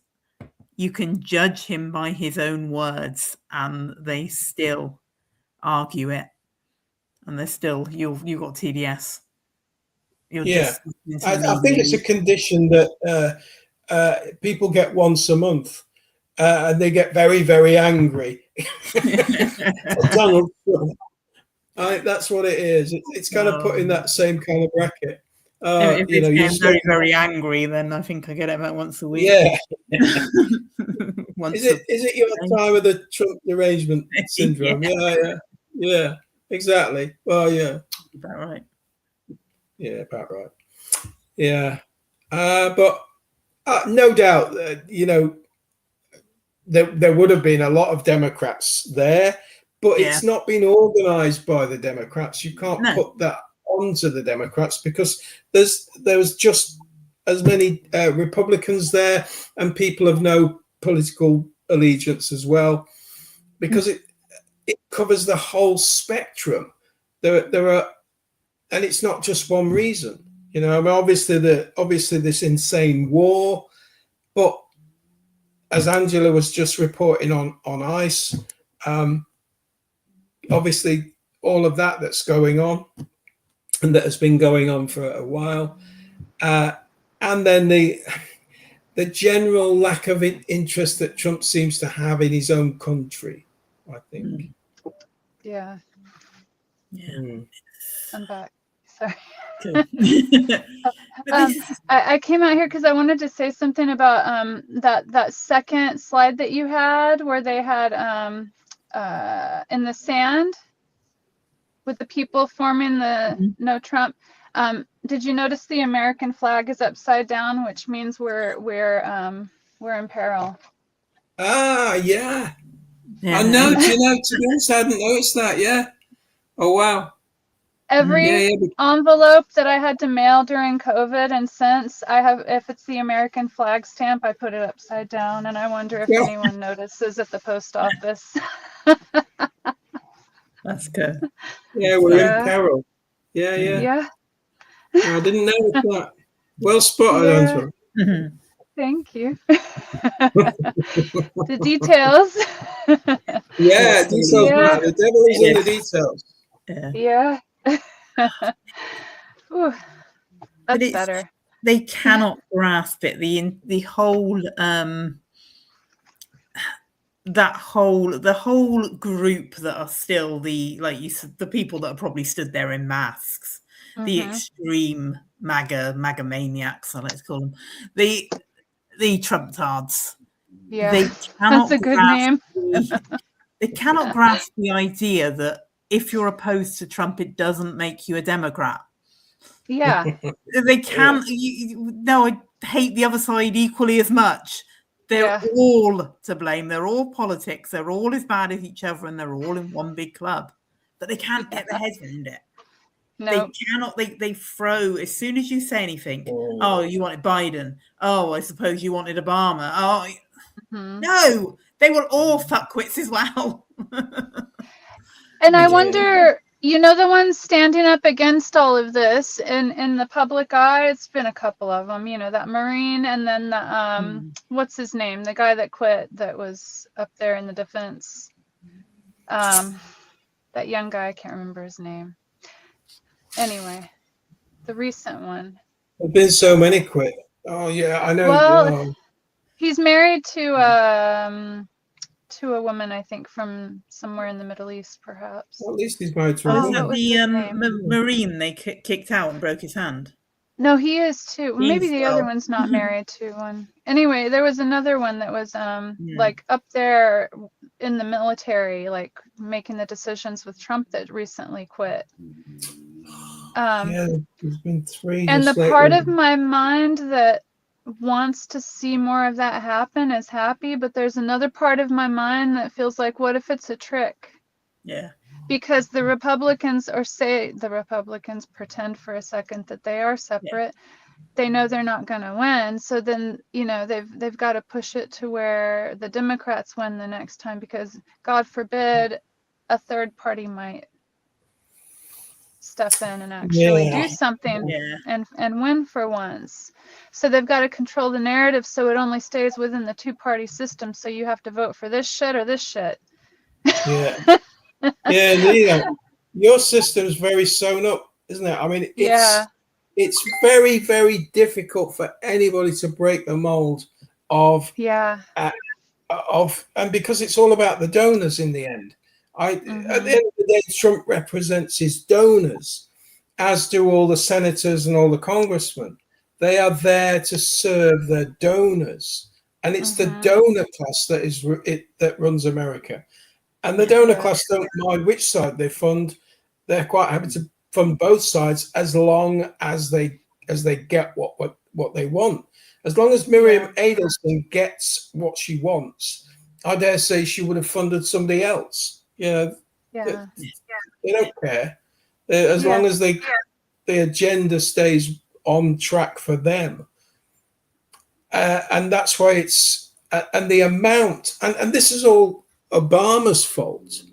You can judge him by his own words, and they still argue it. And they're still, you got TDS. I think it's a condition that people get once a month. And they get very, very angry. Donald Trump. I think that's what it is. It's kind of put in that same kind of bracket. If it's very, very angry, then I think I get it about once a week. Yeah. Is it your time of the Trump derangement syndrome? Yeah, exactly. Well, yeah. About right. Yeah, about right. Yeah. But no doubt, there would have been a lot of Democrats there, but it's not been organized by the Democrats. You can't put that onto the Democrats because there was just as many Republicans there and people of no political allegiance as well, because it covers the whole spectrum. There are, and it's not just one reason. Obviously this insane war, but as Angela was just reporting on ICE, obviously all of that's going on, and that has been going on for a while, and then the general lack of interest that Trump seems to have in his own country, I think. Yeah. I'm back. Sorry. I came out here because I wanted to say something about that second slide that you had where they had in the sand with the people forming the no Trump. Did you notice the American flag is upside down, which means we're in peril? Yeah. I know. To be honest, I hadn't noticed that. Yeah. Oh wow. Every envelope that I had to mail during COVID and since, if it's the American flag stamp, I put it upside down, and I wonder if anyone notices at the post office. That's good. Yeah, we're in peril. Yeah. I didn't know that. Well spotted, Angela. Thank you. The details. Yeah, details matter. The devil is in the details. Yeah. Ooh, that's better. They cannot grasp it. The whole the whole group that are still the people that are probably stood there in masks, the extreme MAGA maniacs, I like to call them, the Trump-tards. Yeah, they cannot that's a good name. They cannot grasp the idea that if you're opposed to Trump, it doesn't make you a Democrat. Yeah. They can't. No, I hate the other side equally as much. They're all to blame. They're all politics. They're all as bad as each other, and they're all in one big club. But they can't get their heads around it. No. They cannot. They throw as soon as you say anything. Oh, you wanted Biden. Oh, I suppose you wanted Obama. Oh, no. They were all fuckwits as well. And I Yeah. wonder, the ones standing up against all of this in the public eye, it's been a couple of them, that Marine, and then the, what's his name? The guy that quit that was up there in the defense. That young guy, I can't remember his name. Anyway, the recent one. There've been so many quit. Oh yeah, I know. Well, he's married to a woman, I think, from somewhere in the Middle East, perhaps. Well, at least he's married to a Oh, is woman. that what was the his name? Marine they kicked out and broke his hand? No, he is too. Maybe He's the other well. one's not married to one. Anyway, there was another one that was like up there in the military, like making the decisions with Trump, that recently quit. Yeah, there's been 3. And the just part lately. of my mind that wants to see more of that happen is happy, but there's another part of my mind that feels like, what if it's a trick? Yeah. Because the Republicans, or say the Republicans pretend for a second that they are separate. They know they're not going to win, so then they've got to push it to where the Democrats win the next time, because God forbid a third party might step in and actually do something and win for once. So they've got to control the narrative so it only stays within the two-party system, so you have to vote for this shit or this shit. Yeah. Yeah, your system's very sewn up, isn't it? I mean, it's very, very difficult for anybody to break the mold of and because it's all about the donors in the end. At the end of the day, Trump represents his donors, as do all the senators and all the congressmen. They are there to serve their donors, and it's the donor class that runs America. And the donor class don't mind which side they fund. They're quite happy to fund both sides as long as they get what they want. As long as Miriam Adelson gets what she wants, I dare say she would have funded somebody else. They don't care. As long as the agenda stays on track for them. And that's why it's and the amount and this is all Obama's fault.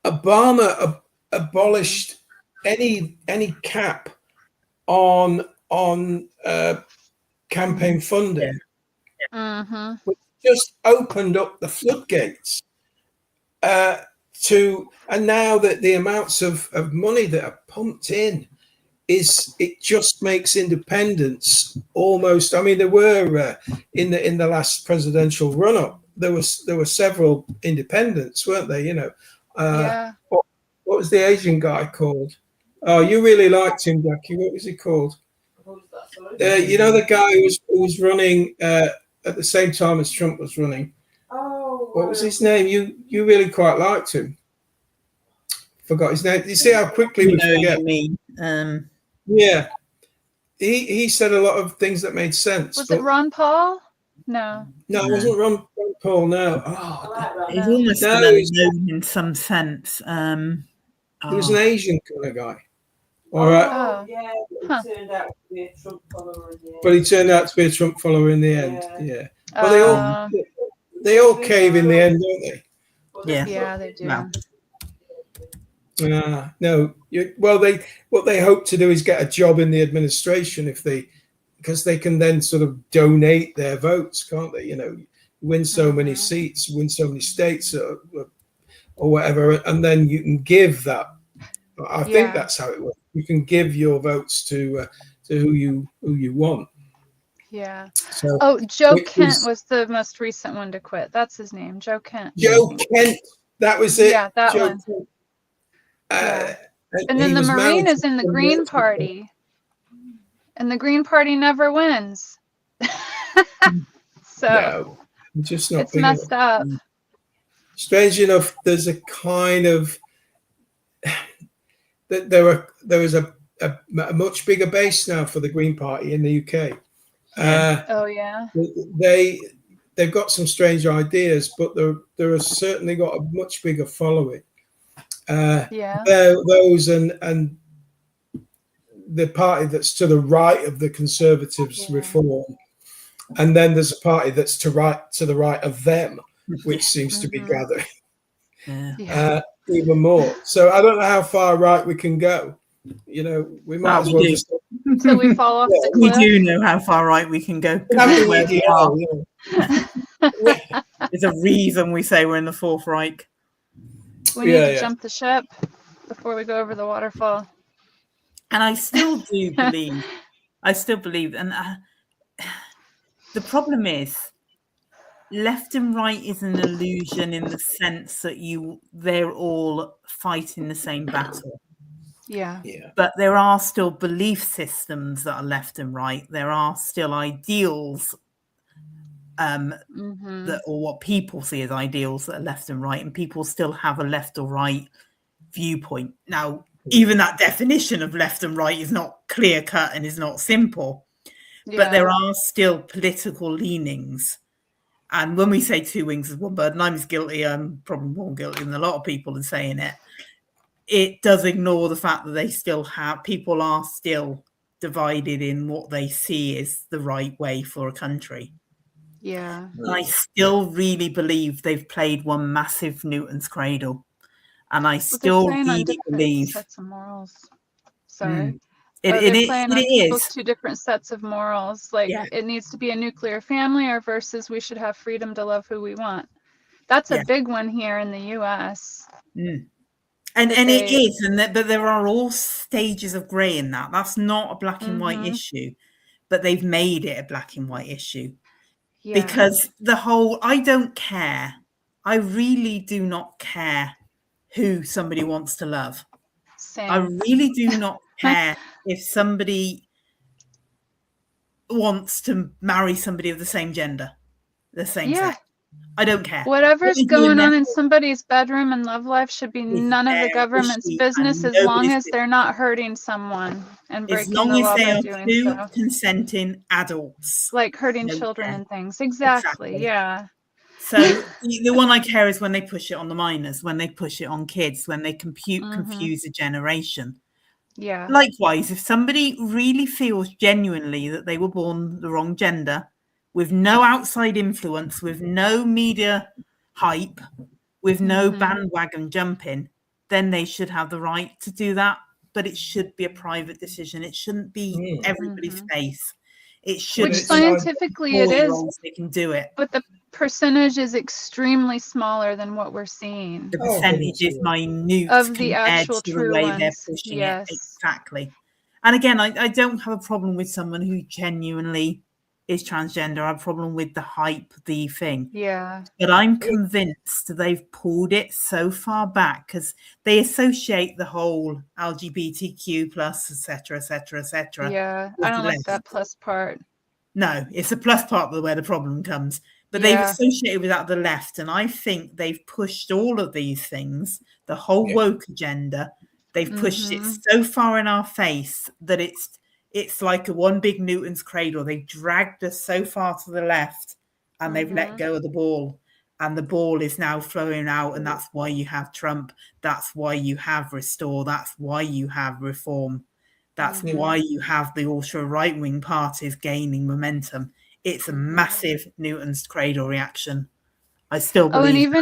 Obama abolished any cap on campaign funding, which just opened up the floodgates and now that the amounts of money that are pumped in it just makes independence almost. I mean, there were in the last presidential run-up, there were several independents, weren't there? What was the Asian guy called? Oh, you really liked him, Ducky. What was he called? The guy who was running at the same time as Trump was running. Oh, what was his name? You really quite liked him. Forgot his name. You see how quickly we forget. Yeah, he said a lot of things that made sense. Was it Ron Paul? No, it wasn't Ron Paul. No, he's almost unknown in some sense. He was an Asian kind of guy. All right. Yeah, he turned out to be a Trump follower in the end. But he turned out to be a Trump follower in the end. Yeah. Well, they all cave in the end, don't they? Yeah, they do. No. What they hope to do is get a job in the administration because they can then sort of donate their votes, can't they? Win so many seats, win so many states, or whatever, and then you can give that. I think that's how it works. You can give your votes to who you want. Yeah. So, Joe Kent was the most recent one to quit. That's his name, Joe Kent. Joe Kent. That was it. Yeah, that one. And then the Marine is in the Green Party. And the Green Party never wins. So just not it's messed up. Strange enough, there's a kind of there is a much bigger base now for the Green Party in the UK. They've got some strange ideas, but there has certainly got a much bigger following. Those and the party that's to the right of the Conservatives reform, and then there's a party that's to the right of them, which seems to be gathering even more. So I don't know how far right we can go. We might as well just. So we fall off the We cliff. do know how far right we can go. Camping Where we are. EDL, There's a reason we say we're in the Fourth Reich. We need to jump the ship before we go over the waterfall. And I still do believe. And the problem is, left and right is an illusion in the sense that they're all fighting the same battle. Yeah. But there are still belief systems that are left and right. There are still ideals that, or what people see as ideals, that are left and right, and people still have a left or right viewpoint. Now, even that definition of left and right is not clear cut and is not simple, but there are still political leanings. And when we say two wings of one bird, and I'm as guilty, I'm probably more guilty than a lot of people in saying it, it does ignore the fact that they still people are still divided in what they see as the right way for a country. Yeah. And I still really believe they've played one massive Newton's cradle. And I still really believe sets of morals. Sorry. It playing on people's two different sets of morals. Like it needs to be a nuclear family, or versus we should have freedom to love who we want. That's a big one here in the US. And it is, but there are all stages of grey in that. That's not a black and white issue, but they've made it a black and white issue. Yeah. Because I don't care. I really do not care who somebody wants to love. Same. I really do not care if somebody wants to marry somebody of the same gender, the same sex. I don't care. Whatever's going on in somebody's bedroom and love life should be none of the government's business, as long as they're not hurting someone and breaking the law by doing so. As long as they are two consenting adults. Like hurting children and things. Exactly. Yeah. So the one I care is when they push it on the minors, when they push it on kids, when they confuse a generation. Yeah. Likewise, if somebody really feels genuinely that they were born the wrong gender, with no outside influence, with no media hype, with no bandwagon jumping, then they should have the right to do that. But it should be a private decision. It shouldn't be everybody's face. It should. Which scientifically it is. They can do it. But the percentage is extremely smaller than what we're seeing. The percentage is minute of the actual to true the way ones. they're pushing it. Exactly. And again, I don't have a problem with someone who genuinely is transgender. I have a problem with the hype, the thing. Yeah. But I'm convinced they've pulled it so far back because they associate the whole LGBTQ plus, etc., etc., etc. Yeah, I don't like that plus part. No, it's the plus part where the problem comes. But they've associated with that the left, and I think they've pushed all of these things, the whole woke agenda. They've pushed it so far in our face that it's like a one big Newton's cradle. They dragged us so far to the left, and they've let go of the ball, and the ball is now flowing out, and that's why you have Trump. That's why you have Restore. That's why you have Reform. That's why you have the ultra right-wing parties gaining momentum. It's a massive Newton's cradle reaction. I still believe.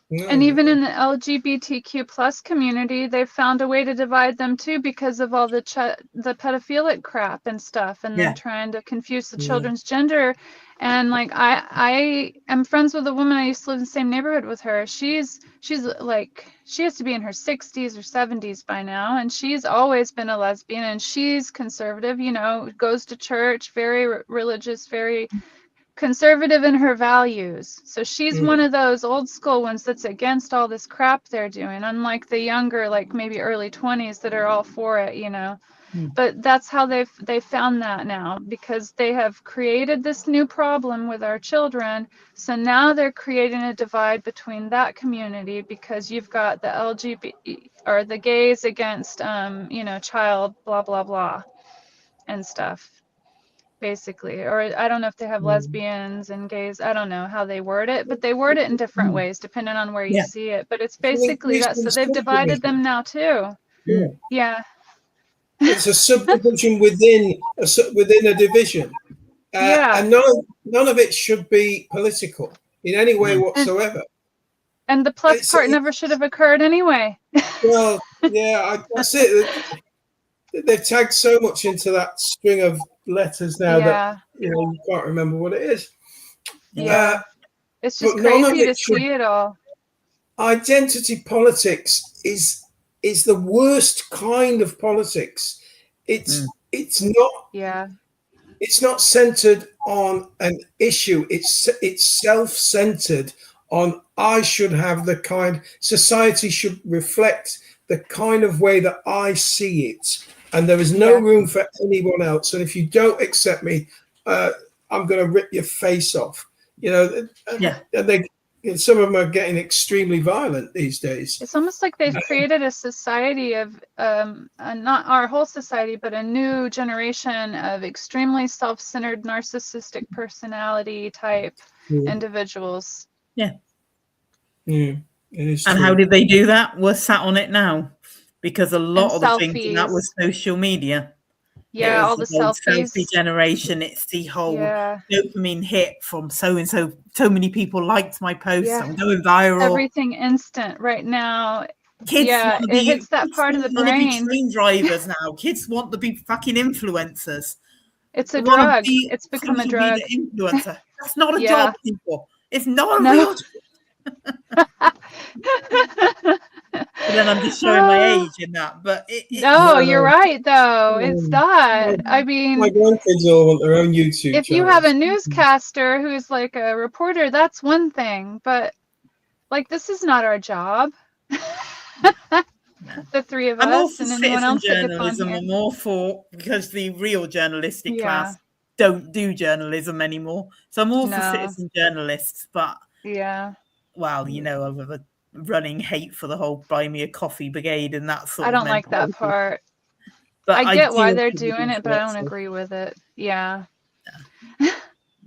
And even in the LGBTQ plus community, they've found a way to divide them too because of all the pedophilic crap and stuff, and they're trying to confuse the children's gender. And like I am friends with a woman. I used to live in the same neighborhood with her. She's like, she has to be in her 60s or 70s by now, and she's always been a lesbian, and she's conservative, goes to church, very religious, very conservative in her values. So she's one of those old school ones that's against all this crap they're doing, unlike the younger, like maybe early 20s that are all for it, But that's how they found that now, because they have created this new problem with our children. So now they're creating a divide between that community, because you've got the LGBT or the gays against child blah blah blah and stuff. Basically, or I don't know if they have lesbians and gays. I don't know how they word it, but they word it in different ways depending on where you see it. But it's basically that. So they've divided them now too. Yeah. It's a subdivision within a division. And none of it should be political. in any way Mm. whatsoever. And the plus part never should have occurred anyway. Well, yeah, that's it. They've tagged so much into that string of letters now that you can't remember what it is. Yeah. It's just but none of crazy to it should- see it all. Identity politics is the worst kind of politics. It's not it's not centered on an issue. It's self-centered on I should have the kind society should reflect the kind of way that I see it, and there is no room for anyone else. And if you don't accept me, I'm going to rip your face off. And some of them are getting extremely violent these days. It's almost like they've created a society of, not our whole society, but a new generation of extremely self-centered, narcissistic personality type individuals. Yeah. Yeah, it is. And true. how did they do that? We're sat on it now because a lot of the selfies. things in that was social media. Yeah, all the selfies. Selfie generation. It's the whole dopamine hit from so and so. So many people liked my post. Yeah. I'm going viral. Everything instant right now. Kids it hits that part of the brain. Be train drivers now. Kids want to be fucking influencers. It's a drug. It's become a drug. Influencer. That's not a job, people. It's not a real job. But then I'm just showing my age in that. But you're right though. It's not. I mean, my grandkids all want their own YouTube. If you have a newscaster who's like a reporter, that's one thing. But like, this is not our job. The three of us and anyone else that gets on here. I'm all for, because the real journalistic class don't do journalism anymore. So I'm all for citizen journalists, but well, over the running hate for the whole buy me a coffee brigade and that sort of I don't like that part. But I get why they're doing it, but I don't agree with it. Yeah.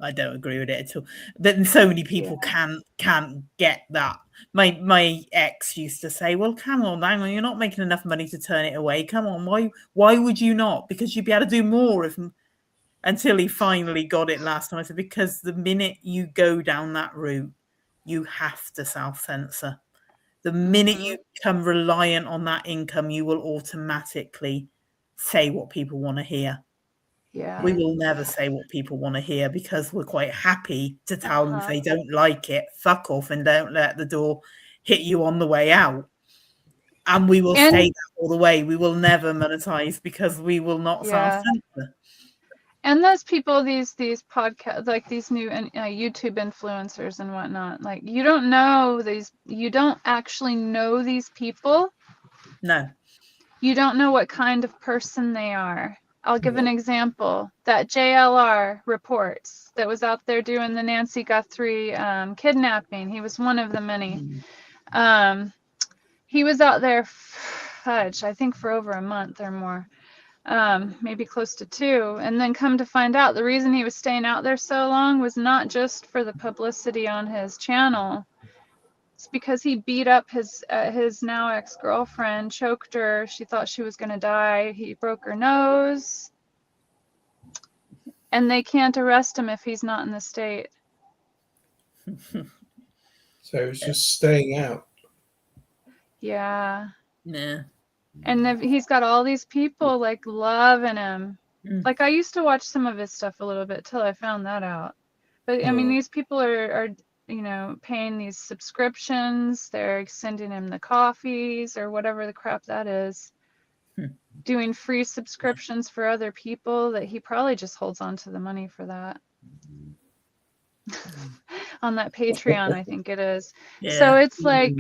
I don't agree with it at all. But so many people can't get that. My ex used to say, well, come on, hang on, you're not making enough money to turn it away. Come on, why would you not? Because you'd be able to do more until he finally got it last time. I said, because the minute you go down that route, you have to self-censor. The minute you become reliant on that income, you will automatically say what people want to hear. Yeah. We will never say what people want to hear because we're quite happy to tell them if they don't like it, fuck off and don't let the door hit you on the way out. And we will say that all the way. We will never monetize because we will not self-censor. And those people, these podcasts, like these new YouTube influencers and whatnot, like you don't actually know these people. No. You don't know what kind of person they are. I'll give an example. That JLR reports that was out there doing the Nancy Guthrie kidnapping. He was one of the many. He was out there, I think, for over a month or more. Maybe close to 2, and then come to find out the reason he was staying out there so long was not just for the publicity on his channel. It's because he beat up his now ex-girlfriend, choked her. She thought she was going to die. He broke her nose, and they can't arrest him if he's not in the state. So he's just staying out. Yeah. Yeah. And he's got all these people like loving him. Like I used to watch some of his stuff a little bit till I found that out. But I mean, these people are paying these subscriptions. They're sending him the coffees or whatever the crap that is. Doing free subscriptions for other people that he probably just holds on to the money for that. On that Patreon, I think it is. So it's like,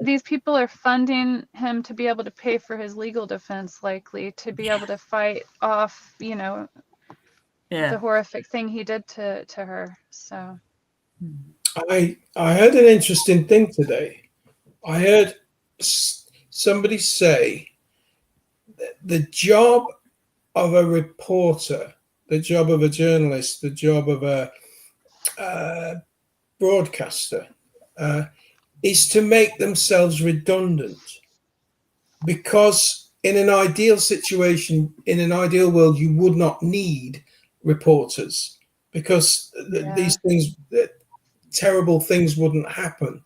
these people are funding him to be able to pay for his legal defense, likely to be able to fight off, the horrific thing he did to her. So I heard an interesting thing today. I heard somebody say that the job of a reporter, the job of a journalist, the job of a broadcaster is to make themselves redundant, because in an ideal situation, in an ideal world, you would not need reporters, because these things, terrible things wouldn't happen.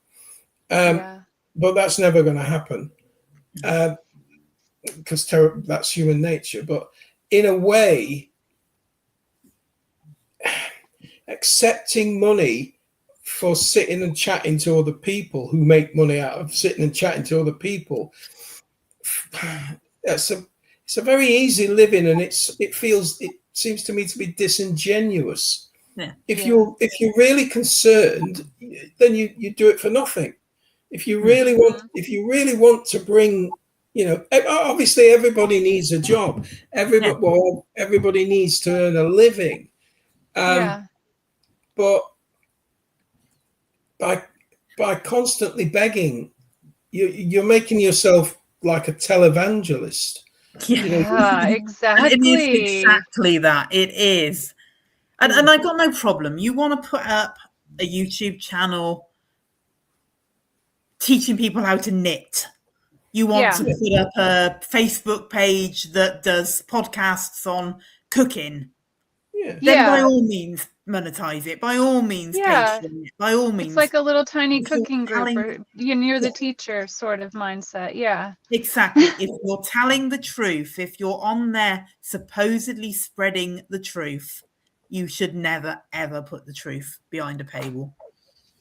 But that's never going to happen because that's human nature. But in a way, accepting money for sitting and chatting to other people who make money out of sitting and chatting to other people, it's a very easy living, and it seems to me to be disingenuous. If you're really concerned, then you do it for nothing. If you really want to bring, obviously everybody needs a job. Everybody needs to earn a living. But by constantly begging, you're making yourself like a televangelist. And Exactly. it is exactly that. It is. And I got no problem. You want to put up a YouTube channel teaching people how to knit. You want to put up a Facebook page that does podcasts on cooking. Then by all means monetize it. By all means pay for it. By all means. It's like a little tiny cooking group, or you're the teacher sort of mindset. Yeah. Exactly. If you're telling the truth, if you're on there supposedly spreading the truth, you should never, ever put the truth behind a paywall.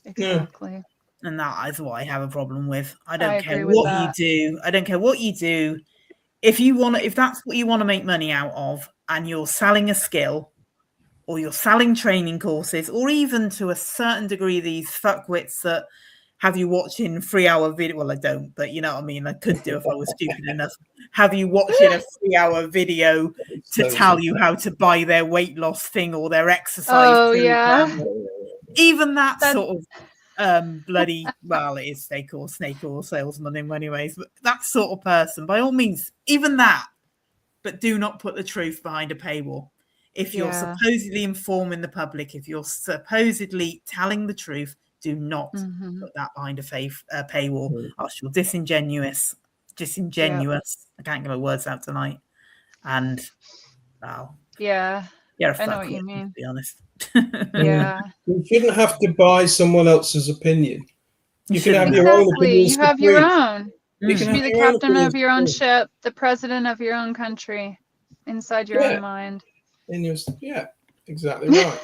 Exactly. And that is what I have a problem with. I don't care what you do. I don't care what you do. If that's what you want to make money out of, and you're selling a skill, or you're selling training courses, or even to a certain degree, these fuckwits that have you watching 3-hour video. Well, I don't, but you know what I mean? I could do if I was stupid enough. Have you watching a 3-hour video to tell you how to buy their weight loss thing or their exercise program. Even that sort of bloody, well, it is snake or salesman in many ways, but that sort of person, by all means, even that, but do not put the truth behind a paywall. If you're supposedly informing the public, if you're supposedly telling the truth, do not put that behind a paywall. You're disingenuous. I can't get my words out tonight. And wow. Yeah. Yeah, I know what you mean. To be honest. You shouldn't have to buy someone else's opinion. You can have your own opinion. You have your own. You should be the captain of your own ship, the president of your own country, inside your own mind. Exactly right.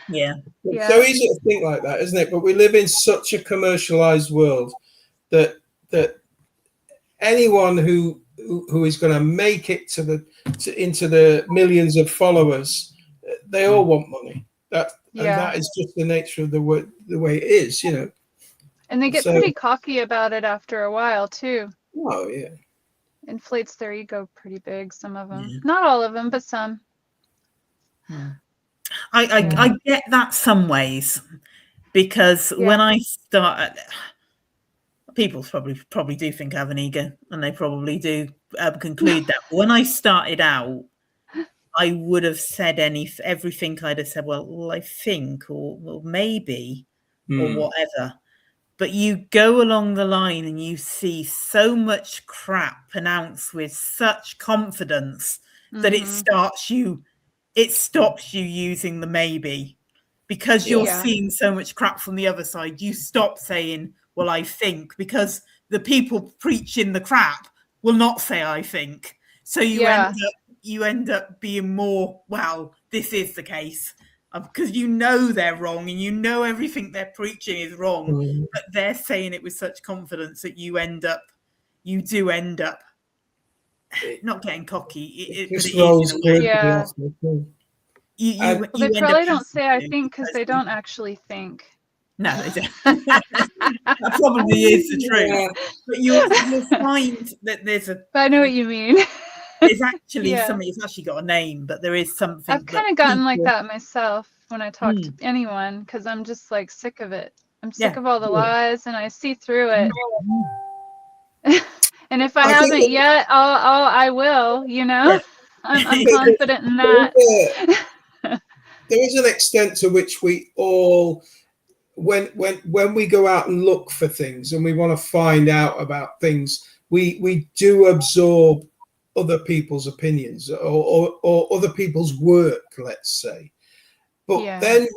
It's so easy to think like that, isn't it? But we live in such a commercialized world that anyone who is going to make it into the millions of followers, they all want money. That is just the nature of the way it is, And they get pretty cocky about it after a while too. Oh yeah. Inflates their ego pretty big, some of them. Not all of them, but some. I get that some ways, because when I start, people probably do think I have an ego, and they probably do conclude that. When I started out, I would have said everything. I'd have said, well, I think, or well, maybe, or whatever. But you go along the line and you see so much crap pronounced with such confidence that it stops you using the maybe, because you're seeing so much crap from the other side. You stop saying, well, I think, because the people preaching the crap will not say I think. So you end up being more, well, this is the case. Because they're wrong, and everything they're preaching is wrong, but they're saying it with such confidence that you do end up not getting cocky. They probably don't say I think because they don't actually think. No, they don't. That probably is the truth. But you'll find that there's a. But I know what you mean. It's actually something. It's actually got a name, but there is something. I've kind of gotten like that myself when I talk to anyone, because I'm just like sick of it. I'm sick of all the lies, and I see through it. And if I haven't yet, I will. I'm confident in that. There is an extent to which we all, when we go out and look for things and we want to find out about things, we do absorb other people's opinions or other people's work, let's say. But then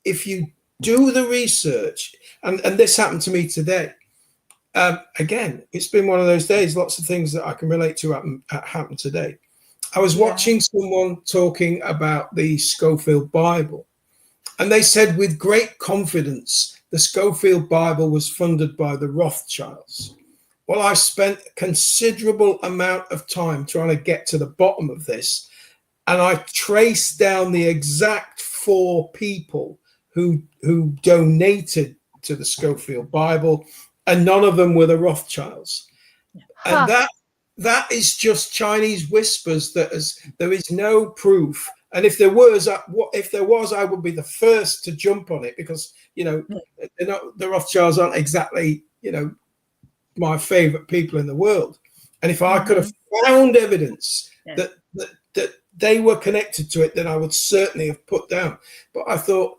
if you do the research, and this happened to me today. Again, it's been one of those days. Lots of things that I can relate to happen today. I was watching someone talking about the Schofield Bible, and they said with great confidence the Schofield Bible was funded by the Rothschilds. Well, I spent a considerable amount of time trying to get to the bottom of this, and I traced down the exact 4 people who donated to the Schofield Bible, and none of them were the Rothschilds. And that is just Chinese whispers. There is no proof. And if there was, I would be the first to jump on it, because the Rothschilds aren't exactly my favorite people in the world. And if I could have found evidence that they were connected to it, then I would certainly have put down. But I thought,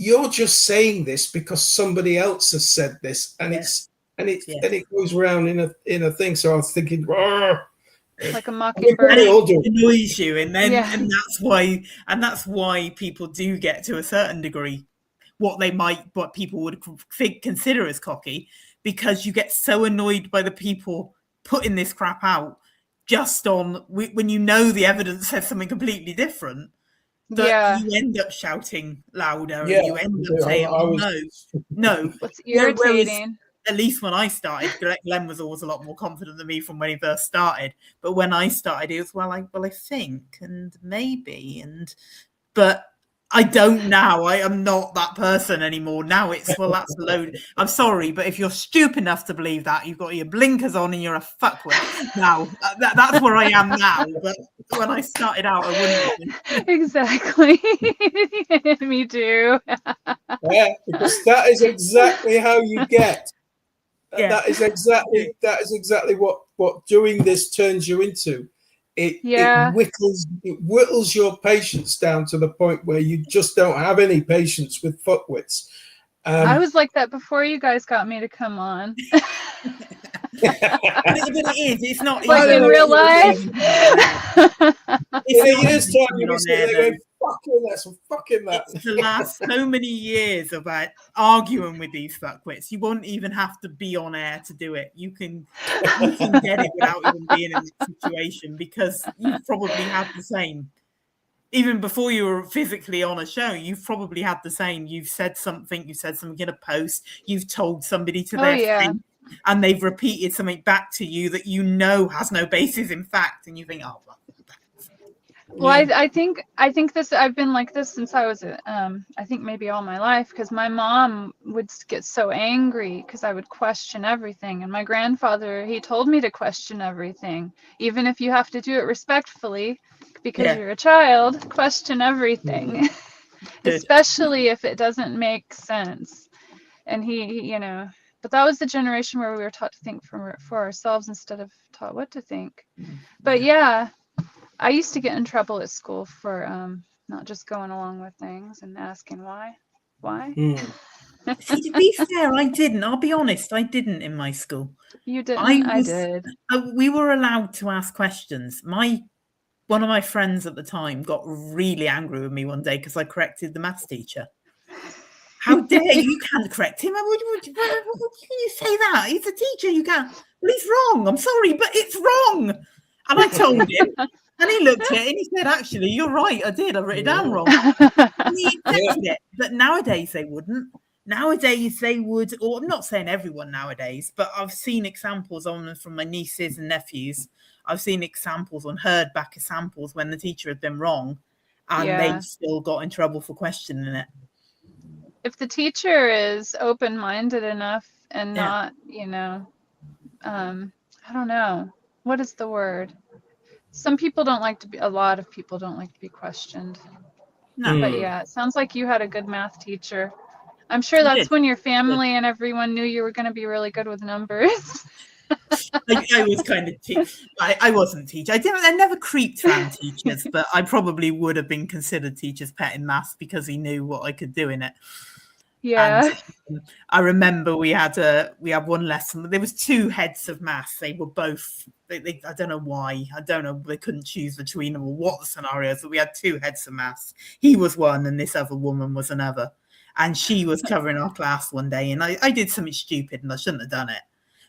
you're just saying this because somebody else has said this, and it goes around in a thing. So I was thinking, like a mockingbird. It annoys you, and that's why people do get to a certain degree what people would consider as cocky, because you get so annoyed by the people putting this crap out just on when the evidence says something completely different. That you end up shouting louder, and you end up saying, no. What's irritating? At least when I started, Glenn was always a lot more confident than me from when he first started. But when I started, it was, I think, and maybe, but I don't now. I am not that person anymore. Now it's, that's a load. I'm sorry, but if you're stupid enough to believe that, you've got your blinkers on and you're a fuckwit. Now, that's where I am now. But when I started out, I wouldn't have been. Exactly. Me too. Yeah, because that is exactly how you get. That is exactly what doing this turns you into. It whittles your patience down to the point where you just don't have any patience with fuckwits. I was like that before you guys got me to come on. But it is. It's not like in real life. In a year's time, you'll be sitting there going, fucking that. It's the last so many years about arguing with these fuckwits. You won't even have to be on air to do it. You can get it without even being in this situation, because you've probably had the same. Even before you were physically on a show, you've probably had the same. You've said something in a post, you've told somebody to their face, and they've repeated something back to you that has no basis in fact, and you think, oh, well, I think I've been like this since I was I think maybe all my life, because my mom would get so angry because I would question everything, and my grandfather, he told me to question everything, even if you have to do it respectfully, because you're a child. Question everything, especially if it doesn't make sense. And he but that was the generation where we were taught to think for ourselves instead of taught what to think. But I used to get in trouble at school for not just going along with things and asking why. See, to be fair, I didn't. I'll be honest, I didn't in my school. You didn't? I did. We were allowed to ask questions. One of my friends at the time got really angry with me one day because I corrected the maths teacher. How dare you can't correct him? What can you say that? He's a teacher, you can't. Well, he's wrong. I'm sorry, but it's wrong. And I told him. And he looked at it and he said, actually, you're right, I did. I wrote it down wrong. And he accepted it. But nowadays they wouldn't. Nowadays they would, or I'm not saying everyone nowadays, but I've seen examples from my nieces and nephews. I've seen examples heard back examples when the teacher had been wrong and they still got in trouble for questioning it. If the teacher is open-minded enough and not, I don't know. What is the word? A lot of people don't like to be questioned. No. But it sounds like you had a good math teacher. I'm sure that's when your family and everyone knew you were going to be really good with numbers. I was kind of I wasn't teacher. I never creeped around teachers, but I probably would have been considered teacher's pet in maths because he knew what I could do in it. Yeah. And I remember we had one lesson. There was 2 heads of maths. They were both. I don't know why. I don't know. They couldn't choose between them or what the scenarios. But we had 2 heads of maths. He was one, and this other woman was another. And she was covering our class one day, and I did something stupid, and I shouldn't have done it.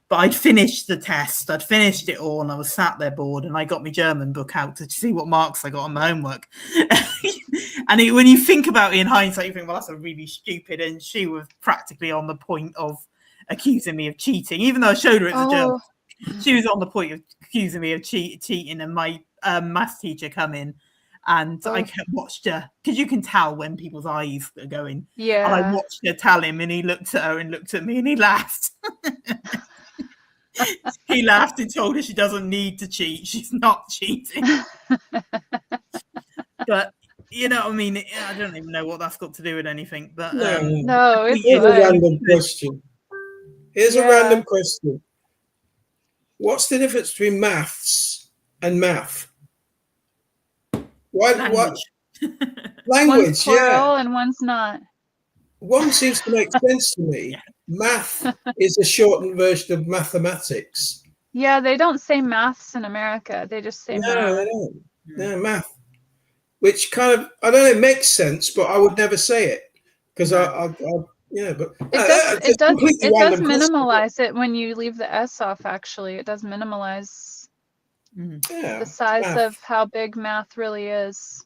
But I'd finished the test. I'd finished it all, and I was sat there bored, and I got my German book out to see what marks I got on my homework. And when you think about it in hindsight, you think, well, that's a really stupid. And she was practically on the point of accusing me of cheating, even though I showed her it was a German. She was on the point of accusing me of cheating. And my maths teacher come in, and I watched her, because you can tell when people's eyes are going. Yeah. And I watched her tell him, and he looked at her and looked at me, and he laughed. He laughed and told her she doesn't need to cheat. She's not cheating. But you know what I mean? I don't even know what that's got to do with anything. But no, it's here's a good. random question. Here's a random question. What's the difference between maths and math? Language. Language, One's plural and one's not. One seems to make sense to me. Math is a shortened version of mathematics. Yeah, they don't say maths in America. They just say No, math. they don't. No, math. Which kind of, I don't know, it makes sense, but I would never say it. Because but it does minimalize it when you leave the S off, actually. It does minimalize the size of how big math really is.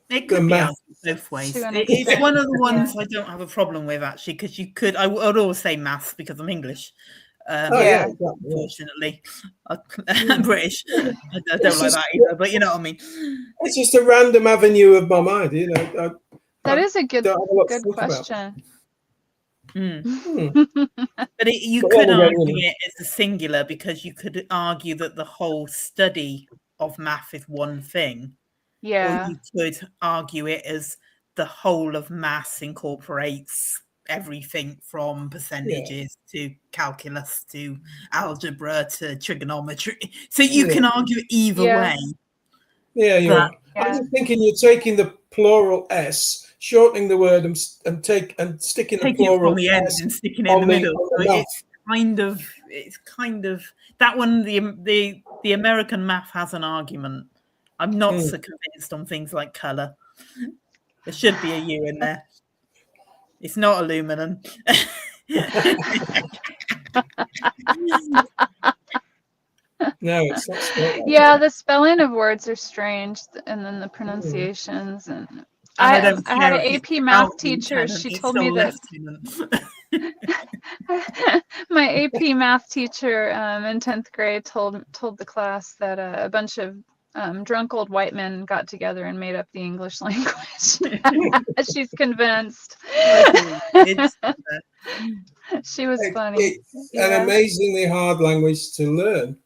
It could be both ways. It's one of the ones I don't have a problem with, actually, because you could. I would always say maths because I'm English. Unfortunately, I'm British. I don't like that either, but you know what I mean. It's just a random avenue of my mind, you know. That is a good question. But you could argue it as a singular, because you could argue that the whole study of math is one thing. Yeah. Or you could argue it as the whole of maths incorporates everything from percentages to calculus to algebra to trigonometry. So you can argue either way. Yeah, you're right. I'm just thinking you're taking the plural S, shortening the word and sticking the plural from the end and sticking it in the middle. It's kind of that one. The American math has an argument. I'm not so convinced on things like colour. There should be a U in there. It's not aluminum. No, it's not. Yeah, the spelling of words are strange, and then the pronunciations. And I had an AP math teacher. She told me that my AP math teacher in 10th grade told the class that a bunch of drunk old white men got together and made up the English language. She's convinced. She was funny. It's an amazingly hard language to learn,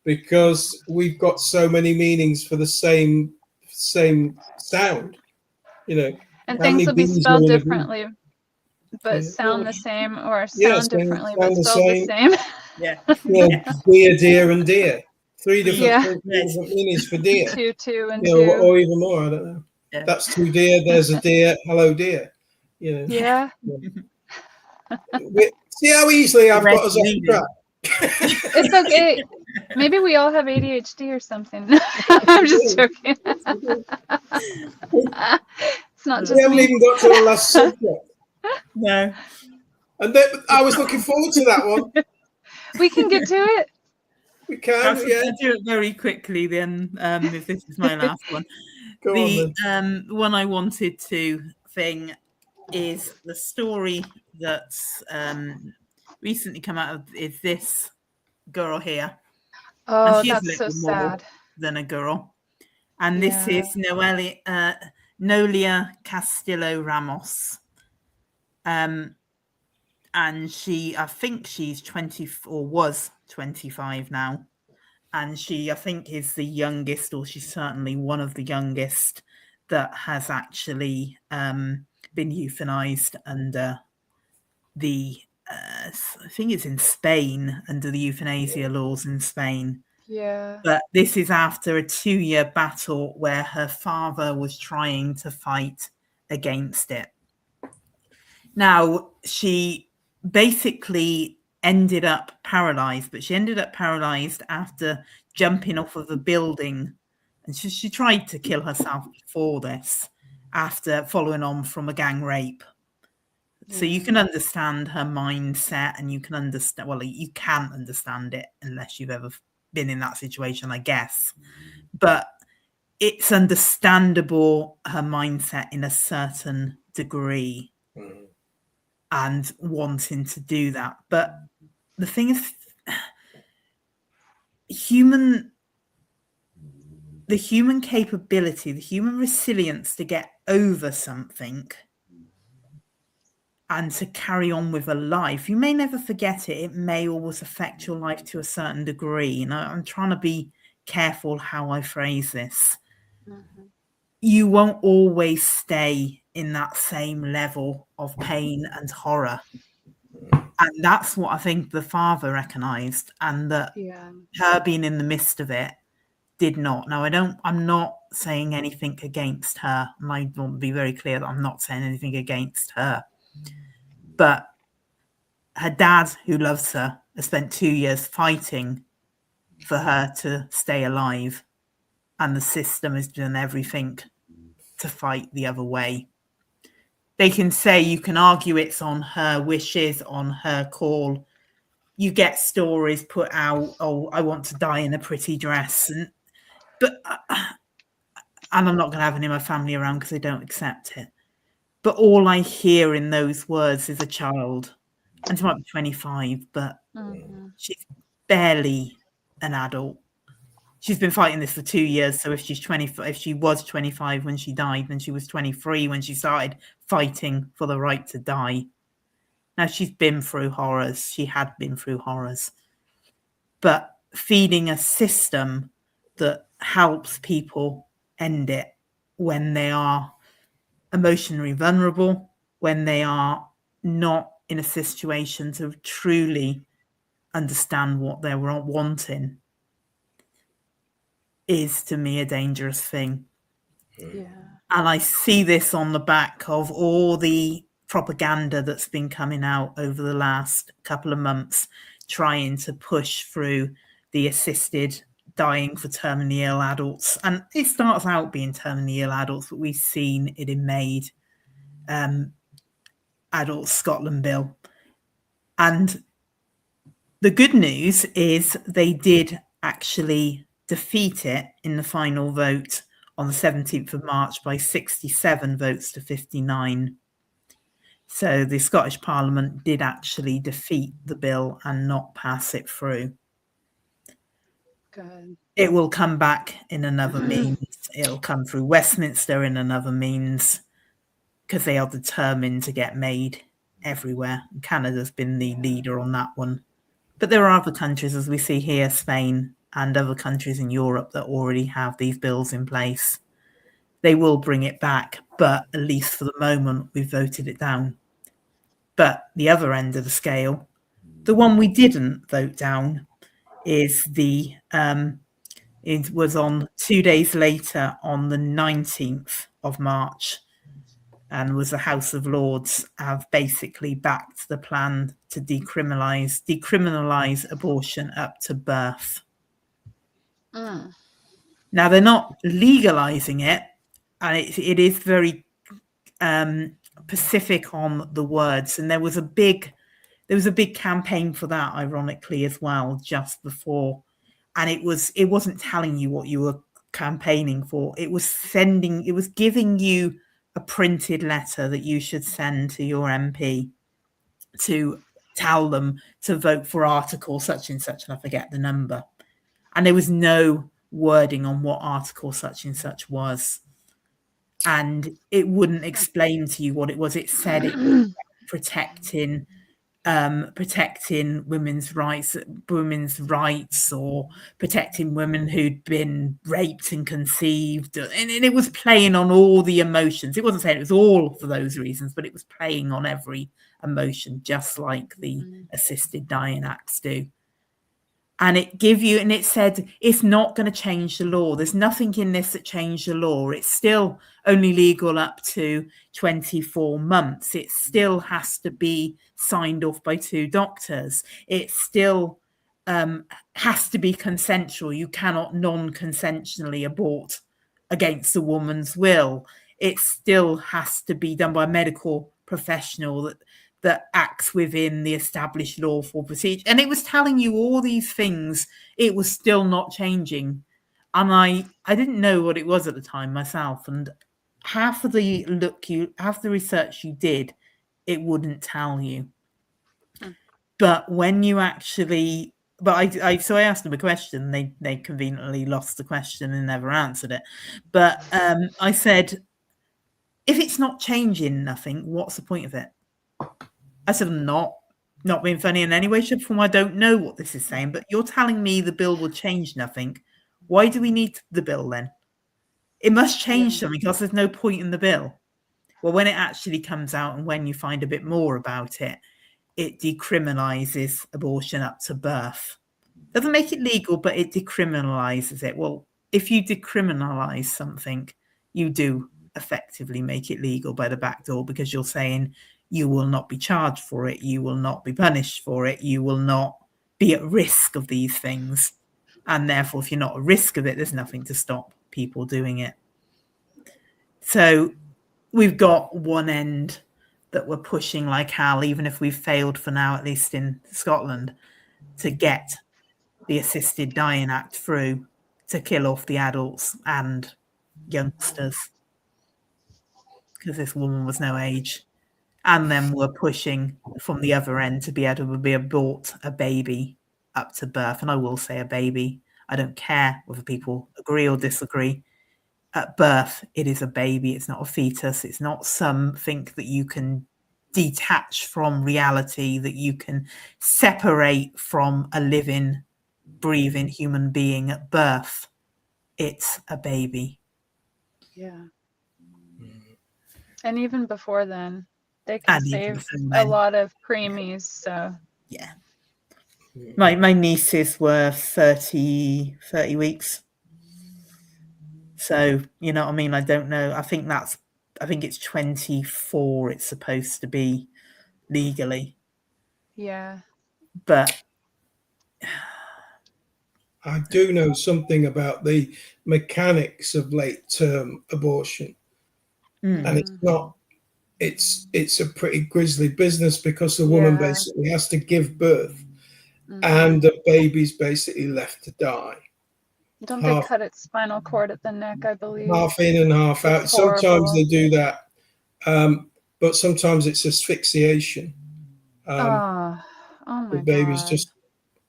because we've got so many meanings for the same sound, you know. And things will be spelled differently, but sound the same, or sound differently, but spelled the same. Dear, dear, and dear. Three different meanings for dear. Two and two. Or even more, I don't know. Yeah. That's too dear, there's a dear, hello dear. You know. Yeah. See how easily I've got us off track. It's okay. Maybe we all have ADHD or something. I'm just joking. It's not just we haven't even got to the last subject. No. And I was looking forward to that one. We can get to it. We can, I'll do it very quickly then, if this is my last one. The one I wanted to thing is the story that's recently come out of is this girl here. Oh, and she's that's so sad. Than a girl. And this is Noelia Castillo Ramos. And I think she's 20 or was 25 now. And she, I think, is the youngest, or she's certainly one of the youngest that has actually been euthanized under the, I think it's in Spain, under the euthanasia laws in Spain. Yeah. But this is after a 2-year battle where her father was trying to fight against it. Now, she basically ended up paralyzed, but she ended up paralyzed after jumping off of a building. And she tried to kill herself before this, after following on from a gang rape. So you can understand her mindset, and you can understand, well, you can't understand it unless you've ever been in that situation, I guess. But it's understandable, her mindset in a certain degree, and wanting to do that. But the thing is, the human capability, the human resilience to get over something and to carry on with a life, you may never forget it. It may always affect your life to a certain degree. And I'm trying to be careful how I phrase this. You won't always stay in that same level of pain and horror. And that's what I think the father recognized, and that her being in the midst of it did not. Now, I'm not saying anything against her. And I want to be very clear that I'm not saying anything against her. But her dad, who loves her, has spent 2 years fighting for her to stay alive. And the system has done everything to fight the other way. They can say, you can argue it's on her wishes, on her call. You get stories put out, oh, I want to die in a pretty dress. And I'm not going to have any of my family around because they don't accept it. But all I hear in those words is a child. And she might be 25, but she's barely an adult. She's been fighting this for 2 years. So if she was 25 when she died, then she was 23 when she started fighting for the right to die. Now, she's been through horrors. She had been through horrors. But feeding a system that helps people end it when they are emotionally vulnerable, when they are not in a situation to truly understand what they're wanting, is to me a dangerous thing. And I see this on the back of all the propaganda that's been coming out over the last couple of months, trying to push through the assisted dying for terminally ill adults. And it starts out being terminally ill adults, but we've seen it in MAID, Adult Scotland Bill. And the good news is they did actually defeat it in the final vote on the 17th of March by 67 votes to 59. So the Scottish Parliament did actually defeat the bill and not pass it through. Good. It will come back in another means. It'll come through Westminster in another means, because they are determined to get MAID everywhere. Canada's been the leader on that one. But there are other countries, as we see here, Spain and other countries in Europe, that already have these bills in place. They will bring it back, but at least for the moment, we've voted it down. But the other end of the scale, the one we didn't vote down, is it was on 2 days later, on the 19th of March, and was the House of Lords have basically backed the plan to decriminalize abortion up to birth. Now, they're not legalizing it, and it is very specific on the words. And there was a big campaign for that, ironically, as well, just before. And it wasn't telling you what you were campaigning for. It was giving you a printed letter that you should send to your MP to tell them to vote for article such and such, and I forget the number. And there was no wording on what article such and such was. And it wouldn't explain to you what it was. It said it was protecting women's rights, or protecting women who'd been raped and conceived, and it was playing on all the emotions. It wasn't saying it was all for those reasons, but it was playing on every emotion, just like the assisted dying acts do. And it said it's not going to change the law. There's nothing in this that changed the law. It's still only legal up to 24 months. It still has to be signed off by 2 doctors. It still has to be consensual. You cannot non-consensually abort against a woman's will. It still has to be done by a medical professional that acts within the established lawful procedure. And it was telling you all these things. It was still not changing. And I didn't know what it was at the time myself. And half of the research you did, it wouldn't tell you. But when you actually, I asked them a question. They conveniently lost the question and never answered it. But I said, if it's not changing nothing, what's the point of it? I said, I'm not being funny in any way, shape, or form. I don't know what this is saying, but you're telling me the bill will change nothing. Why do we need the bill then? It must change something, because there's no point in the bill. Well, when it actually comes out and when you find a bit more about it, it decriminalizes abortion up to birth. Doesn't make it legal, but it decriminalizes it. Well, if you decriminalize something, you do effectively make it legal by the back door, because you're saying you will not be charged for it, you will not be punished for it, you will not be at risk of these things. And therefore, if you're not at risk of it, there's nothing to stop people doing it. So we've got one end that we're pushing like hell, even if we've failed for now, at least in Scotland, to get the Assisted Dying Act through to kill off the adults and youngsters, because this woman was no age. And then we're pushing from the other end to be able to abort a baby up to birth. And I will say a baby. I don't care whether people agree or disagree. At birth, it is a baby. It's not a fetus. It's not something that you can detach from reality, that you can separate from a living, breathing human being at birth. It's a baby. Yeah. And even before then, they can save a lot of preemies. So yeah, my nieces were 30 weeks. So you know what I mean. I don't know. I think it's 24. It's supposed to be legally. Yeah. But I do know something about the mechanics of late-term abortion, and it's not. It's a pretty grisly business, because the woman basically has to give birth, and the baby's basically left to die. Don't they cut its spinal cord at the neck, I believe? Half in and half out. Sometimes they do that, but sometimes it's asphyxiation. Oh my the baby's God. just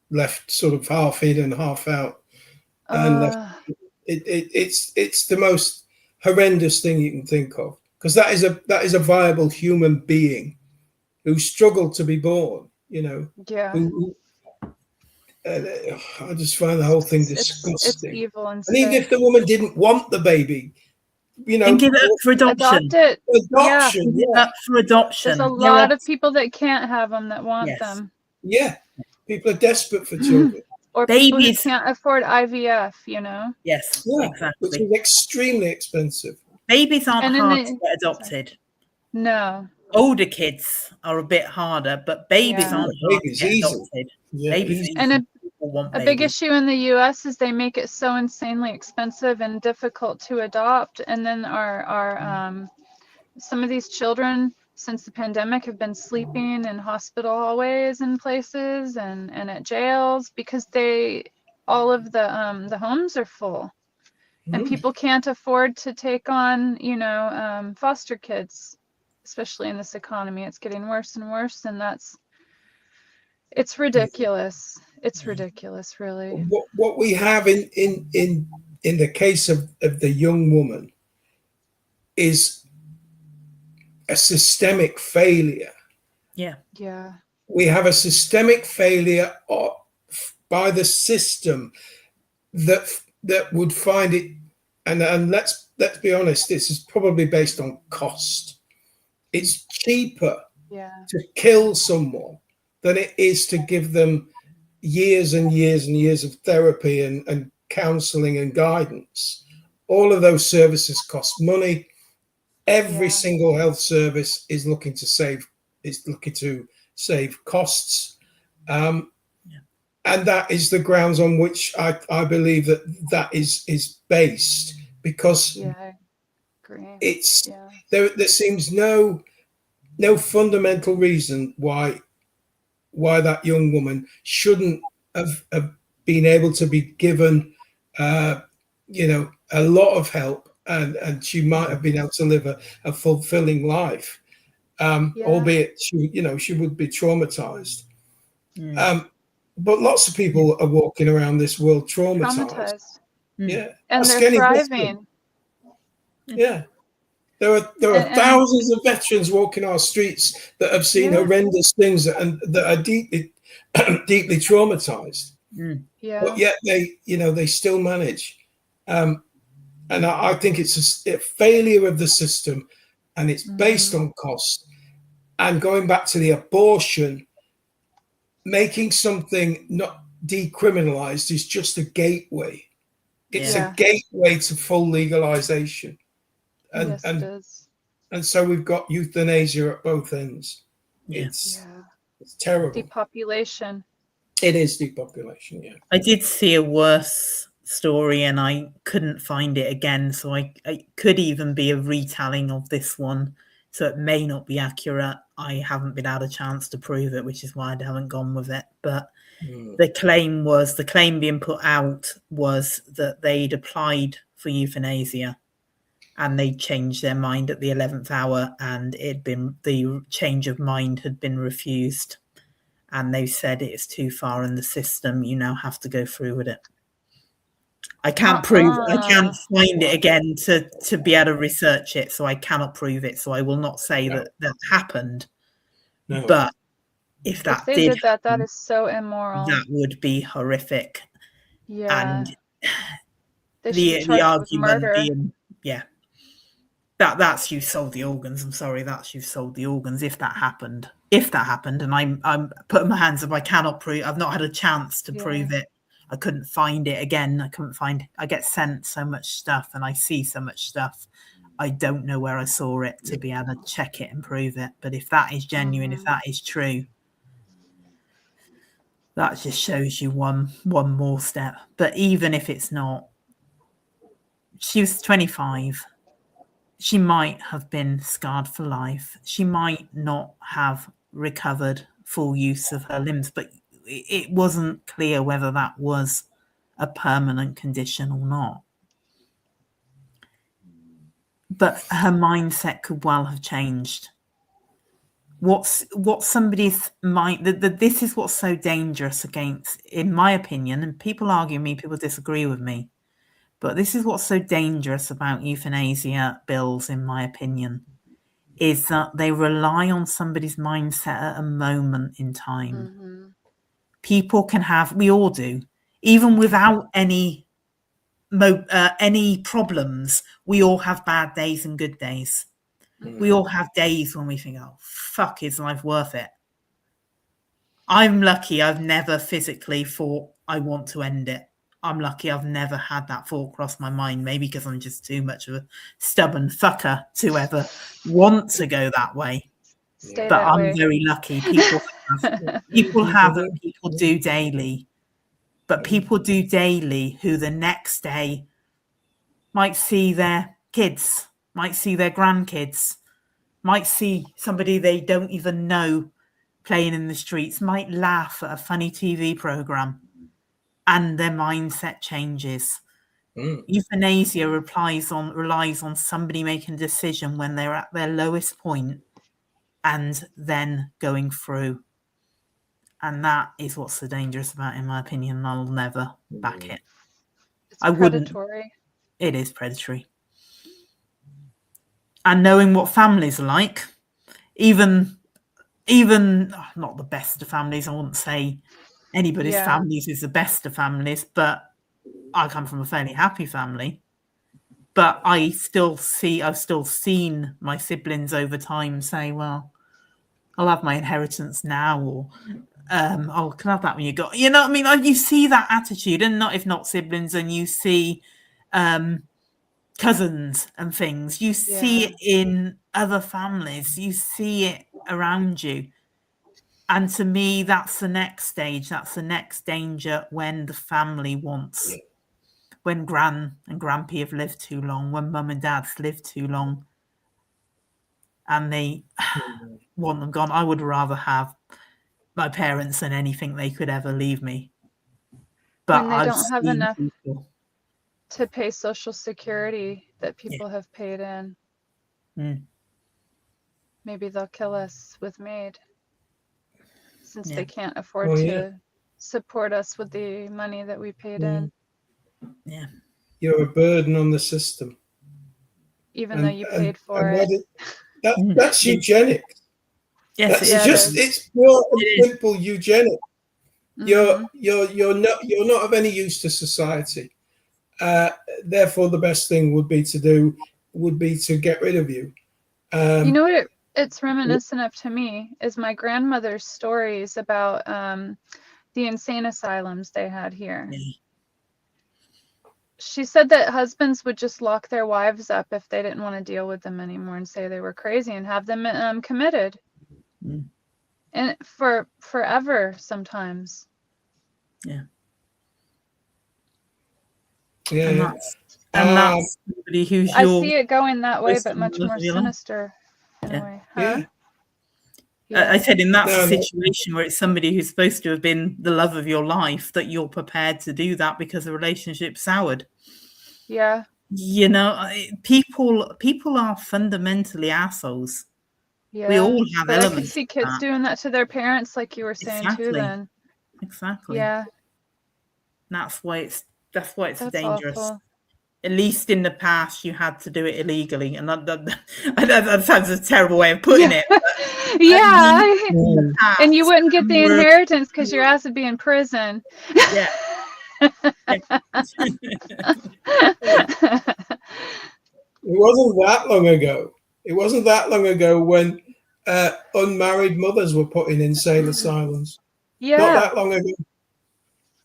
left sort of half in and half out, and it's the most horrendous thing you can think of, because that is a viable human being who struggled to be born. You know. Yeah. I just find the whole thing disgusting. It's evil and even if the woman didn't want the baby, you know, and give it up for adoption. Adopt it. Adoption, Give it up for adoption. There's a lot of people that can't have them that want them. Yeah, people are desperate for children. Or people who can't afford IVF, you know? Yes, exactly. Which is extremely expensive. Babies aren't hard to get adopted. No. Older kids are a bit harder, but babies aren't hard to get adopted. Babies easy. And a big issue in the US is they make it so insanely expensive and difficult to adopt. And then our some of these children, since the pandemic, have been sleeping in hospital hallways and places and at jails, because all of the homes are full. And people can't afford to take on, you know, foster kids, especially in this economy. It's getting worse and worse, and it's ridiculous. It's ridiculous, really. What we have in the case of the young woman is a systemic failure. Yeah. We have a systemic failure by the system that would find it, and let's be honest, this is probably based on cost. It's cheaper to kill someone than it is to give them years and years and years of therapy and counseling and guidance. All of those services cost money. Every single health service is looking to save costs. And that is the grounds on which I believe that is based, because I agree. it's there seems no fundamental reason why that young woman shouldn't have been able to be given a lot of help, and she might have been able to live a fulfilling life, albeit she would be traumatized. But lots of people are walking around this world traumatized. Yeah, and they're thriving. Yeah, there are thousands of veterans walking our streets that have seen horrendous things and that are deeply deeply traumatized. But yet they still manage. And I think it's a failure of the system, and it's based on cost. And going back to the abortion, making something not decriminalized is just a gateway. It's a gateway to full legalization. And so we've got euthanasia at both ends. It's terrible. Depopulation. It is depopulation, yeah. I did see a worse story and I couldn't find it again, so it could even be a retelling of this one, so it may not be accurate. I haven't been had a chance to prove it, which is why I haven't gone with it. But the claim being put out was that they'd applied for euthanasia and they changed their mind at the 11th hour, and the change of mind had been refused. And they said it's too far in the system. You now have to go through with it. I can't I can't find it again to be able to research it, so I cannot prove it. So I will not say that happened. No. But if they did that, that is so immoral. That would be horrific. Yeah. And the argument being, that's you sold the organs. I'm sorry, that's you sold the organs. If that happened, and I'm putting my hands up, I cannot prove. I've not had a chance to prove it. I couldn't find it again. I get sent so much stuff, and I see so much stuff. I don't know where I saw it to be able to check it and prove it. But if that is genuine, if that is true, that just shows you one more step. But even if it's not, she was 25. She might have been scarred for life. She might not have recovered full use of her limbs, but it wasn't clear whether that was a permanent condition or not. But her mindset could well have changed. What somebody's mind, this is what's so dangerous against, in my opinion, and people argue with me, people disagree with me, but this is what's so dangerous about euthanasia bills, in my opinion, is that they rely on somebody's mindset at a moment in time. People can have, we all do, even without any problems, we all have bad days and good days. We all have days when we think, oh, fuck, is life worth it? I'm lucky I've never physically thought I want to end it. I'm lucky I've never had that thought cross my mind, maybe because I'm just too much of a stubborn fucker to ever want to go that way. But I'm very lucky. People have and people do daily. But people do daily who the next day might see their kids, might see their grandkids, might see somebody they don't even know playing in the streets, might laugh at a funny TV program, and their mindset changes. Euthanasia relies on somebody making a decision when they're at their lowest point and then going through. And that is what's so dangerous about it, in my opinion. I'll never back it. It's predatory. It is predatory. And knowing what families are like, even not the best of families, I wouldn't say anybody's families is the best of families, but I come from a fairly happy family. But I've still seen my siblings over time say, well, I'll have my inheritance now, oh, can I have that when you got, you know what I mean? Like, you see that attitude, and not if not siblings, and you see cousins and things. You see it in other families. You see it around you. And to me, that's the next stage. That's the next danger when the family wants, when gran and grampy have lived too long, when mum and dad's lived too long, and they want them gone. I would rather have my parents than anything they could ever leave me. But when they I've don't have seen enough people to pay Social Security that people have paid in. Maybe they'll kill us with MAID, since they can't afford to support us with the money that we paid in. Yeah. You're a burden on the system. Even though you paid for it. That's eugenics. Yes, it's pure and simple eugenics. You're not of any use to society. Therefore, the best thing would be to get rid of you. You know what it's reminiscent of to me is my grandmother's stories about the insane asylums they had here. She said that husbands would just lock their wives up if they didn't want to deal with them anymore and say they were crazy and have them committed. And for forever sometimes. Yeah. Yeah. And that's somebody who's I see it going that way, but much more your sinister in a way. Huh? I said, and that's a situation where it's somebody who's supposed to have been the love of your life, that you're prepared to do that because the relationship's soured. Yeah. You know, people are fundamentally assholes. Yeah. We all have but elements. I could see kids doing that to their parents, like you were saying too. Then. Exactly. Yeah. That's why it's That's dangerous. Awful. At least in the past, you had to do it illegally, and that sounds a terrible way of putting it. But yeah, and you wouldn't get the inheritance because your ass would be in prison. Yeah. It wasn't that long ago. It wasn't that long ago when unmarried mothers were put in insane asylums. Yeah. Not that long ago.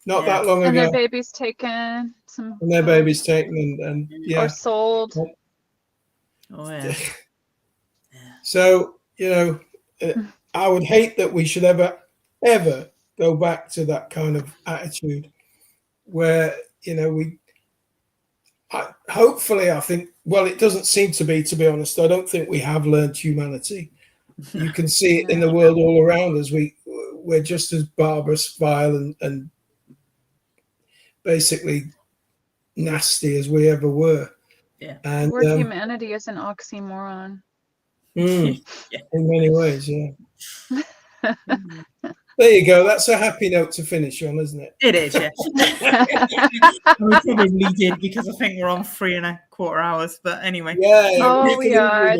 That long ago. And their babies taken. And or sold. Oh yeah. So, you know, I would hate that we should ever go back to that kind of attitude where, you know, hopefully, I think, well, it doesn't seem to be honest. I don't think we have learned humanity. You can see it in the world all around us. We're just as barbarous, vile, and basically nasty as we ever were. Yeah. And the word humanity is an oxymoron. In many ways, yeah. There you go. That's a happy note to finish on, isn't it? It is, yeah. We probably did, because I think we're on 3.25 hours. But anyway. Yeah. Oh, we are.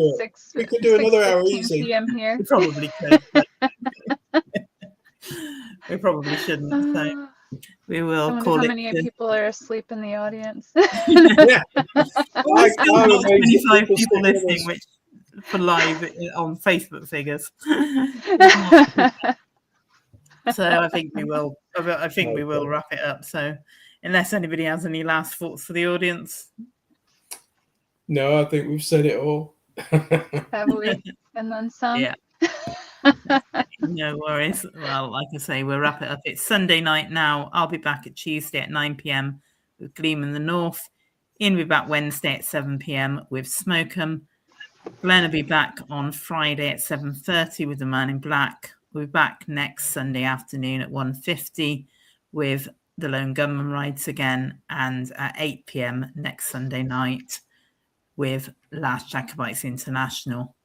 We could do another hour easy. PM here. We probably could. We probably shouldn't. So we will call how many people are asleep in the audience. Yeah. Well, still got 25 people listening, which for live on Facebook figures. So I think we will. I think we will wrap it up. So, unless anybody has any last thoughts for the audience. No, I think we've said it all. Have we? And then some. Yeah. No worries. Well, like I say, we'll wrap it up. It's Sunday night now. I'll be back at Tuesday at 9 p.m. with Gleam in the North. Ian will be back Wednesday at 7 p.m. with Smokem. Glenn will be back on Friday at 7:30 with The Man in Black. We'll be back next Sunday afternoon at 1:50 with The Lone Gunman Rides again, and at 8 p.m. next Sunday night with Last Jacobites International.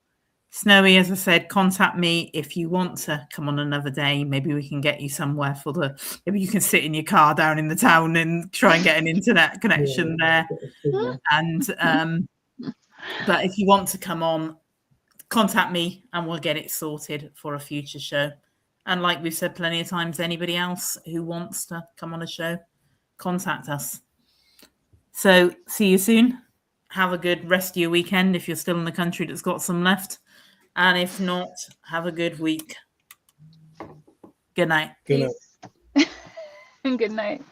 Snowy, as I said, contact me if you want to come on another day. Maybe we can get you somewhere maybe you can sit in your car down in the town and try and get an internet connection there. And but if you want to come on, contact me and we'll get it sorted for a future show. And like we've said plenty of times, anybody else who wants to come on a show, contact us. So see you soon. Have a good rest of your weekend if you're still in the country that's got some left. And if not, have a good week. Good night. Good night. Peace. And good night.